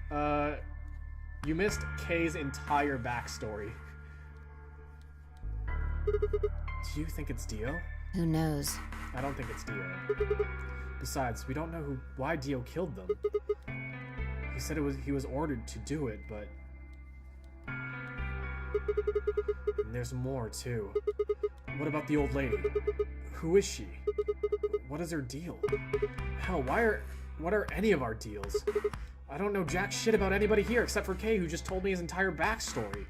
You missed Kay's entire backstory. Do you think it's Dio? Who knows? I don't think it's Dio. Besides, we don't know why Dio killed them. He said he was ordered to do it, but... And there's more, too. What about the old lady? Who is she? What is her deal? Hell, what are any of our deals? I don't know jack shit about anybody here except for Kay, who just told me his entire backstory.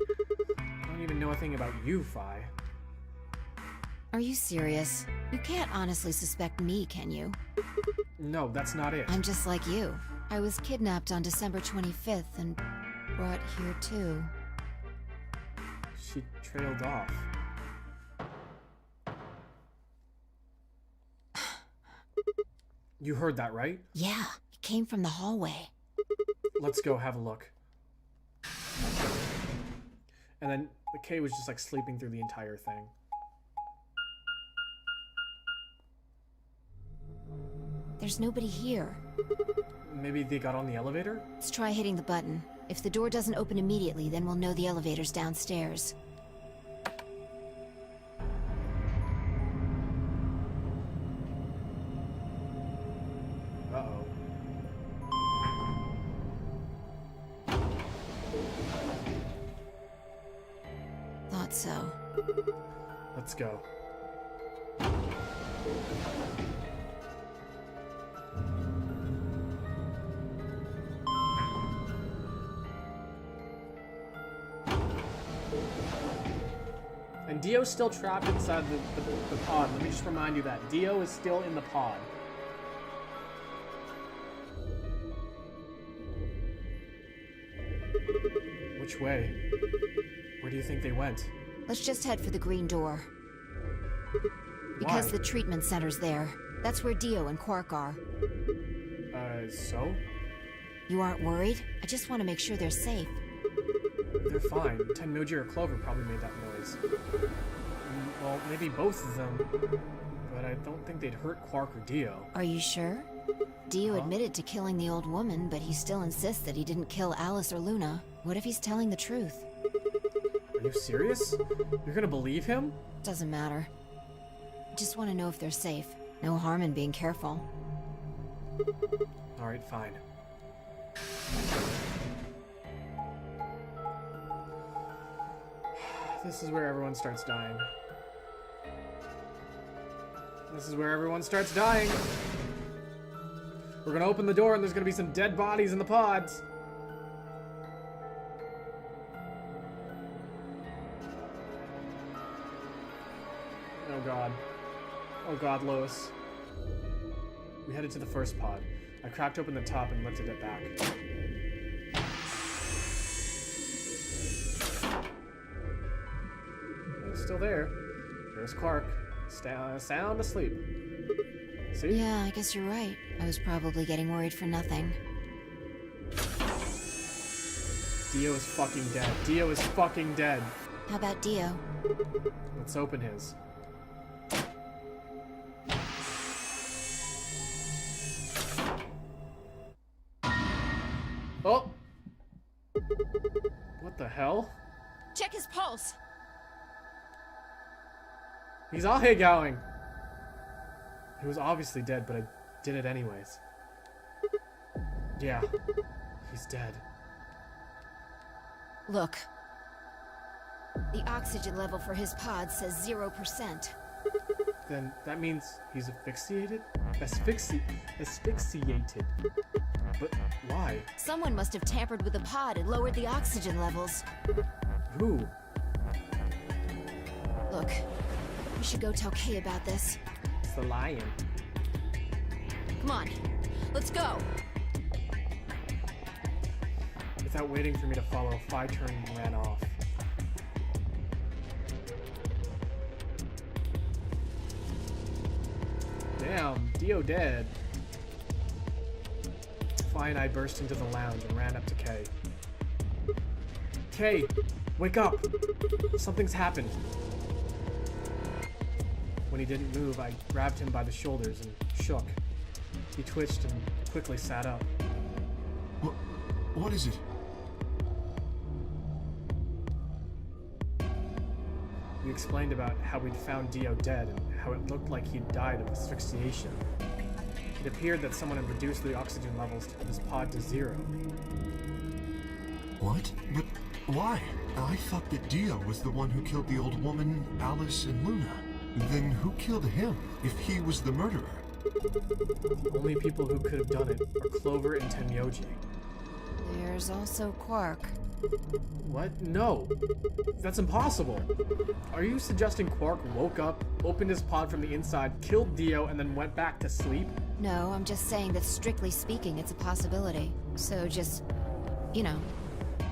I don't even know a thing about you, Phi. Are you serious? You can't honestly suspect me, can you? No, that's not it. I'm just like you. I was kidnapped on December 25th and brought here too. She trailed off. You heard that, right? Yeah, it came from the hallway. Let's go have a look. And then the K was just like sleeping through the entire thing. There's nobody here. Maybe they got on the elevator? Let's try hitting the button. If the door doesn't open immediately, then we'll know the elevator's downstairs. Uh-oh. Thought so. Let's go. And Dio's still trapped inside the pod. Let me just remind you that. Dio is still in the pod. Which way? Where do you think they went? Let's just head for the green door. Because Why? the treatment center's there. That's where Dio and Quark are. So? You aren't worried? I just want to make sure they're safe. They're fine. Tenmuji or Clover probably made that noise. Well, maybe both of them. But I don't think they'd hurt Quark or Dio. Are you sure? Dio admitted to killing the old woman, but he still insists that he didn't kill Alice or Luna. What if he's telling the truth? Are you serious? You're gonna believe him? Doesn't matter. I just want to know if they're safe. No harm in being careful. Alright, fine. This is where everyone starts dying. This is where everyone starts dying. We're gonna open the door and there's gonna be some dead bodies in the pods. Oh god. Oh god, Lois. We headed to the first pod. I cracked open the top and lifted it back. It's still there. There's Quark. Sound asleep. See? Yeah, I guess you're right. I was probably getting worried for nothing. Dio is fucking dead. Dio is fucking dead. How about Dio? Let's open his. Oh! What the hell? Check his pulse! He's all hey going. He was obviously dead, but I did it anyways. Yeah, he's dead. Look. The oxygen level for his pod says 0%. Then that means he's asphyxiated? Asphyxiated. But why? Someone must have tampered with the pod and lowered the oxygen levels. Who? Look, we should go tell Kay about this. It's the lion. Come on, let's go! Without waiting for me to follow, Phi turned and ran off. Damn, Dio dead. Phi and I burst into the lounge and ran up to Kay. Kay, wake up! Something's happened. When he didn't move, I grabbed him by the shoulders and shook. He twitched and quickly sat up. What is it? We explained about how we'd found Dio dead and how it looked like he'd died of asphyxiation. It appeared that someone had reduced the oxygen levels of his pod to 0. What? But why? I thought that Dio was the one who killed the old woman, Alice, and Luna. Then who killed him, if he was the murderer? The only people who could have done it are Clover and Tenmyoji. There's also Quark. What? No. That's impossible. Are you suggesting Quark woke up, opened his pod from the inside, killed Dio, and then went back to sleep? No, I'm just saying that strictly speaking, it's a possibility. So just, you know,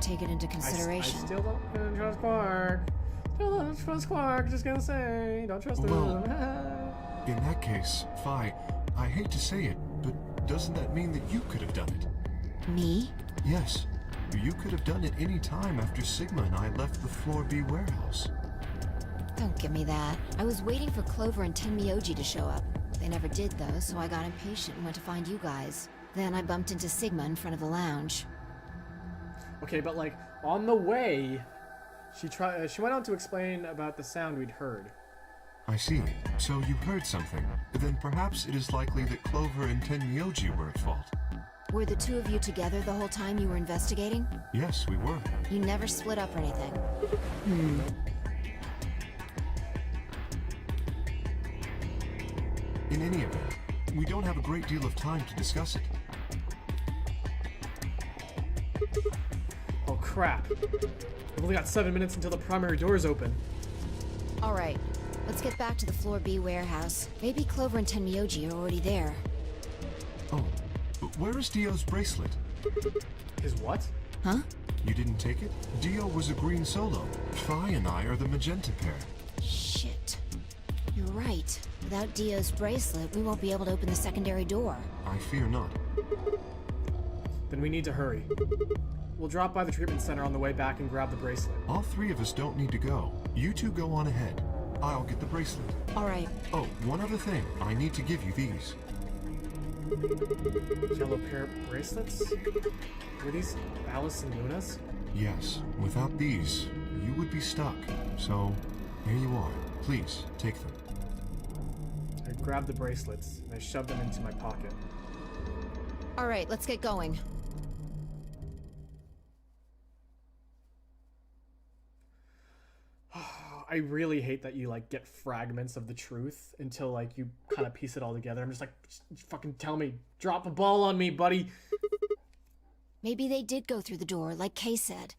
take it into consideration. I still don't trust Quark. Still don't trust Quark, just gonna say. Don't trust him. Well, in that case, Phi, I hate to say it, but doesn't that mean that you could have done it? Me? Yes. You could have done it any time after Sigma and I left the Floor B warehouse. Don't give me that. I was waiting for Clover and Tenmyoji to show up. They never did, though, so I got impatient and went to find you guys. Then I bumped into Sigma in front of the lounge. Okay, but like, on the way, she went on to explain about the sound we'd heard. I see. So you heard something. Then perhaps it is likely that Clover and Tenmyoji were at fault. Were the two of you together the whole time you were investigating? Yes, we were. You never split up or anything? In any event, we don't have a great deal of time to discuss it. Oh crap. We've only got 7 minutes until the primary doors open. Alright, let's get back to the Floor B warehouse. Maybe Clover and Tenmyoji are already there. Oh, but where is Dio's bracelet? His what? Huh? You didn't take it? Dio was a green solo. Phi and I are the magenta pair. Shit. You're right. Without Dio's bracelet, we won't be able to open the secondary door. I fear not. Then we need to hurry. We'll drop by the treatment center on the way back and grab the bracelet. All three of us don't need to go. You two go on ahead. I'll get the bracelet. Alright. Oh, one other thing. I need to give you these. Yellow pair of bracelets? Were these Alice and Luna's? Yes. Without these, you would be stuck. So, here you are. Please, take them. I grabbed the bracelets and I shoved them into my pocket. Alright, let's get going. I really hate that you like get fragments of the truth until like you kind of piece it all together. I'm just like, just fucking tell me, drop a ball on me, buddy. Maybe they did go through the door, like Kay said.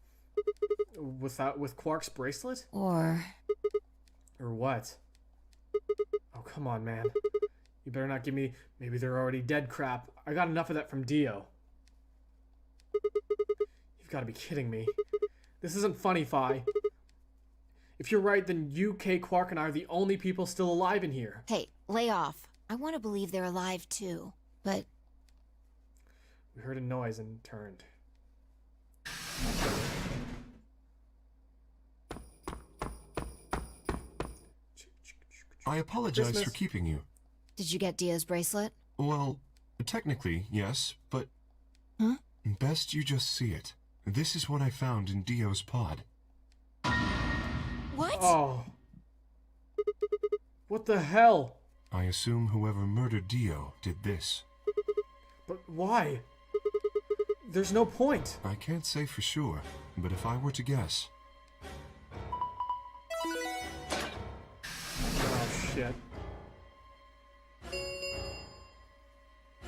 With Quark's bracelet? Or what? Oh, come on, man. You better not give me, maybe they're already dead crap. I got enough of that from Dio. You've got to be kidding me. This isn't funny, Phi. If you're right, then you, Kay, Quark, and I are the only people still alive in here. Hey, lay off. I want to believe they're alive too, but... We heard a noise and turned. I apologize Christmas. for keeping you. Did you get Dio's bracelet? Well, technically, yes, but... Huh? Best you just see it. This is what I found in Dio's pod. What? Oh. What the hell? I assume whoever murdered Dio did this. But why? There's no point. I can't say for sure, but if I were to guess... Oh, shit.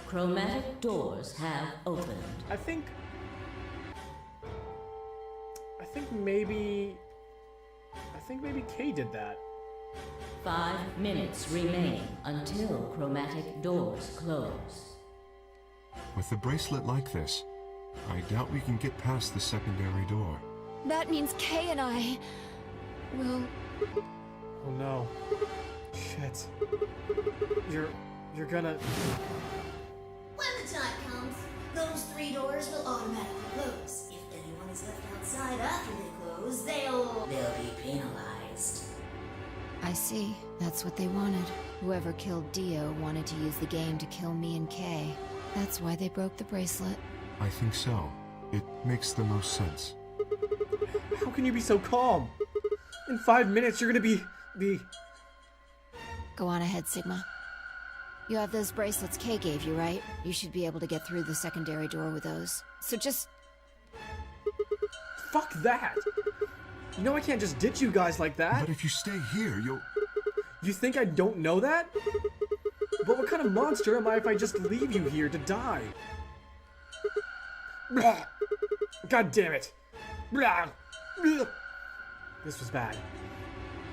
Chromatic doors have opened. I think maybe Kay did that. 5 minutes remain until chromatic doors close. With a bracelet like this, I doubt we can get past the secondary door. That means Kay and I will... Oh no. Shit. You're gonna... When the time comes, those 3 doors will automatically close. If anyone is left outside after they close, they'll be penalized. I see. That's what they wanted. Whoever killed Dio wanted to use the game to kill me and Kay. That's why they broke the bracelet. I think so. It makes the most sense. How can you be so calm? In 5 minutes, you're gonna be... Go on ahead, Sigma. You have those bracelets Kay gave you, right? You should be able to get through the secondary door with those. So just... Fuck that! You know I can't just ditch you guys like that. But if you stay here, you'll... You think I don't know that? But what kind of monster am I if I just leave you here to die? Blah. God damn it! Blah. Blah. This was bad.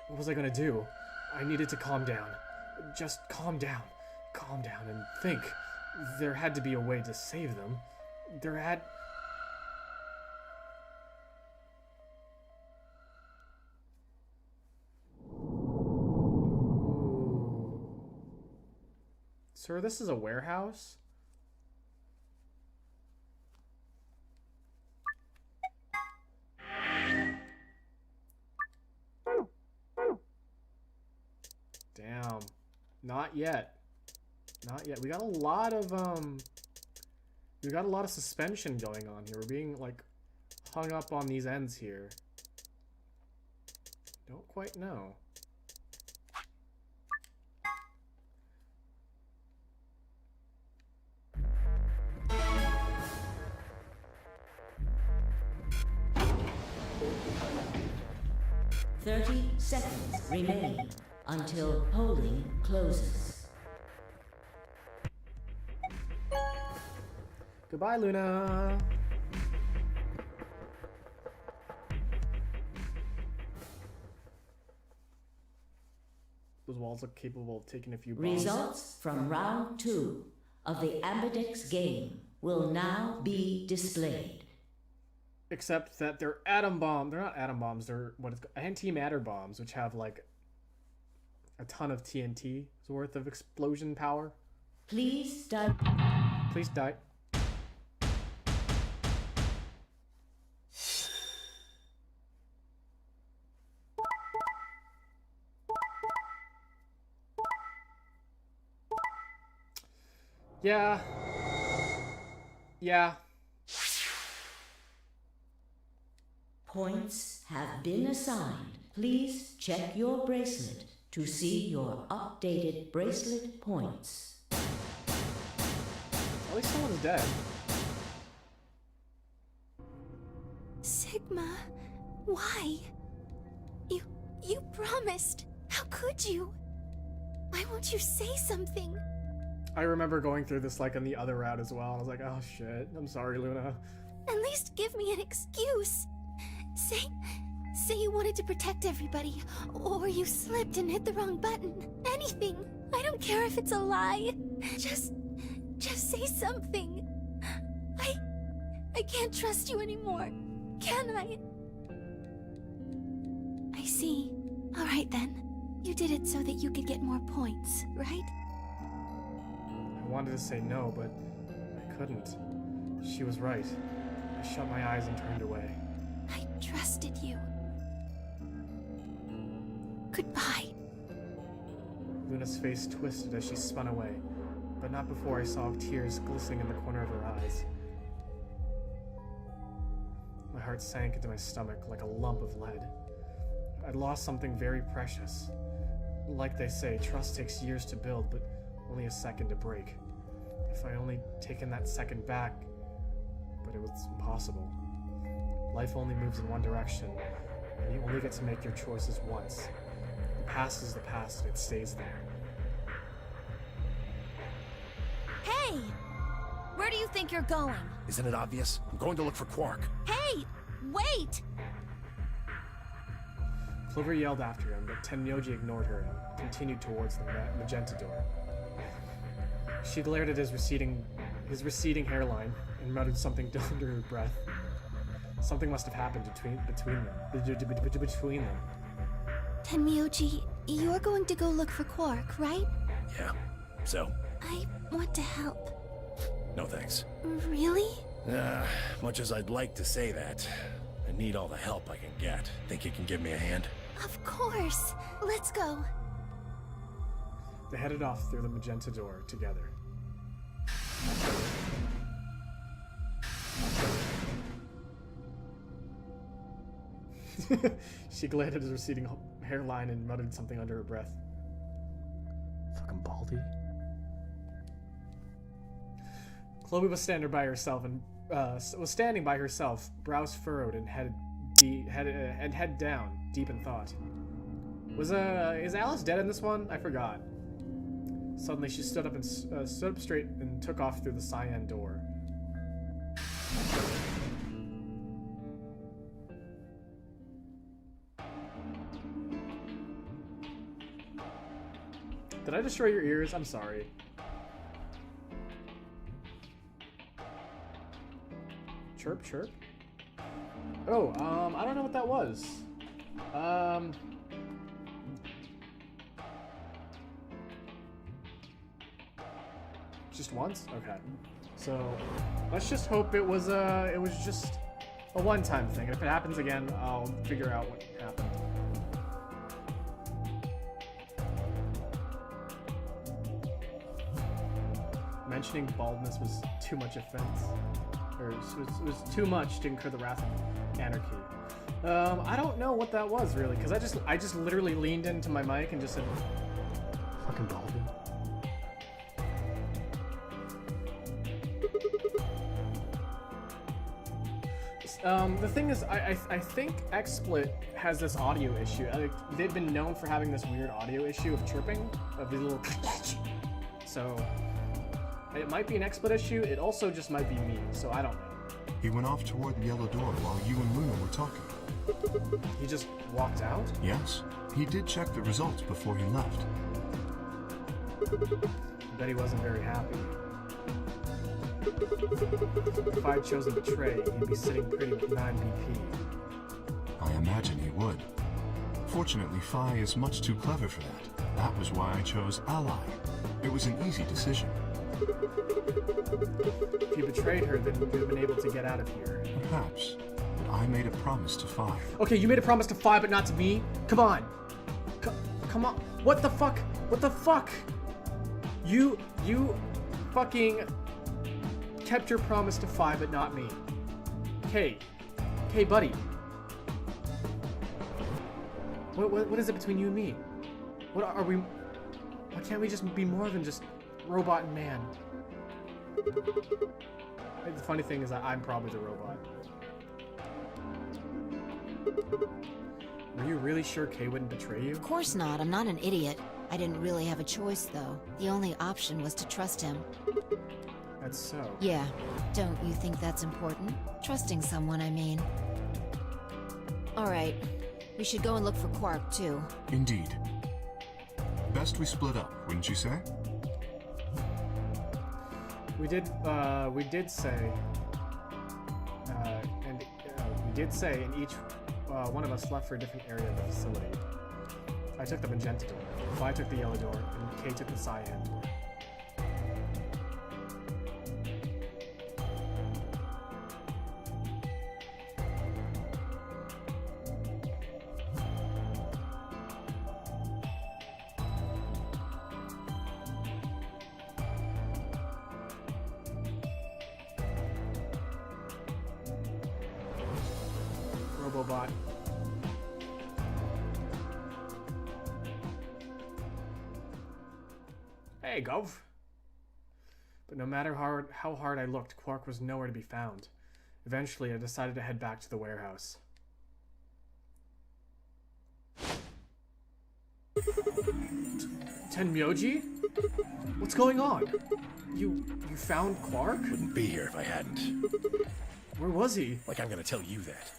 What was I gonna do? I needed to calm down. Just calm down. Calm down and think. There had to be a way to save them. There had... Sir, this is a warehouse? Damn. Not yet. Not yet. We got a lot of suspension going on here. We're being like hung up on these ends here. Don't quite know. "30 seconds remain until polling closes." Goodbye, Luna. Those walls look capable of taking a few bombs. Results from round 2 of the Ambidex game will now be displayed. Except that they're atom bomb. They're not atom bombs. They're antimatter bombs, which have like a ton of TNT's worth of explosion power. Please die. Please die. Yeah. Yeah. Points have been assigned. Please check your bracelet to see your updated bracelet points. At least someone's dead. Sigma, why? You promised. How could you? Why won't you say something? I remember going through this like on the other route as well. I was like, oh shit. I'm sorry, Luna. At least give me an excuse. Say you wanted to protect everybody, or you slipped and hit the wrong button. Anything. I don't care if it's a lie. Just say something. I can't trust you anymore. Can I? I see. All right then. You did it so that you could get more points, right? I wanted to say no, but I couldn't. She was right. I shut my eyes and turned away. I trusted you. Goodbye. Luna's face twisted as she spun away, but not before I saw tears glistening in the corner of her eyes. My heart sank into my stomach like a lump of lead. I'd lost something very precious. Like they say, trust takes years to build, but only a second to break. If I only taken that second back, but it was impossible. Life only moves in one direction, and you only get to make your choices once. The past is the past, and it stays there. Hey! Where do you think you're going? Isn't it obvious? I'm going to look for Quark. Hey! Wait! Clover yelled after him, but Tenmyoji ignored her and continued towards the magenta door. She glared at his receding hairline and muttered something under her breath. Something must have happened between them. Tenmyoji, you're going to go look for Quark, right? Yeah. So? I want to help. No thanks. Really? Much as I'd like to say that, I need all the help I can get. Think you can give me a hand? Of course. Let's go. They headed off through the magenta door together. She glared at his receding hairline and muttered something under her breath. Fucking baldy. Chloe was standing by herself, brows furrowed and head down, deep in thought. Is Alice dead in this one? I forgot. Suddenly, she stood up straight and took off through the cyan door. Did I destroy your ears? I'm sorry. Chirp, chirp. Oh, I don't know what that was. Just once? Okay. So, let's just hope it was just a one-time thing. And if it happens again, I'll figure out what happened. mentioning baldness was too much offense. Or it was too much to incur the wrath of anarchy. I don't know what that was, really, because I just literally leaned into my mic and just said, fucking Baldwin. The thing is, I think XSplit has this audio issue. They've been known for having this weird audio issue of chirping, of these little so it might be an XSplit issue, it also just might be me, so I don't know. He went off toward the yellow door while you and Luna were talking. He just walked out? Yes, he did check the results before he left. I bet he wasn't very happy. If I had chosen Betray, he'd be sitting pretty with 9 BP. I imagine he would. Fortunately, Phi is much too clever for that. That was why I chose Ally. It was an easy decision. If you betrayed her, then we would have been able to get out of here. Perhaps. But I made a promise to Phi. Okay, you made a promise to Phi, but not to me? Come on. Come on. What the fuck? What the fuck? You fucking kept your promise to Phi, but not me. Hey, buddy. What is it between you and me? What are we? Why can't we just be more than just robot and man? The funny thing is that I'm probably the robot. Were you really sure Kay wouldn't betray you? Of course not. I'm not an idiot. I didn't really have a choice, though. The only option was to trust him. That's so. Yeah. Don't you think that's important? Trusting someone, I mean. Alright. We should go and look for Quark, too. Indeed. Best we split up, wouldn't you say? We did say, and each one of us left for a different area of the facility. I took the magenta door, I took the yellow door, and Kay took the cyan door. Robobot. Hey, Gov. But no matter how hard I looked, Quark was nowhere to be found. Eventually, I decided to head back to the warehouse. Tenmyoji? What's going on? You found Quark? Wouldn't be here if I hadn't. Where was he? Like I'm gonna tell you that.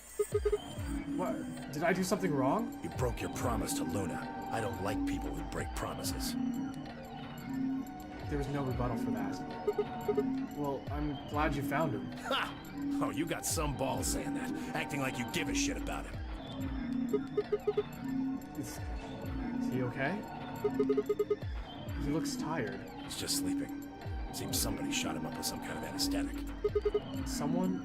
What? Did I do something wrong? You broke your promise to Luna. I don't like people that break promises. There was no rebuttal for that. Well, I'm glad you found him. Ha! Oh, you got some balls saying that, acting like you give a shit about him. Is he okay? He looks tired. He's just sleeping. Seems somebody shot him up with some kind of anesthetic. Someone?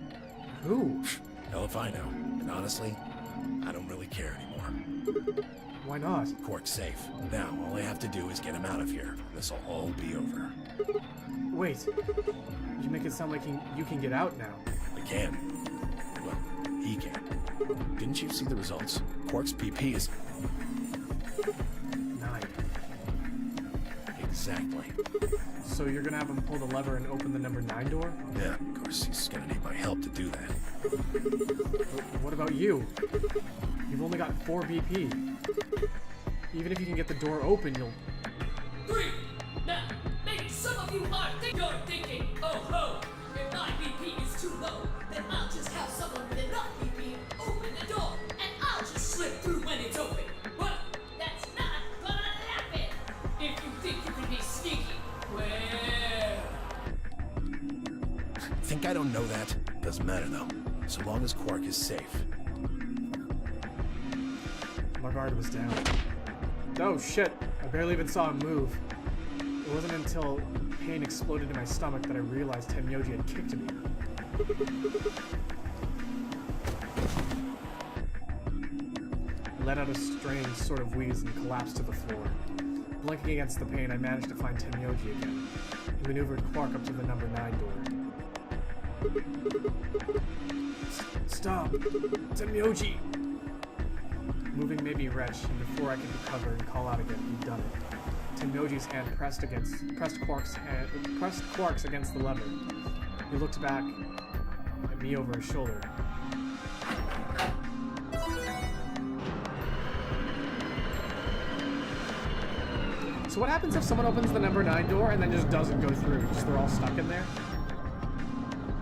Who? Hell if I know. And honestly, I don't really care anymore. Why not? Quark's safe. Now, all I have to do is get him out of here. This'll all be over. Wait. You make it sound like you can get out now. I can. Well, he can. Didn't you see the results? Quark's PP is... 9. Exactly. So you're gonna have him pull the lever and open the number 9 door? Yeah, of course, he's gonna need my help to do that. What about you? You've only got 4 BP. Even if you can get the door open, you'll... 3! Now, maybe some of you are thinking, oh ho, if my BP is too low, then I'll just have someone with enough BP open the door, and I'll just slip through when it's open. Well, that's not gonna happen. If you think you can be sneaky, well... Think I don't know that? Doesn't matter though. So long as Quark is safe. My guard was down. Oh shit, I barely even saw him move. It wasn't until pain exploded in my stomach that I realized Tenmyoji had kicked me. I let out a strange sort of wheeze and collapsed to the floor. Blinking against the pain, I managed to find Tenyoji again. He maneuvered Quark up to the number 9 door. Stop! Tenyoji! Moving made me retch, and before I could recover and call out again, he'd done it. Tenyoji's hand pressed Quark's against the lever. He looked back at me over his shoulder. So what happens if someone opens the number 9 door and then just doesn't go through? Just they're all stuck in there?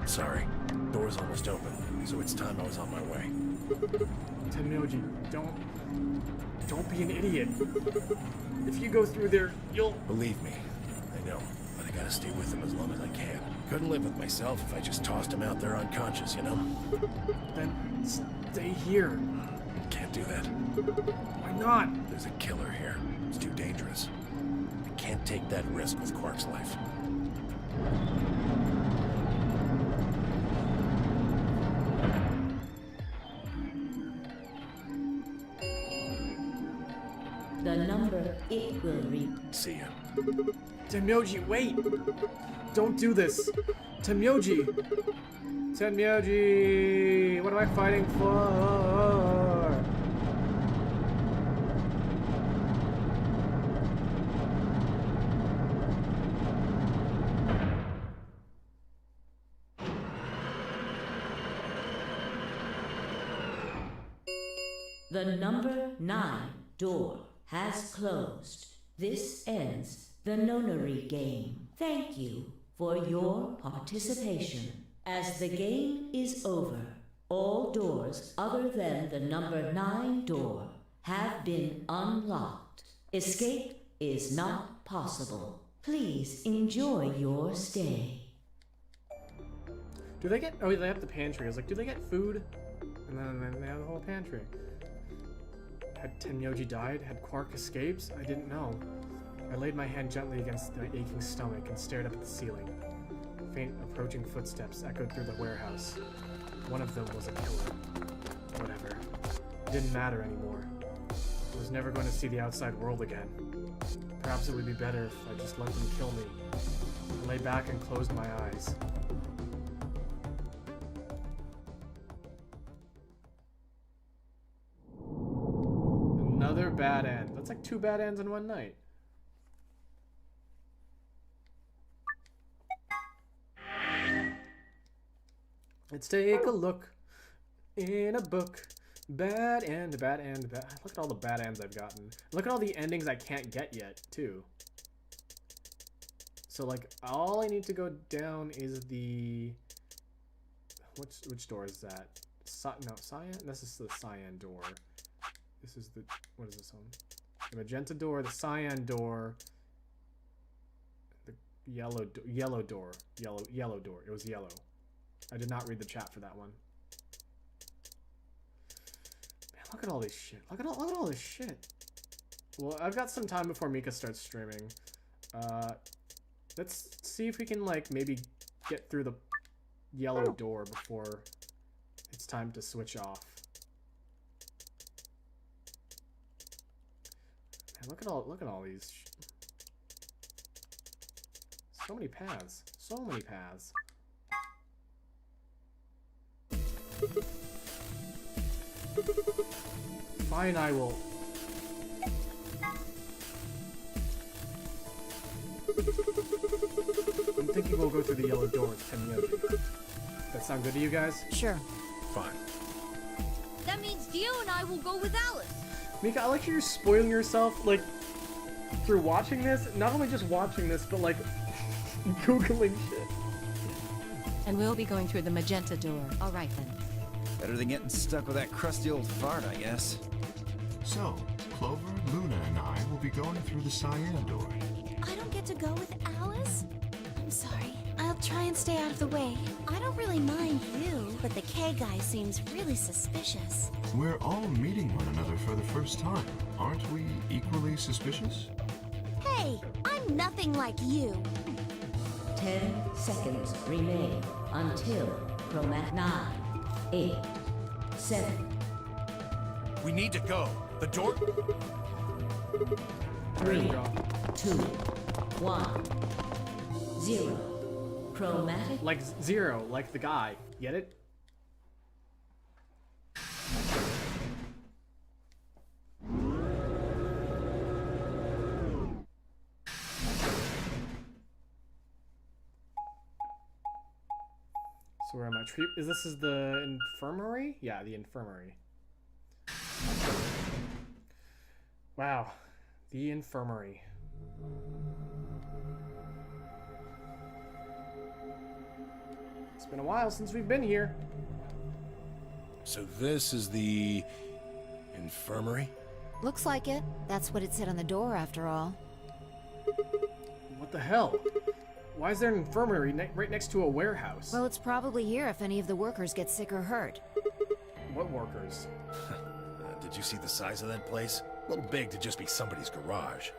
Sorry. Door's almost open, so it's time I was on my way. Tenyoji, don't be an idiot. If you go through there, you'll... Believe me, I know, but I gotta stay with him as long as I can. Couldn't live with myself if I just tossed him out there unconscious, you know? Then stay here. Can't do that. Why not? There's a killer here. It's too dangerous. I can't take that risk with Quark's life. The number it will read. See ya. Tenyoji, wait! Don't do this! Tenyoji! Tenyoji! What am I fighting for? The number 9 door has closed. This ends the nonary game. Thank you for your participation. As the game is over, all doors other than the number 9 door have been unlocked. Escape is not possible. Please enjoy your stay. Do they get... Oh, they have the pantry. I was like, do they get food? And then they have the whole pantry. Had Tenyoji died? Had Quark escaped? I didn't know. I laid my hand gently against my aching stomach and stared up at the ceiling. Faint approaching footsteps echoed through the warehouse. One of them was a killer. Whatever. It didn't matter anymore. I was never going to see the outside world again. Perhaps it would be better if I just let them kill me. I lay back and closed my eyes. Another bad end. That's like 2 bad ends in one night. Let's take a look in a book. Bad end, bad end, bad. Look at all the bad ends I've gotten. Look at all the endings I can't get yet, too. So, like, all I need to go down is the... Which door is that? No, cyan? This is the cyan door. This is the... What is this one? The magenta door, the cyan door, the yellow door. Yellow door. It was yellow. I did not read the chat for that one. Man, look at all this shit. Look at all this shit. Well, I've got some time before Mika starts streaming. Let's see if we can, like, maybe get through the yellow door before it's time to switch off. Man, look at all these. So many paths. So many paths. Fine, I will. I'm thinking we'll go through the yellow door with Tenyoji. That sound good to you guys? Sure. Fine. That means Dio and I will go with Alice. Mika, I like how you're spoiling yourself, like, through watching this. Not only just watching this, but, like, Googling shit. And we'll be going through the magenta door. All right, then. Better than getting stuck with that crusty old fart, I guess. So, Clover, Luna, and I will be going through the cyan door. I don't get to go with Alice? I'm sorry. I'll try and stay out of the way. I don't really mind you, but the K guy seems really suspicious. We're all meeting one another for the first time. Aren't we equally suspicious? Hey, I'm nothing like you. 10 seconds remain until Chromat 9, 8, 7. We need to go. The door... 3, draw. 2, 1, 0. Chromatic. Like zero, like the guy. Get it? So where am I? Is this the infirmary? Yeah, the infirmary. Wow, the infirmary. It's been a while since we've been here. So this is the infirmary? Looks like it. That's what it said on the door, after all. What the hell? Why is there an infirmary right next to a warehouse? Well, it's probably here if any of the workers get sick or hurt. What workers? Did you see the size of that place? A little big to just be somebody's garage.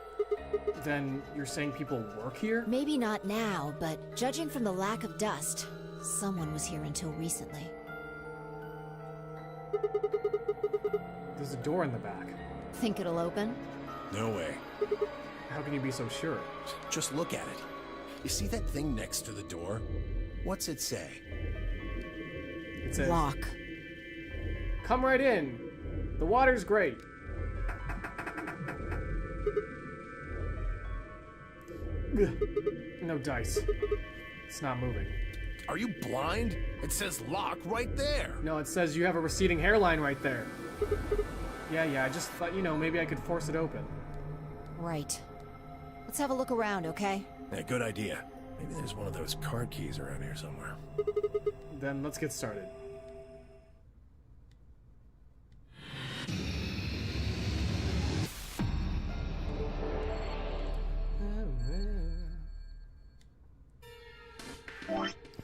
Then you're saying people work here? Maybe not now, but judging from the lack of dust, someone was here until recently. There's a door in the back. Think it'll open? No way. How can you be so sure? Just look at it. You see that thing next to the door? What's it say? It says, Lock. "Come right in. The water's great." Ugh. No dice. It's not moving. Are you blind? It says lock right there. No, it says you have a receding hairline right there. Yeah, I just thought, maybe I could force it open. Right. Let's have a look around, okay? Yeah, good idea. Maybe there's one of those card keys around here somewhere. Then let's get started.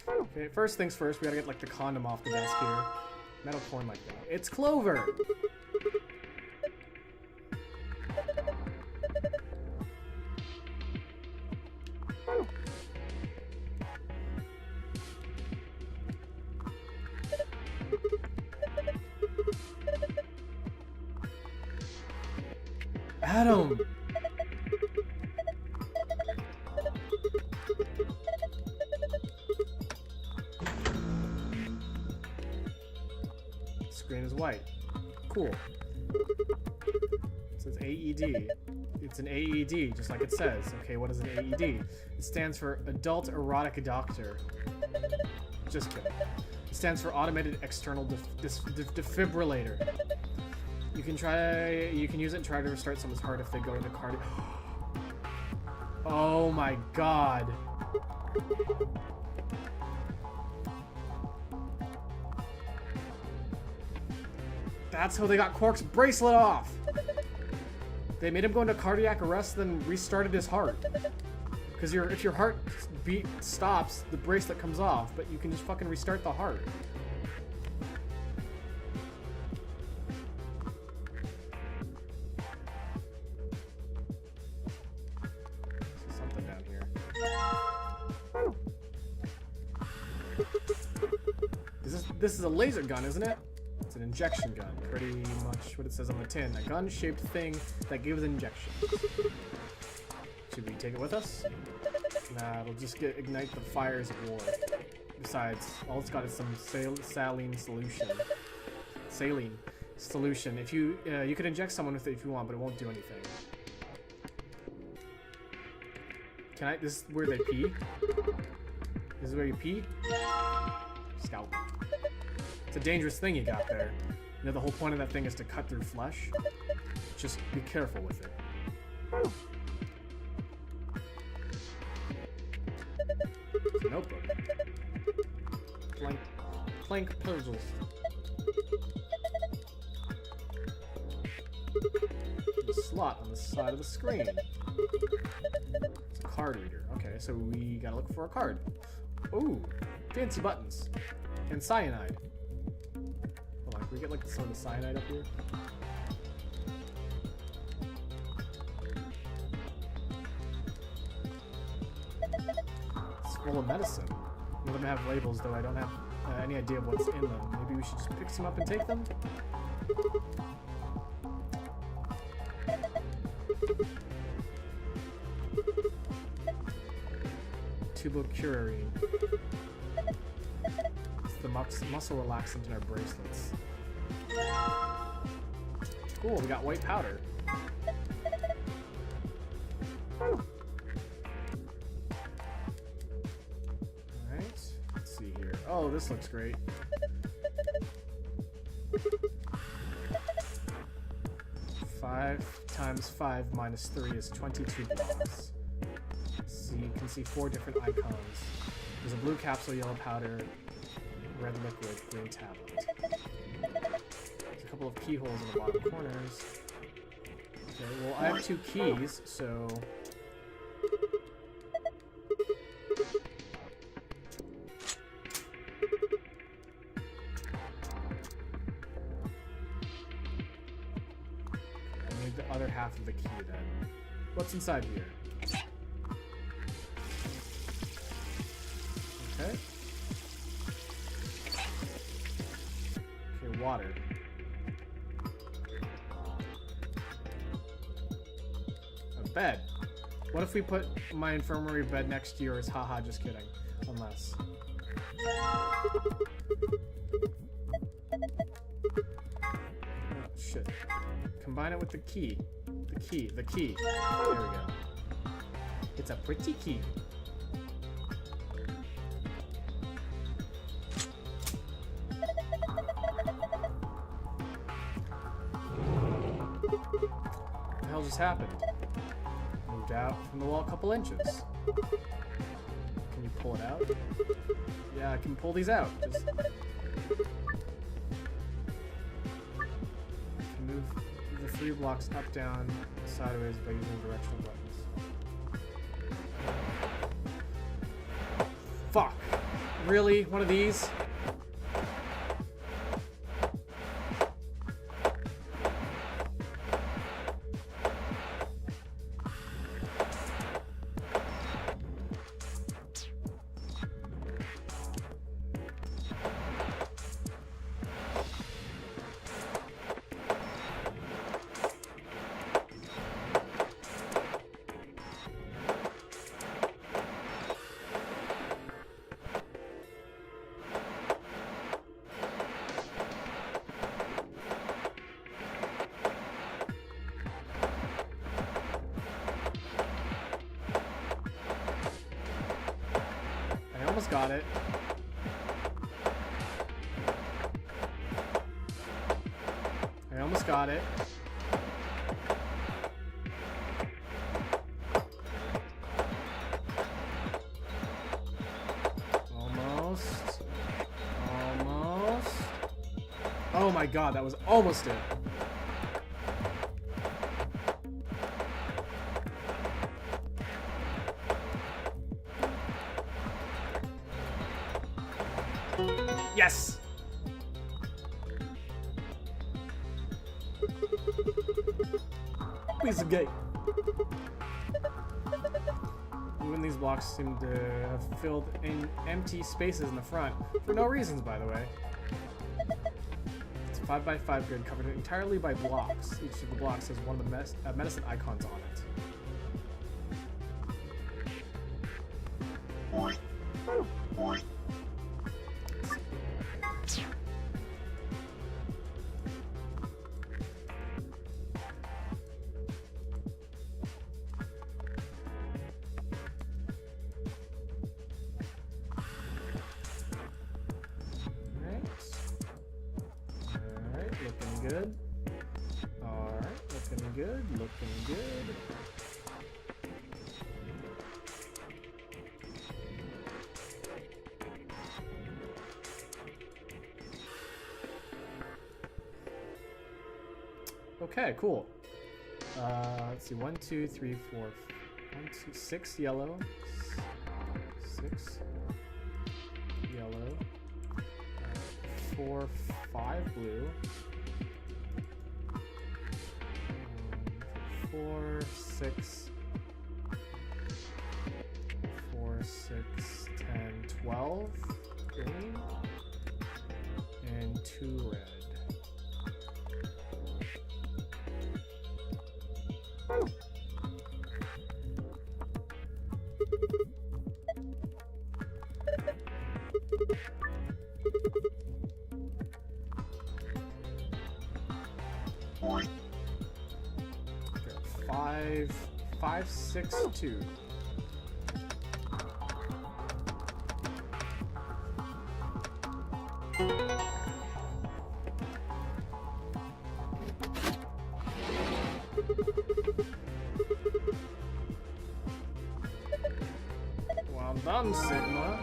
Okay, first things first, we gotta get, the condom off the desk here. Metal coin like that. It's Clover! Adam! Screen is white. Cool. It says AED. It's an AED, just like it says. Okay, what is an AED? It stands for Adult Erotic Doctor. Just kidding. It stands for Automated External Defibrillator. You can use it and try to restart someone's heart if they go into cardiac. Oh my god. That's how they got Quark's bracelet off. They made him go into cardiac arrest, then restarted his heart. Because if your heart beat stops, the bracelet comes off, but you can just fucking restart the heart. Something down here. This is a laser gun, isn't it? It's an injection gun, pretty much what it says on the tin. A gun-shaped thing that gives injections. Should we take it with us? Nah, it'll just ignite the fires of war. Besides, all it's got is some saline solution. Saline solution. If you could inject someone with it if you want, but it won't do anything. Can I? This is where they pee. This is where you pee. Scalp. It's a dangerous thing you got there. The whole point of that thing is to cut through flesh. Just be careful with it. It's a notebook. Clank puzzles. There's a slot on the side of the screen. It's a card reader. Okay, so we gotta look for a card. Ooh, fancy buttons. And cyanide. Hold on, can we get some of the cyanide up here? It's full of medicine. None of them have labels, though I don't have any idea of what's in them. Maybe we should just pick some up and take them? tubocurarine. It's the muscle relaxant in our bracelets. Cool, we got white powder. Alright, let's see here. Oh, this looks great. Five times 5 minus 3 is 22 blocks. So you can see 4 different icons. There's a blue capsule, yellow powder, red liquid, green tablet. There's a couple of keyholes in the bottom corners. Okay, well I have 2 keys, so... I need the other half of the key then. What's inside here? Okay. Okay, water. A bed. What if we put my infirmary bed next to yours? Haha, just kidding. Unless. Oh, shit. Combine it with the key. The key. There we go. It's a pretty key. What the hell just happened? Moved out from the wall a couple inches. Can you pull it out? Yeah, I can pull these out. Just... move the 3 blocks up, down, sideways by using directional buttons. Fuck! Really? One of these? Almost got it. I almost got it. Almost. Almost. Oh my god, that was almost it. Yes! Piece of cake. When these blocks seem to have filled in empty spaces in the front, for no reasons, by the way. It's a 5x5 grid covered entirely by blocks. Each of the blocks has one of the medicine icons on it. Looking good. Alright, looking good, looking good. Okay, cool. Let's see, 1, 2, 3, 4, 1, 2, 6 yellow. 6 yellow. 4, 5 blue. 4, 6, 4, 6, 10, 12 green, and 2 red. Okay, 5, 6, 2. Well done, Sigma.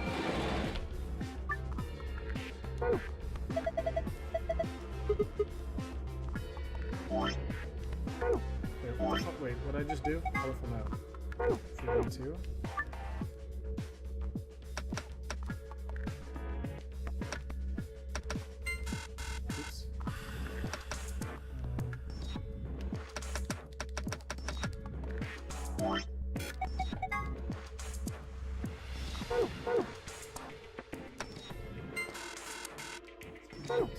Wait, what did I just do? Colorful note. 3, 2. Oops.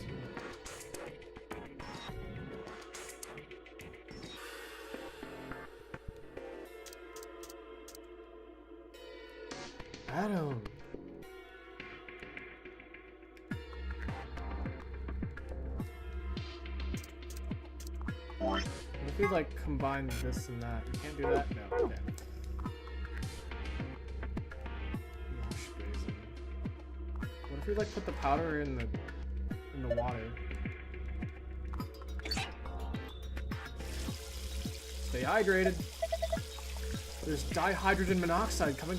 Adam. What if we like combine this and that? You can't do that? No, okay. Wash basin. What if we like put the powder in the water? Stay hydrated. There's dihydrogen monoxide coming.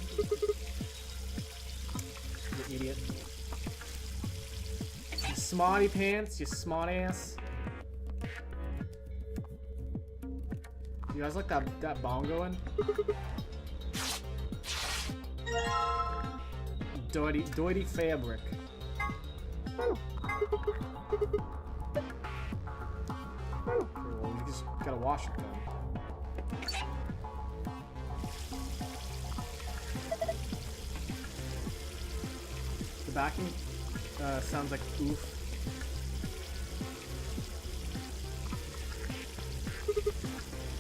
You idiot. You smarty pants, you smart ass. You guys like that bongo in? Doity fabric. Okay, well, you just gotta wash it then. The backing sounds like oof.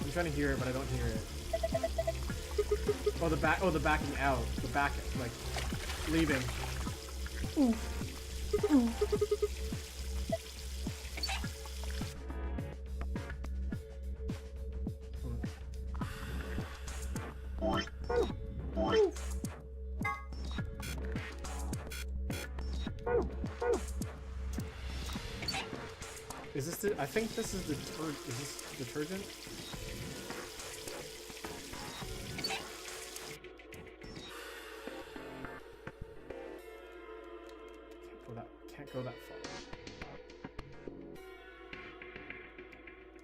I'm trying to hear it, but I don't hear it. Oh, the backing out. The back, like, leaving. Oof. Oof. Is this I think this is is this detergent? Can't go that far.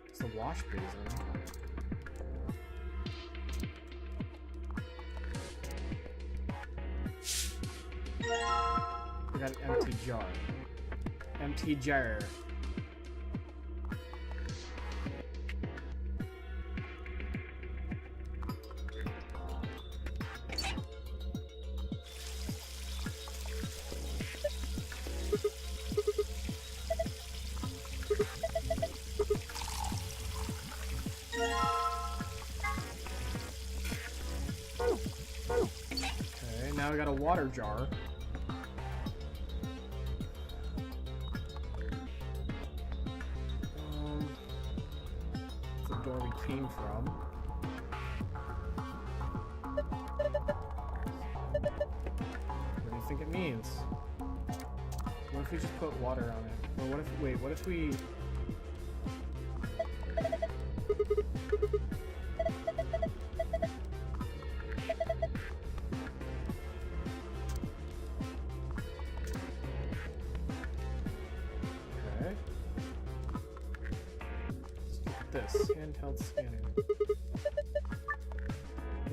It's the wash basin. We got an empty jar. Empty jar. Okay, now we got a water jar. It's the door we came from. What do you think it means? What if we just put water on it? Or what if we... This handheld scanner.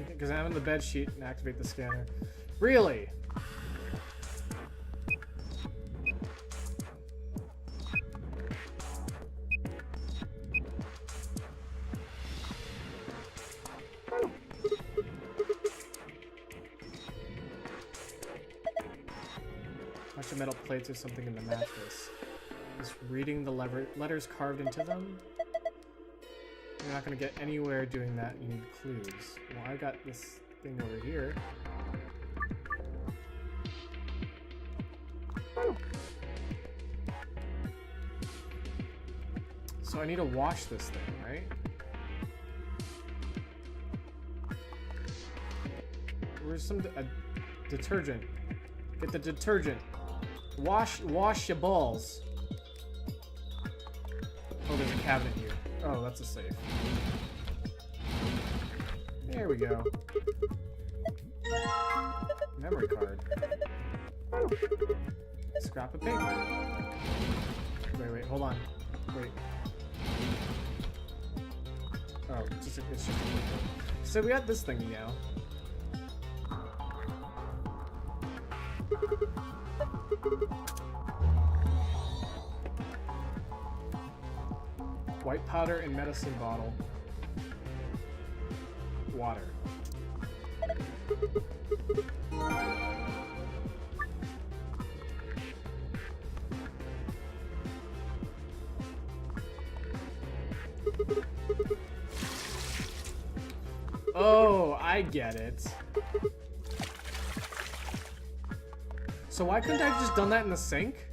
Because I'm in the bed sheet and activate the scanner. Really? Bunch of metal plates or something in the mattress. Just reading the letters carved into them. You're not going to get anywhere doing that. You need clues. Well, I got this thing over here. So I need to wash this thing, right? Where's some detergent? Get the detergent. Wash your balls. Oh, there's a cabinet here. Oh, that's a safe. There we go. Memory card. Scrap of paper. Wait, hold on. Wait. Oh, it's just a paper. So we got this thingy now. White powder and medicine bottle. Water. Oh, I get it. So why couldn't I have just done that in the sink?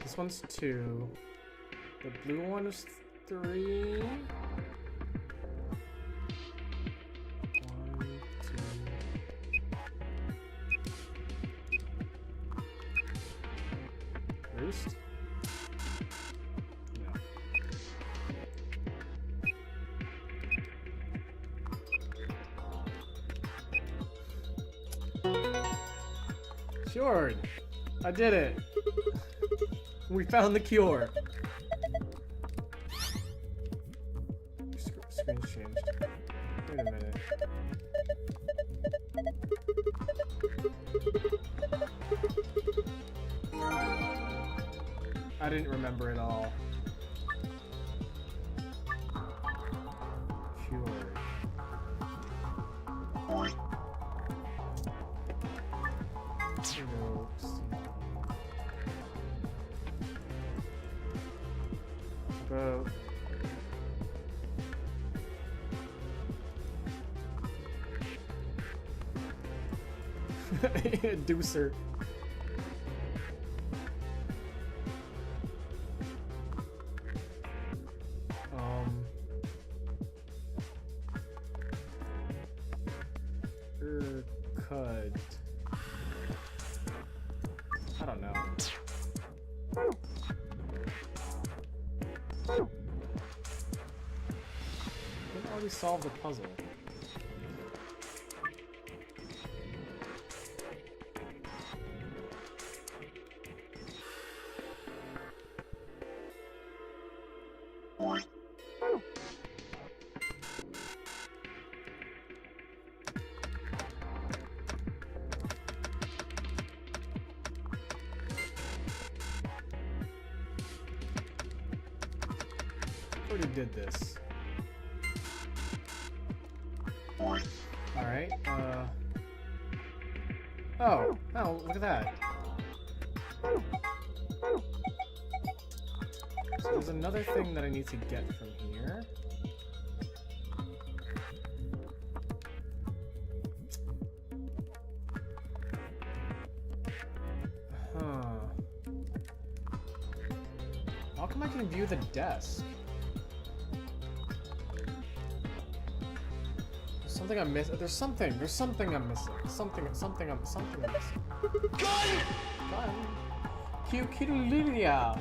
This one's 2. The blue one is 3. 1, 2. Roost? No. Cured! I did it! We found the cure! Screen's changed. Wait a minute. I didn't remember it all. Cured. About Deucer. Could. I don't know. Didn't already solve the puzzle. Already did this. Alright, oh, look at that. So there's another thing that I need to get from here. How come I can view the desk? Something I missed. There's something I'm missing. Something I'm missing. Gun! Q-Kitty-Lilia!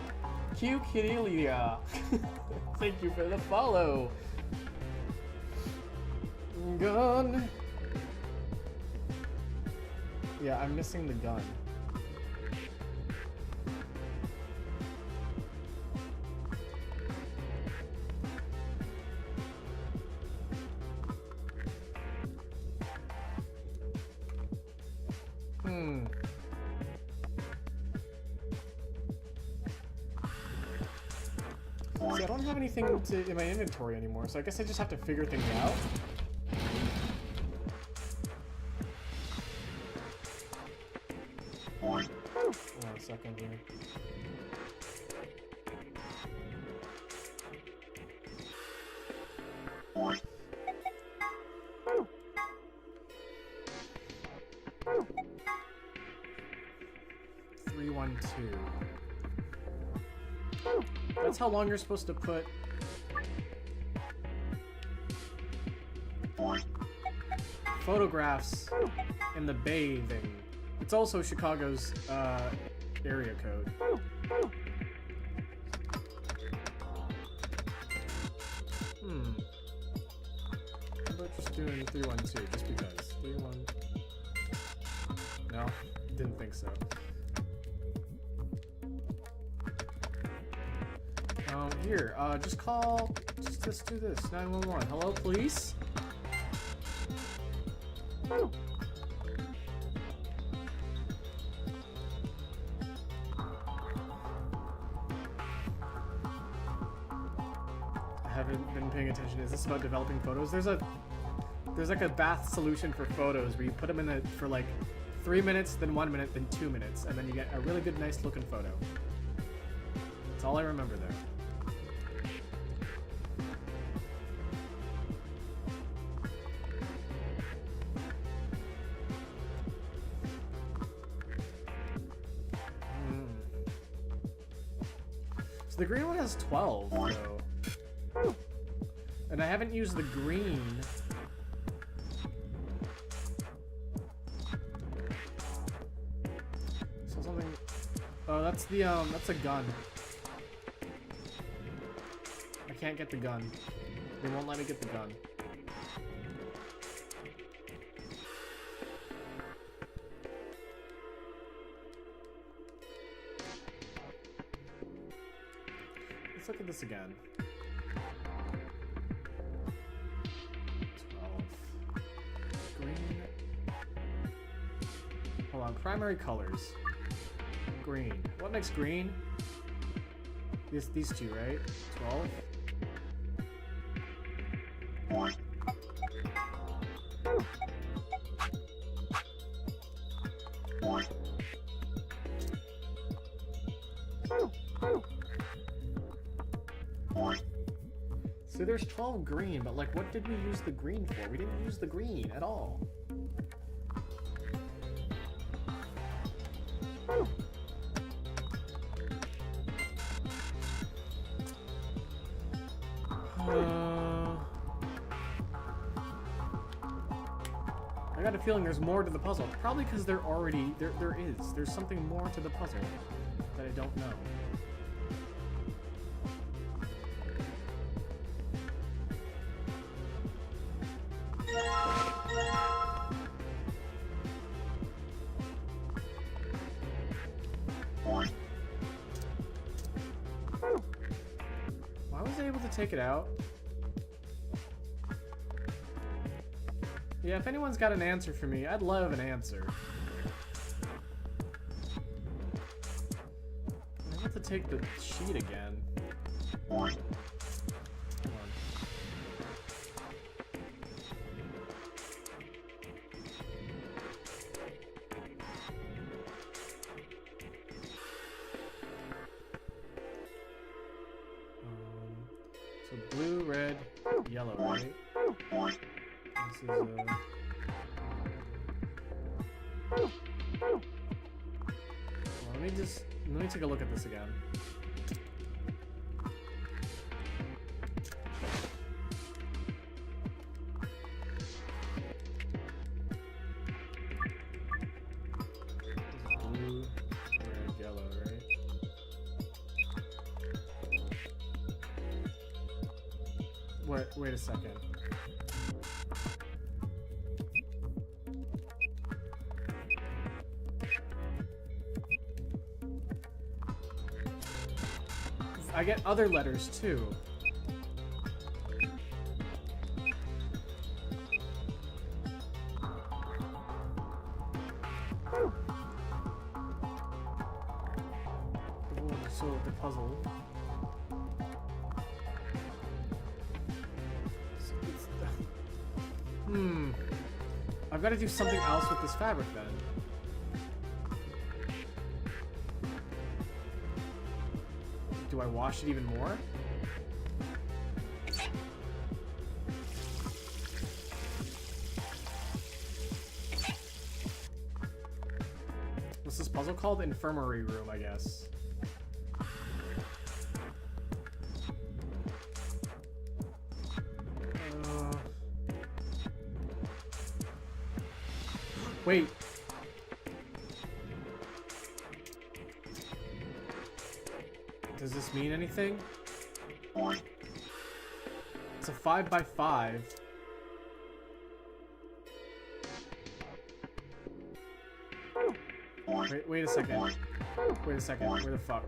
Q-Kitty-Lilia! Thank you for the follow! Gun! Yeah, I'm missing the gun. See, I don't have anything in my inventory anymore, so I guess I just have to figure things out. $312. That's how long you're supposed to put. Photographs in the bay thing. It's also Chicago's area code. How about just doing 312 just because? 31. No, didn't think so. Here, just call. Let's do this. 911. Hello, police? I haven't been paying attention. Is this about developing photos? There's like a bath solution for photos where you put them in for like 3 minutes, then 1 minute, then 2 minutes, and then you get a really good, nice looking photo. That's all I remember there. So the green one has 12, though. And I haven't used the green. So something. Oh, that's a gun. I can't get the gun. They won't let me get the gun. Let's look at this again. 12. Green. Hold on. Primary colors. Green. What makes green? These two, right? 12. So there's 12 green, but like what did we use the green for? We didn't use the green at all. I got a feeling there's more to the puzzle. Probably because there's something more to the puzzle that I don't know. Why was I able to take it out? Yeah, if anyone's got an answer for me, I'd love an answer. I have to take the sheet again. Hold on. So blue, red, yellow, right? This is well, let me take a look at this again. This is blue, red, yellow, right? Wait a second. I get other letters too. So the puzzle. I've got to do something else with this fabric then. Do I wash it even more? also called Infirmary Room, I guess. Wait. Does this mean anything? It's a 5x5. Wait a second. Wait a second. Where the fuck?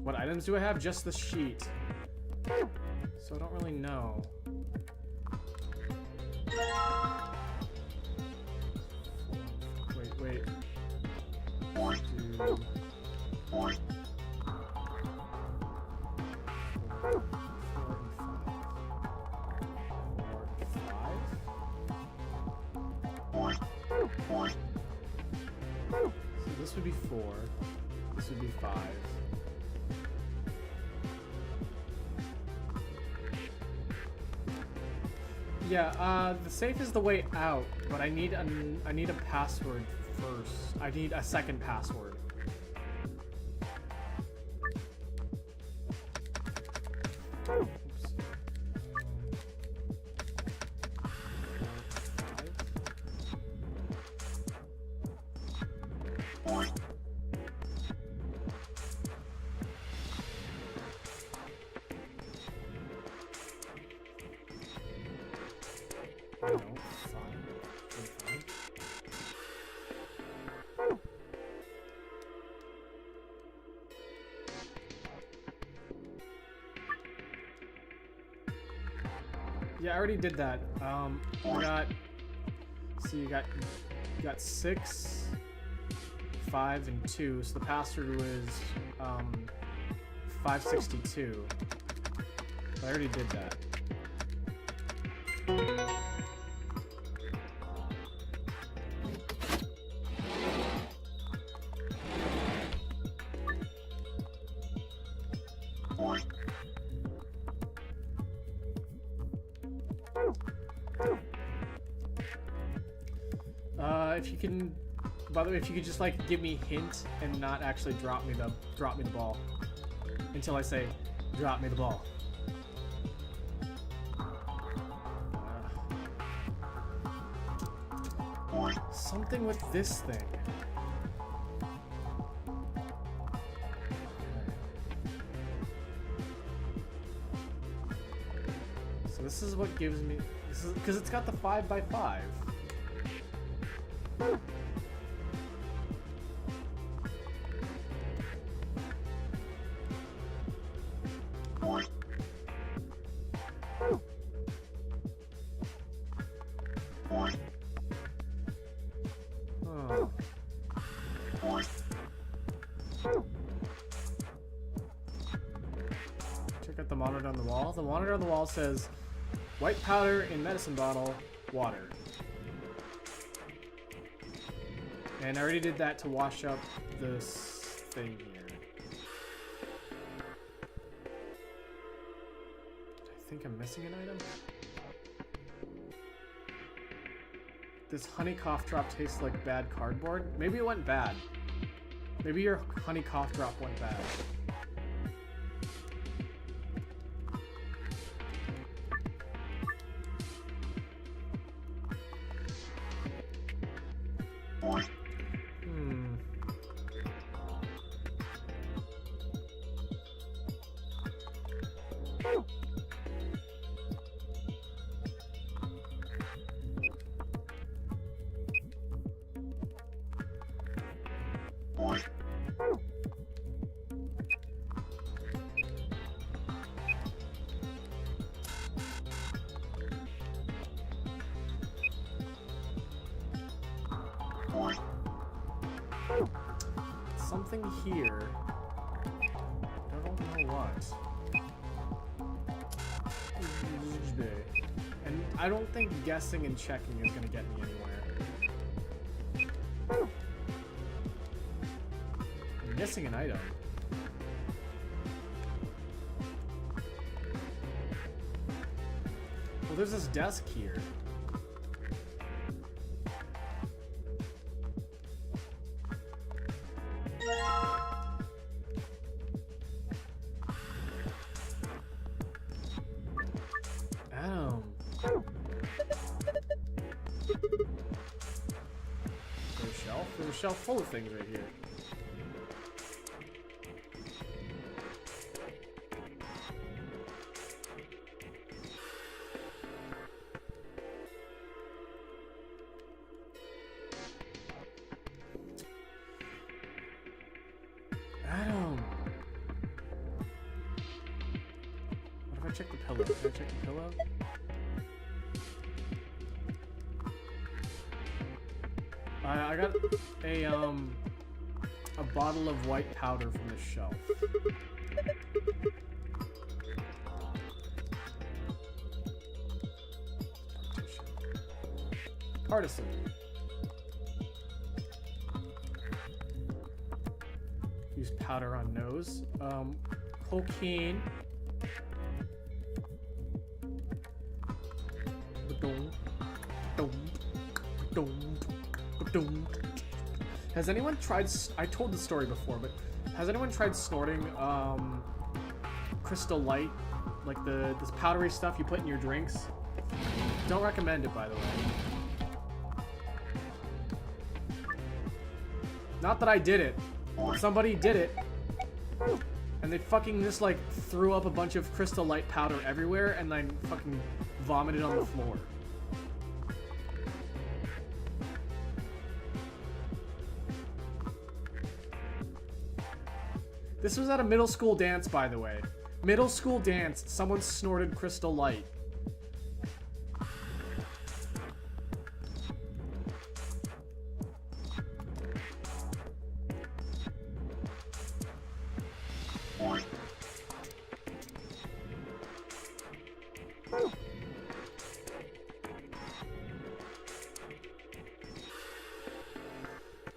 What items do I have? Just the sheet. So I don't really know. Wait. So this would be 4. This would be 5. Yeah, the safe is the way out, but I need a password first. I need a second password. Oops. Yeah, I already did that. I got. See, you got 6, 5, and 2. So the password was 562. But I already did that. If you can, by the way, if you could just like give me a hint and not actually drop me the ball until I say drop me the ball. Something with this thing. So this is what gives me. This is because it's got the 5x5. Check out the monitor on the wall. The monitor on the wall says white powder in medicine bottle, water. And I already did that to wash up this thing here. I think I'm missing an item. This honey cough drop tastes like bad cardboard. Maybe it went bad. Maybe your honey cough drop went bad. Something here. want. And I don't think guessing and checking is gonna get me anywhere. I'm missing an item. Well, there's this desk here. Adam. There's a shelf? There's a shelf full of things right here. Adam. What if I check the pillow? Can I check the pillow? I got a bottle of white powder from the shelf. Partisan. Use powder on nose. Cocaine. Has anyone tried? I told the story before, but has anyone tried snorting Crystal Light, like this powdery stuff you put in your drinks? Don't recommend it, by the way. Not that I did it. Somebody did it, and they fucking just like threw up a bunch of Crystal Light powder everywhere, and then fucking vomited on the floor. This was at a middle school dance, by the way. Middle school dance, someone snorted Crystal Light.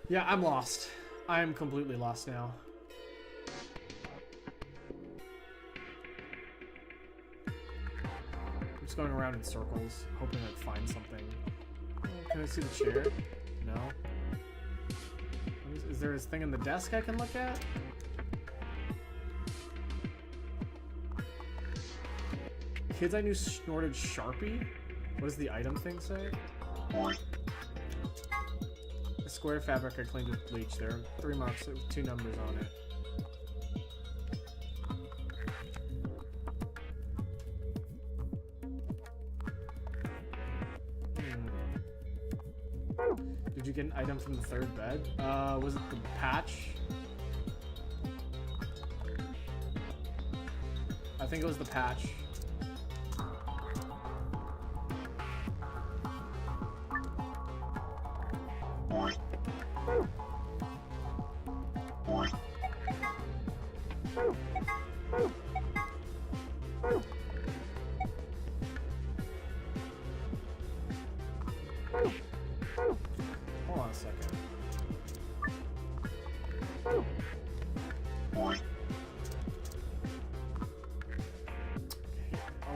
Yeah, I'm lost. I am completely lost now. I'm just going around in circles, hoping I'd find something. Oh, can I see the chair? No. Is there this thing in the desk I can look at? Kids I knew snorted Sharpie? What does the item thing say? A square fabric I cleaned with bleach. There are 3 marks with 2 numbers on it. Did you get an item from the 3rd bed? Was it the patch? I think it was the patch. Hold on a second. Okay,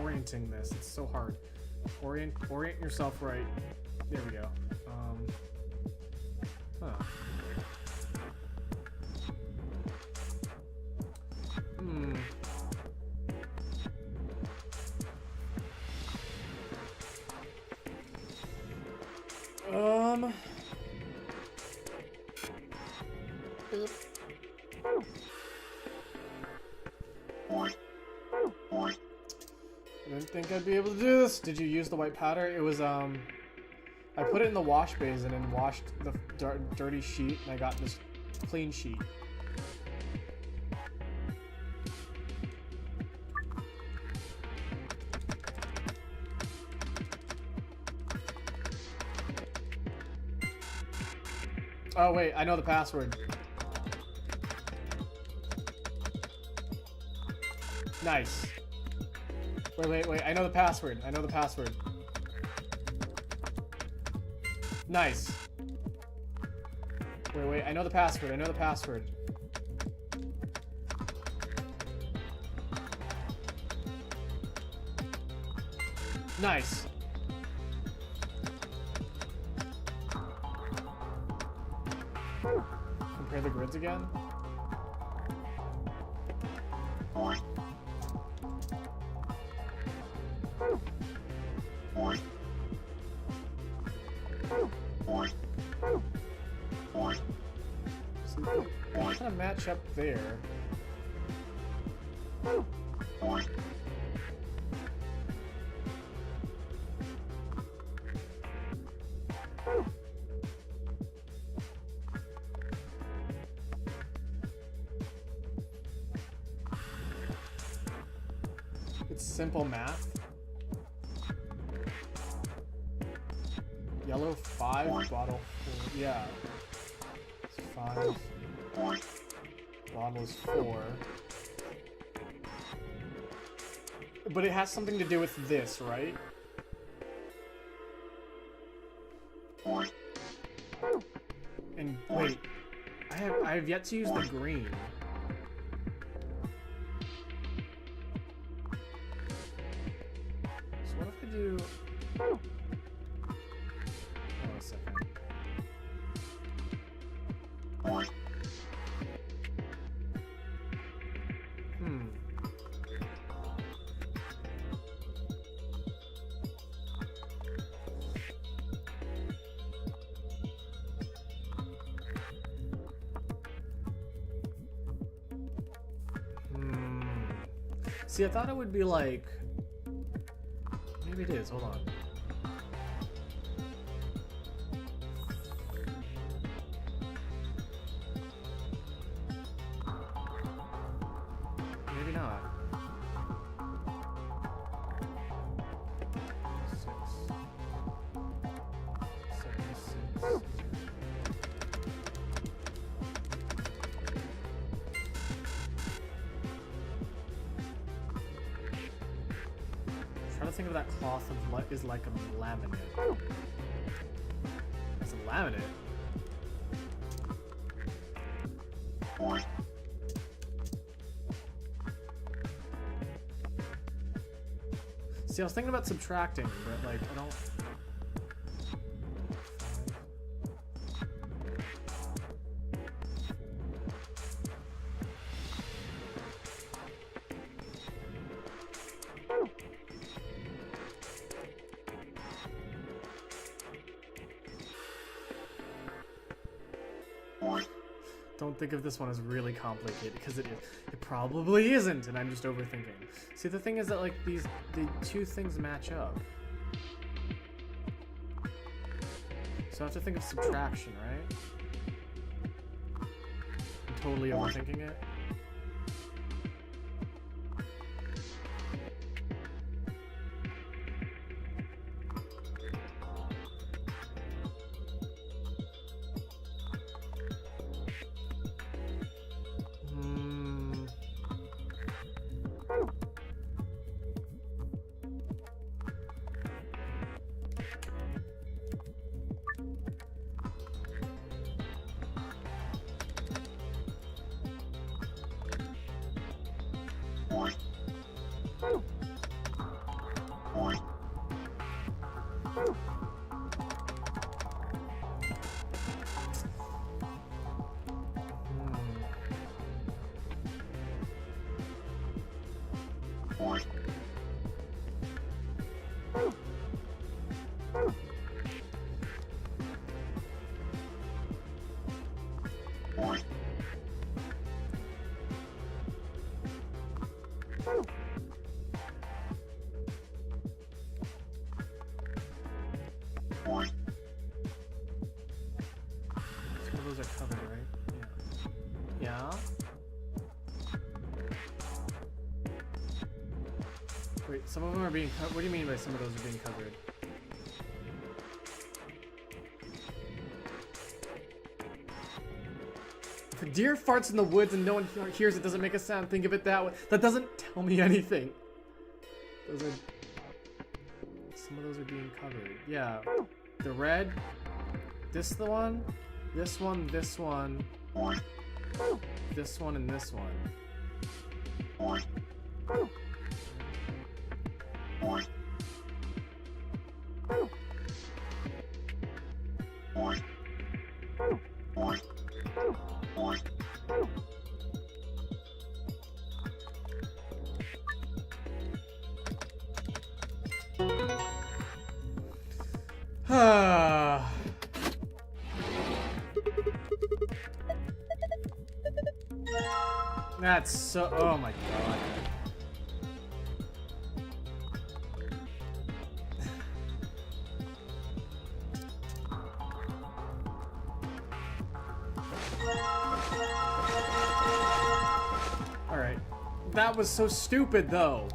orienting this, it's so hard. Orient yourself right. There we go. I didn't think I'd be able to do this. Did you use the white powder? It was, I put it in the wash basin and washed the dirty sheet, and I got this clean sheet. Oh wait, I know the password. Nice. Wait. I know the password. Nice. Wait. I know the password. Nice. Compare the grids again. Kind of match up there. It's simple math. Yellow 5, bottle 4. Yeah. It's 5. Bottle is 4. But it has something to do with this, right? And wait, I have yet to use the green. So what if I do? Oh, a second. See, I thought it would be like... Maybe it is, hold on. Maybe not. 6. 7, 6. Trying to think of that cloth of is like a laminate. It's a laminate. See, I was thinking about subtracting, but like I don't. Don't think of this one as really complicated, because it probably isn't, and I'm just overthinking. See, the thing is that like the two things match up. So I have to think of subtraction, right? I'm totally overthinking it. Some of those are covered, right? Yeah. Wait, some of them are being covered. What do you mean by some of those are being covered? If a deer farts in the woods and no one hears it, doesn't make a sound. Think of it that way. That doesn't tell me anything. Those are... Some of those are being covered. Yeah. The red. This the one. This one. This one. This one and this one. That's so... Oh my god. Alright. That was so stupid, though.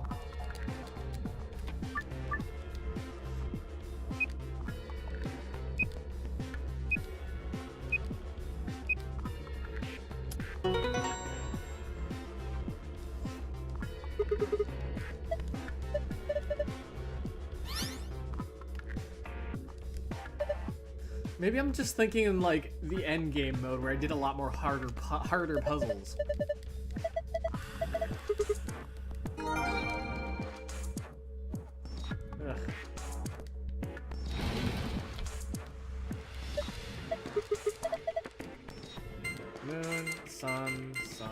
Maybe I'm just thinking in like the end game mode where I did a lot more harder puzzles. Ugh. Moon, sun, sun.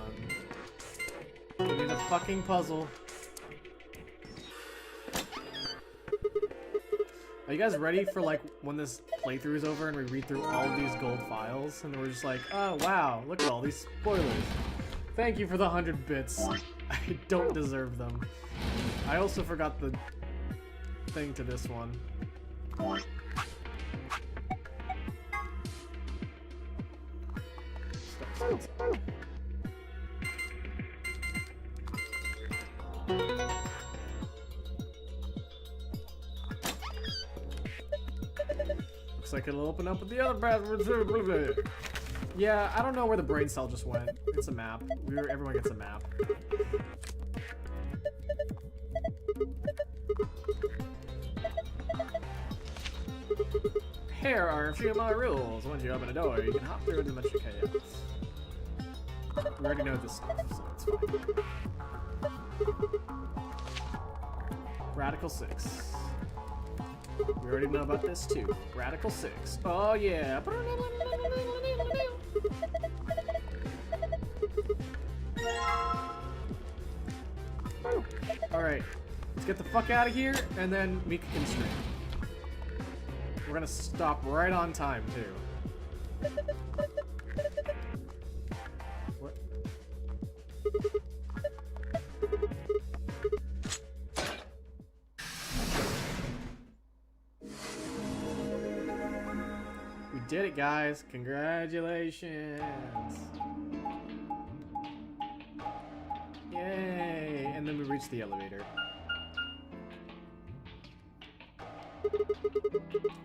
Give me the fucking puzzle. Are you guys ready for like when this playthrough is over and we read through all of these gold files and we're just like, oh wow, look at all these spoilers. Thank you for the 100 bits. I don't deserve them. I also forgot the thing to this one. Looks like it'll open up with the other bathroom too. Yeah, I don't know where the brain cell just went. It's a map. Everyone gets a map. Here are a few of my rules. Once you open a door, you can hop through as much as you can. We already know this stuff, so it's fine. Radical 6. We already know about this too. Radical 6. Oh yeah. Alright. Let's get the fuck out of here, and then Mika can stream. We're gonna stop right on time, too. What? We did it, guys. Congratulations. Yay. And then we reached the elevator.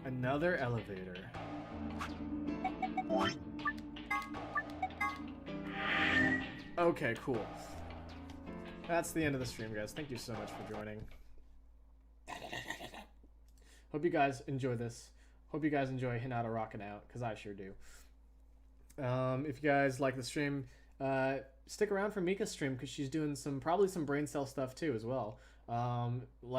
Another elevator. Okay, cool. That's the end of the stream, guys. Thank you so much for joining. Hope you guys enjoy this. Hope you guys enjoy Hinata rocking out, because I sure do. If you guys like the stream, stick around for Mika's stream, because she's doing probably some brain cell stuff too as well.